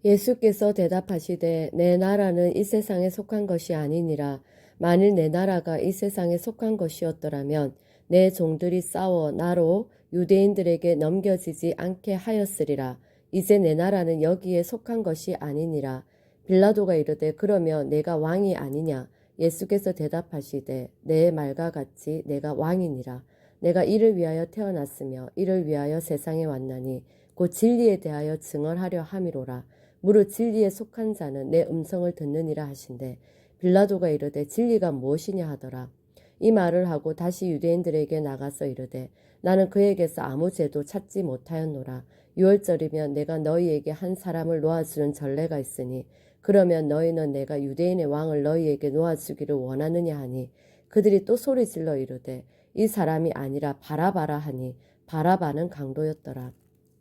예수께서 대답하시되 내 나라는 이 세상에 속한 것이 아니니라. 만일 내 나라가 이 세상에 속한 것이었더라면 내 종들이 싸워 나로 유대인들에게 넘겨지지 않게 하였으리라. 이제 내 나라는 여기에 속한 것이 아니니라. 빌라도가 이르되 그러면 내가 왕이 아니냐? 예수께서 대답하시되 내 말과 같이 내가 왕이니라. 내가 이를 위하여 태어났으며 이를 위하여 세상에 왔나니 곧 진리에 대하여 증언하려 함이로라. 무릇 진리에 속한 자는 내 음성을 듣느니라 하신대 빌라도가 이르되 진리가 무엇이냐 하더라. 이 말을 하고 다시 유대인들에게 나가서 이르되 나는 그에게서 아무 죄도 찾지 못하였노라. 유월절이면 내가 너희에게 한 사람을 놓아주는 전례가 있으니 그러면 너희는 내가 유대인의 왕을 너희에게 놓아주기를 원하느냐 하니 그들이 또 소리질러 이르되 이 사람이 아니라 바라바라 하니 바라바는 강도였더라.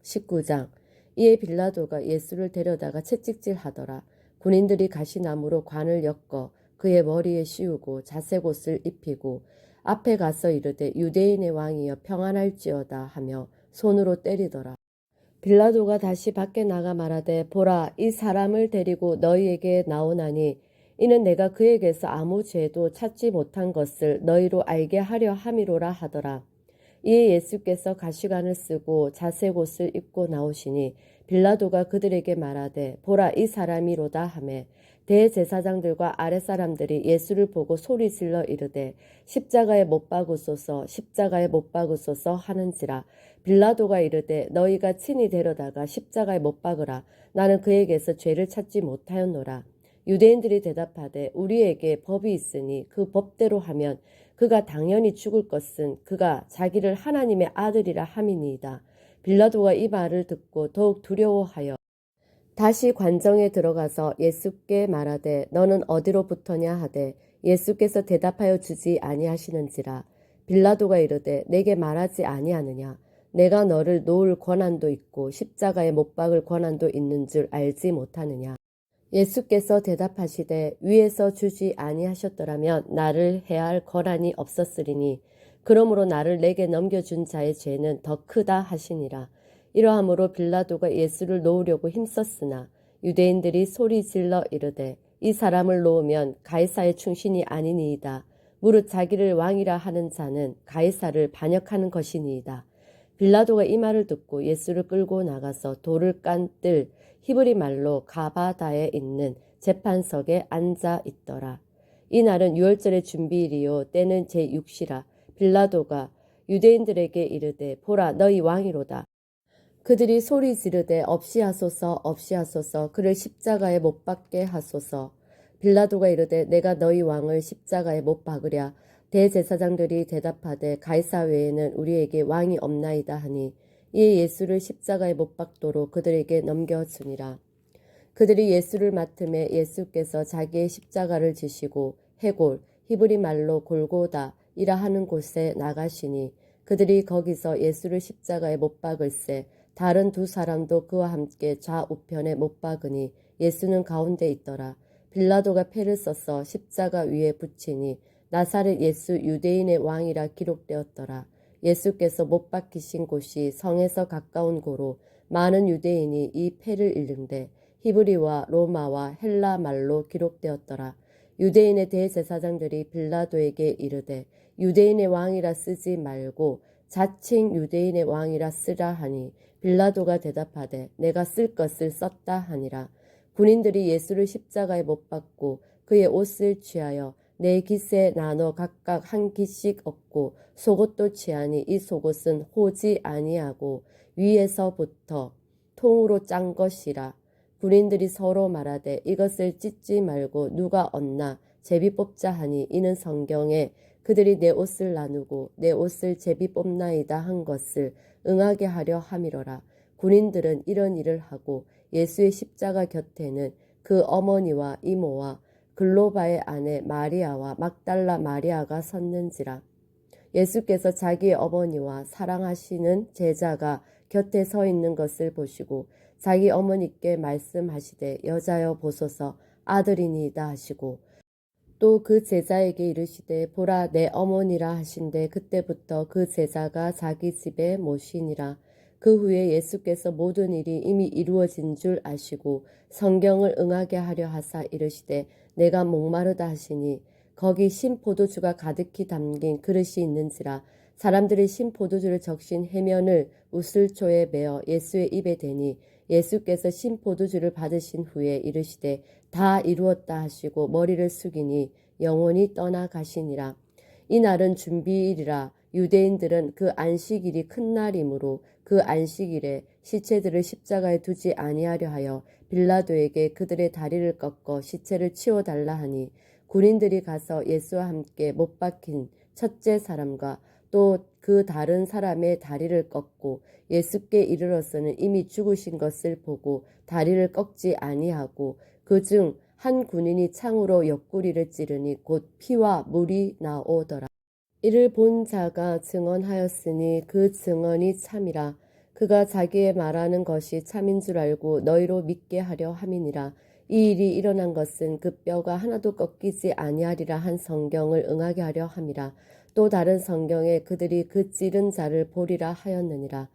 19장 이에 빌라도가 예수를 데려다가 채찍질하더라. 군인들이 가시나무로 관을 엮어 그의 머리에 씌우고 자색 옷을 입히고 앞에 가서 이르되 유대인의 왕이여 평안할지어다 하며 손으로 때리더라. 빌라도가 다시 밖에 나가 말하되 보라 이 사람을 데리고 너희에게 나오나니 이는 내가 그에게서 아무 죄도 찾지 못한 것을 너희로 알게 하려 함이로라 하더라. 이에 예수께서 가시관을 쓰고 자색 옷을 입고 나오시니 빌라도가 그들에게 말하되 보라 이 사람이로다 하매 대제사장들과 아랫사람들이 예수를 보고 소리질러 이르되 십자가에 못 박으소서 십자가에 못 박으소서 하는지라. 빌라도가 이르되 너희가 친히 데려다가 십자가에 못 박으라. 나는 그에게서 죄를 찾지 못하였노라. 유대인들이 대답하되 우리에게 법이 있으니 그 법대로 하면 그가 당연히 죽을 것은 그가 자기를 하나님의 아들이라 함이니이다. 빌라도가 이 말을 듣고 더욱 두려워하여 다시 관정에 들어가서 예수께 말하되 너는 어디로부터냐 하되 예수께서 대답하여 주지 아니하시는지라. 빌라도가 이르되 내게 말하지 아니하느냐? 내가 너를 놓을 권한도 있고 십자가에 못 박을 권한도 있는 줄 알지 못하느냐? 예수께서 대답하시되 위에서 주지 아니하셨더라면 나를 해할 권한이 없었으리니 그러므로 나를 내게 넘겨준 자의 죄는 더 크다 하시니라. 이러함으로 빌라도가 예수를 놓으려고 힘썼으나 유대인들이 소리질러 이르되 이 사람을 놓으면 가이사의 충신이 아니니이다. 무릇 자기를 왕이라 하는 자는 가이사를 반역하는 것이니이다. 빌라도가 이 말을 듣고 예수를 끌고 나가서 돌을 깐 뜰 히브리 말로 가바다에 있는 재판석에 앉아 있더라. 이날은 유월절의 준비일이요 때는 제6시라. 빌라도가 유대인들에게 이르되 보라 너희 왕이로다. 그들이 소리 지르되 없이 하소서 없이 하소서 그를 십자가에 못 박게 하소서. 빌라도가 이르되 내가 너희 왕을 십자가에 못 박으랴. 대제사장들이 대답하되 가이사 외에는 우리에게 왕이 없나이다 하니 이에 예수를 십자가에 못 박도록 그들에게 넘겨주니라. 그들이 예수를 맡음에 예수께서 자기의 십자가를 지시고 해골 히브리 말로 골고다 이라 하는 곳에 나가시니 그들이 거기서 예수를 십자가에 못 박을새 다른 두 사람도 그와 함께 좌우편에 못 박으니 예수는 가운데 있더라. 빌라도가 패를 써서 십자가 위에 붙이니 나사렛 예수 유대인의 왕이라 기록되었더라. 예수께서 못 박히신 곳이 성에서 가까운 고로 많은 유대인이 이 패를 읽는데 히브리와 로마와 헬라 말로 기록되었더라. 유대인의 대제사장들이 빌라도에게 이르되 유대인의 왕이라 쓰지 말고 자칭 유대인의 왕이라 쓰라 하니 빌라도가 대답하되 내가 쓸 것을 썼다 하니라. 군인들이 예수를 십자가에 못 박고 그의 옷을 취하여 네 깃에 나눠 각각 한 깃씩 얻고 속옷도 취하니 이 속옷은 호지 아니하고 위에서부터 통으로 짠 것이라. 군인들이 서로 말하되 이것을 찢지 말고 누가 얻나 제비 뽑자 하니 이는 성경에 그들이 내 옷을 나누고 내 옷을 제비 뽑나이다 한 것을 응하게 하려 함이로라. 군인들은 이런 일을 하고 예수의 십자가 곁에는 그 어머니와 이모와 글로바의 아내 마리아와 막달라 마리아가 섰는지라. 예수께서 자기의 어머니와 사랑하시는 제자가 곁에 서 있는 것을 보시고 자기 어머니께 말씀하시되 여자여 보소서 아들이니이다 하시고 또 그 제자에게 이르시되 보라 내 어머니라 하신대 그때부터 그 제자가 자기 집에 모시니라. 그 후에 예수께서 모든 일이 이미 이루어진 줄 아시고 성경을 응하게 하려 하사 이르시되 내가 목마르다 하시니 거기 신 포도주가 가득히 담긴 그릇이 있는지라. 사람들이 신 포도주를 적신 해면을 우슬초에 메어 예수의 입에 대니 예수께서 신 포도주를 받으신 후에 이르시되 다 이루었다 하시고 머리를 숙이니 영원히 떠나가시니라. 이 날은 준비일이라. 유대인들은 그 안식일이 큰 날이므로 그 안식일에 시체들을 십자가에 두지 아니하려 하여 빌라도에게 그들의 다리를 꺾어 시체를 치워달라 하니 군인들이 가서 예수와 함께 못 박힌 첫째 사람과 또 그 다른 사람의 다리를 꺾고 예수께 이르러서는 이미 죽으신 것을 보고 다리를 꺾지 아니하고 그중 한 군인이 창으로 옆구리를 찌르니 곧 피와 물이 나오더라. 이를 본 자가 증언하였으니 그 증언이 참이라. 그가 자기의 말하는 것이 참인 줄 알고 너희로 믿게 하려 함이니라. 이 일이 일어난 것은 그 뼈가 하나도 꺾이지 아니하리라 한 성경을 응하게 하려 함이라. 또 다른 성경에 그들이 그 찌른 자를 보리라 하였느니라.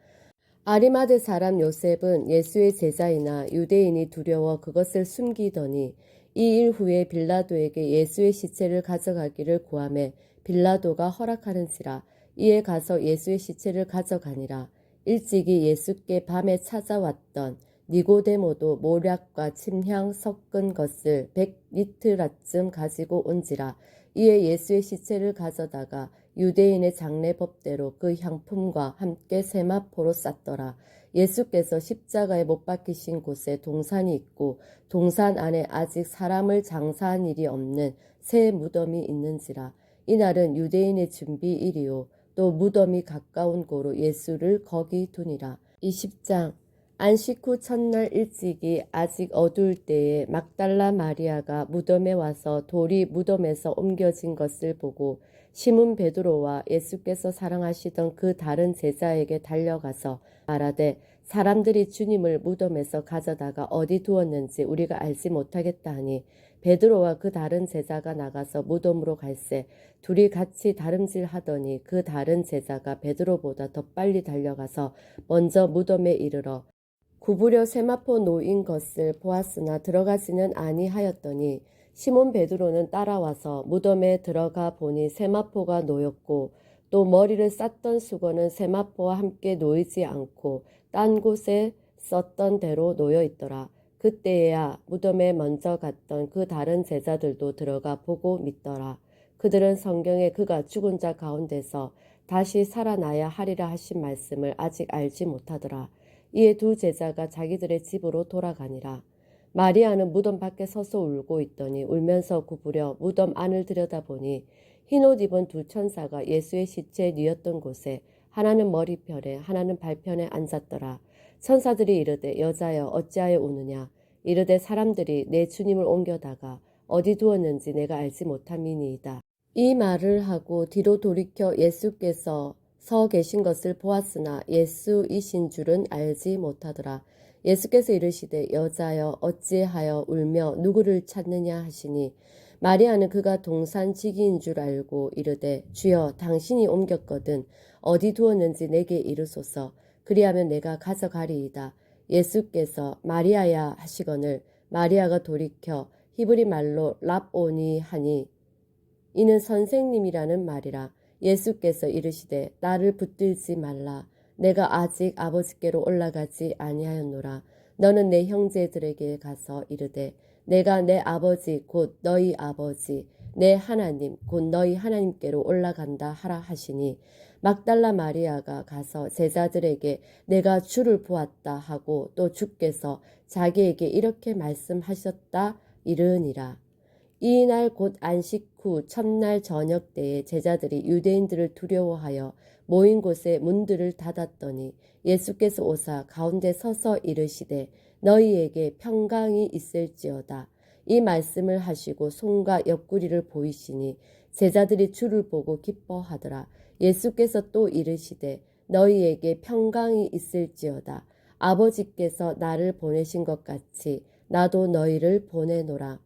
아리마대 사람 요셉은 예수의 제자이나 유대인이 두려워 그것을 숨기더니 이 일 후에 빌라도에게 예수의 시체를 가져가기를 구하매 빌라도가 허락하는지라. 이에 가서 예수의 시체를 가져가니라. 일찍이 예수께 밤에 찾아왔던 니고데모도 모략과 침향 섞은 것을 100리트라쯤 가지고 온지라. 이에 예수의 시체를 가져다가 유대인의 장례법대로 그 향품과 함께 세마포로 쌌더라. 예수께서 십자가에 못 박히신 곳에 동산이 있고 동산 안에 아직 사람을 장사한 일이 없는 새 무덤이 있는지라. 이날은 유대인의 준비일이요 또 무덤이 가까운 고로 예수를 거기 두니라. 20장. 안식 후 첫날 일찍이 아직 어두울 때에 막달라 마리아가 무덤에 와서 돌이 무덤에서 옮겨진 것을 보고 시몬 베드로와 예수께서 사랑하시던 그 다른 제자에게 달려가서 말하되 사람들이 주님을 무덤에서 가져다가 어디 두었는지 우리가 알지 못하겠다 하니 베드로와 그 다른 제자가 나가서 무덤으로 갈새 둘이 같이 다름질하더니 그 다른 제자가 베드로보다 더 빨리 달려가서 먼저 무덤에 이르러 구부려 세마포 놓인 것을 보았으나 들어가지는 아니하였더니 시몬 베드로는 따라와서 무덤에 들어가 보니 세마포가 놓였고 또 머리를 쌌던 수건은 세마포와 함께 놓이지 않고 딴 곳에 썼던 대로 놓여 있더라. 그때야 무덤에 먼저 갔던 그 다른 제자들도 들어가 보고 믿더라. 그들은 성경에 그가 죽은 자 가운데서 다시 살아나야 하리라 하신 말씀을 아직 알지 못하더라. 이에 두 제자가 자기들의 집으로 돌아가니라. 마리아는 무덤 밖에 서서 울고 있더니 울면서 구부려 무덤 안을 들여다보니 흰옷 입은 두 천사가 예수의 시체에 뉘었던 곳에 하나는 머리편에 하나는 발편에 앉았더라. 천사들이 이르되 여자여 어찌하여 우느냐. 이르되 사람들이 내 주님을 옮겨다가 어디 두었는지 내가 알지 못함이니이다. 이 말을 하고 뒤로 돌이켜 예수께서 서 계신 것을 보았으나 예수이신 줄은 알지 못하더라. 예수께서 이르시되 여자여 어찌하여 울며 누구를 찾느냐 하시니 마리아는 그가 동산지기인 줄 알고 이르되 주여 당신이 옮겼거든 어디 두었는지 내게 이르소서. 그리하면 내가 가져가리이다. 예수께서 마리아야 하시거늘 마리아가 돌이켜 히브리 말로 랍오니 하니 이는 선생님이라는 말이라. 예수께서 이르시되 나를 붙들지 말라. 내가 아직 아버지께로 올라가지 아니하였노라. 너는 내 형제들에게 가서 이르되 내가 내 아버지 곧 너희 아버지 내 하나님 곧 너희 하나님께로 올라간다 하라 하시니 막달라 마리아가 가서 제자들에게 내가 주를 보았다 하고 또 주께서 자기에게 이렇게 말씀하셨다 이르니라. 이날 곧 안식 후 첫날 저녁 때에 제자들이 유대인들을 두려워하여 모인 곳에 문들을 닫았더니 예수께서 오사 가운데 서서 이르시되 너희에게 평강이 있을지어다. 이 말씀을 하시고 손과 옆구리를 보이시니 제자들이 주를 보고 기뻐하더라. 예수께서 또 이르시되 너희에게 평강이 있을지어다. 아버지께서 나를 보내신 것 같이 나도 너희를 보내노라.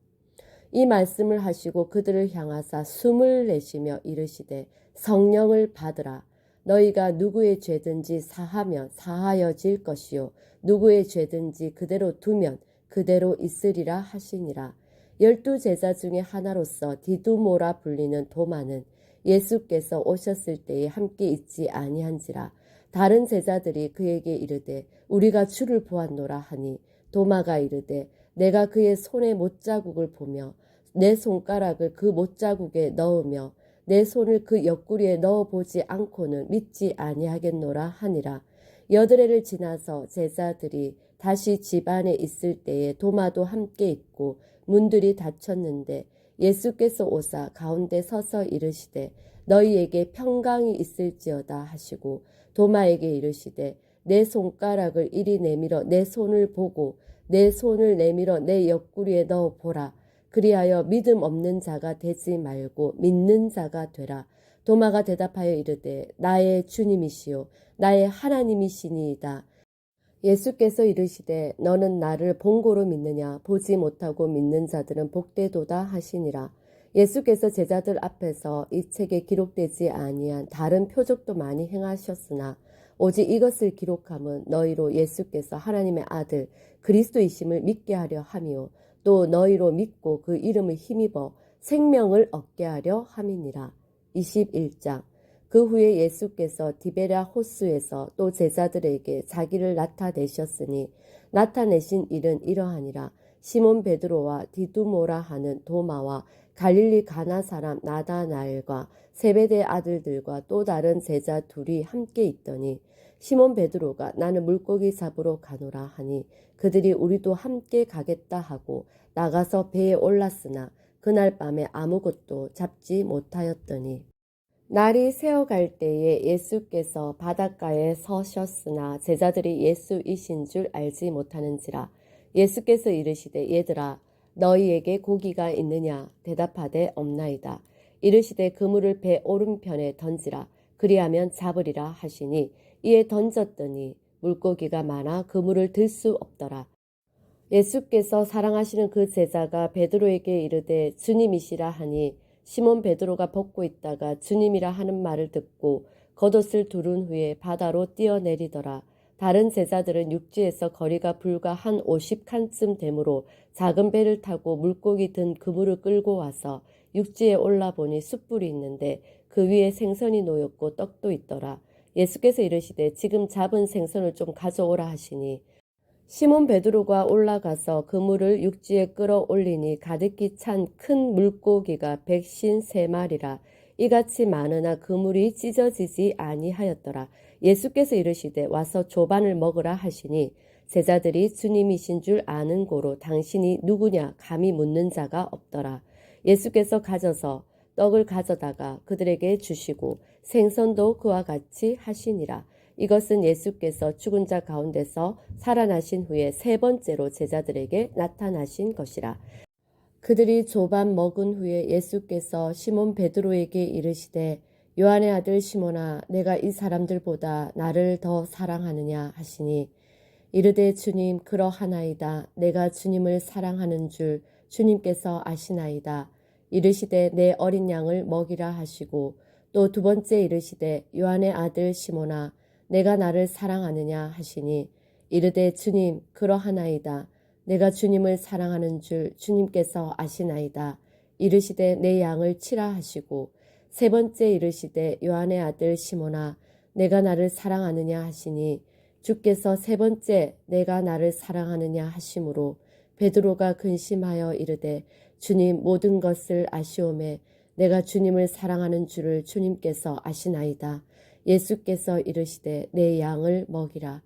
이 말씀을 하시고 그들을 향하사 숨을 내쉬며 이르시되 성령을 받으라. 너희가 누구의 죄든지 사하면 사하여질 것이요 누구의 죄든지 그대로 두면 그대로 있으리라 하시니라. 12 제자 중에 하나로서 디두모라 불리는 도마는 예수께서 오셨을 때에 함께 있지 아니한지라. 다른 제자들이 그에게 이르되 우리가 주를 보았노라 하니 도마가 이르되 내가 그의 손에 못자국을 보며 내 손가락을 그 못자국에 넣으며 내 손을 그 옆구리에 넣어보지 않고는 믿지 아니하겠노라 하니라. 여드레를 지나서 제자들이 다시 집 안에 있을 때에 도마도 함께 있고 문들이 닫혔는데 예수께서 오사 가운데 서서 이르시되 너희에게 평강이 있을지어다 하시고 도마에게 이르시되 내 손가락을 이리 내밀어 내 손을 보고 내 손을 내밀어 내 옆구리에 넣어 보라. 그리하여 믿음 없는 자가 되지 말고 믿는 자가 되라. 도마가 대답하여 이르되 나의 주님이시요 나의 하나님이시니이다. 예수께서 이르시되 너는 나를 본고로 믿느냐 보지 못하고 믿는 자들은 복되도다 하시니라. 예수께서 제자들 앞에서 이 책에 기록되지 아니한 다른 표적도 많이 행하셨으나 오직 이것을 기록함은 너희로 예수께서 하나님의 아들 그리스도이심을 믿게 하려 함이요 또 너희로 믿고 그 이름을 힘입어 생명을 얻게 하려 함이니라. 21장. 그 후에 예수께서 디베랴 호수에서 또 제자들에게 자기를 나타내셨으니 나타내신 일은 이러하니라. 시몬 베드로와 디두모라 하는 도마와 갈릴리 가나 사람 나다나엘과 세베대 아들들과 또 다른 제자 둘이 함께 있더니 시몬 베드로가 나는 물고기 잡으러 가노라 하니 그들이 우리도 함께 가겠다 하고 나가서 배에 올랐으나 그날 밤에 아무것도 잡지 못하였더니 날이 새어갈 때에 예수께서 바닷가에 서셨으나 제자들이 예수이신 줄 알지 못하는지라. 예수께서 이르시되 얘들아 너희에게 고기가 있느냐 대답하되 없나이다. 이르시되 그물을 배 오른편에 던지라 그리하면 잡으리라 하시니 이에 던졌더니 물고기가 많아 그물을 들 수 없더라. 예수께서 사랑하시는 그 제자가 베드로에게 이르되 주님이시라 하니 시몬 베드로가 벗고 있다가 주님이라 하는 말을 듣고 겉옷을 두른 후에 바다로 뛰어내리더라. 다른 제자들은 육지에서 거리가 불과 한 50칸쯤 되므로 작은 배를 타고 물고기 든 그물을 끌고 와서 육지에 올라보니 숯불이 있는데 그 위에 생선이 놓였고 떡도 있더라. 예수께서 이르시되 지금 잡은 생선을 좀 가져오라 하시니 시몬 베드로가 올라가서 그물을 육지에 끌어올리니 가득히 찬 큰 물고기가 153마리라. 이같이 많으나 그물이 찢어지지 아니하였더라. 예수께서 이르시되 와서 조반을 먹으라 하시니 제자들이 주님이신 줄 아는 고로 당신이 누구냐 감히 묻는 자가 없더라. 예수께서 가져서 떡을 가져다가 그들에게 주시고 생선도 그와 같이 하시니라. 이것은 예수께서 죽은 자 가운데서 살아나신 후에 세 번째로 제자들에게 나타나신 것이라. 그들이 조반 먹은 후에 예수께서 시몬 베드로에게 이르시되 요한의 아들 시몬아 내가 이 사람들보다 나를 더 사랑하느냐 하시니 이르되 주님 그러하나이다. 내가 주님을 사랑하는 줄 주님께서 아시나이다. 이르시되 내 어린 양을 먹이라 하시고 또 두 번째 이르시되 요한의 아들 시몬아 내가 나를 사랑하느냐 하시니 이르되 주님 그러하나이다. 내가 주님을 사랑하는 줄 주님께서 아시나이다. 이르시되 내 양을 치라 하시고 세 번째 이르시되 요한의 아들 시몬아 내가 나를 사랑하느냐 하시니 주께서 세 번째 내가 나를 사랑하느냐 하심으로 베드로가 근심하여 이르되 주님 모든 것을 아시오매 내가 주님을 사랑하는 줄을 주님께서 아시나이다. 예수께서 이르시되 내 양을 먹이라.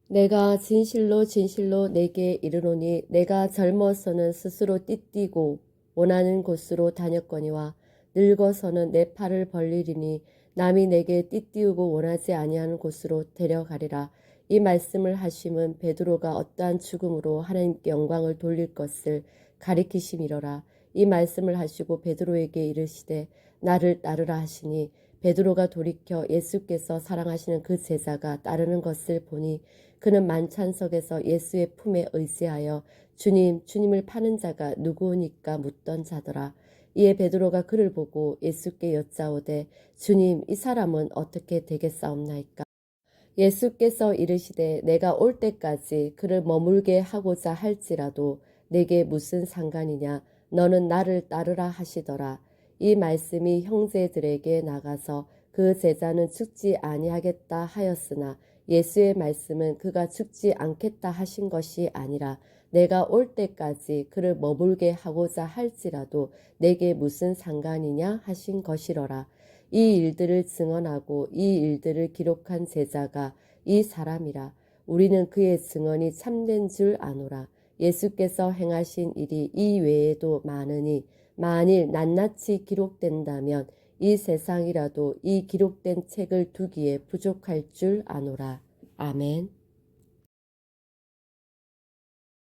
내가 진실로 진실로 내게 이르노니 내가 젊어서는 스스로 띠띠고 원하는 곳으로 다녔거니와 늙어서는 내 팔을 벌리리니 남이 내게 띠띠우고 원하지 아니하는 곳으로 데려가리라. 이 말씀을 하심은 베드로가 어떠한 죽음으로 하나님께 영광을 돌릴 것을 가리키심이로라. 이 말씀을 하시고 베드로에게 이르시되 나를 따르라 하시니 베드로가 돌이켜 예수께서 사랑하시는 그 제자가 따르는 것을 보니 그는 만찬석에서 예수의 품에 의지하여 주님을 파는 자가 누구니까 묻던 자더라. 이에 베드로가 그를 보고 예수께 여짜오되 주님 이 사람은 어떻게 되겠사옵나이까? 예수께서 이르시되 내가 올 때까지 그를 머물게 하고자 할지라도 내게 무슨 상관이냐? 너는 나를 따르라 하시더라. 이 말씀이 형제들에게 나가서 그 제자는 죽지 아니하겠다 하였으나 예수의 말씀은 그가 죽지 않겠다 하신 것이 아니라 내가 올 때까지 그를 머물게 하고자 할지라도 내게 무슨 상관이냐 하신 것이로라. 이 일들을 증언하고 이 일들을 기록한 제자가 이 사람이라. 우리는 그의 증언이 참된 줄 아노라. 예수께서 행하신 일이 이 외에도 많으니 만일 낱낱이 기록된다면 이 세상이라도 이 기록된 책을 두기에 부족할 줄 아노라. 아멘.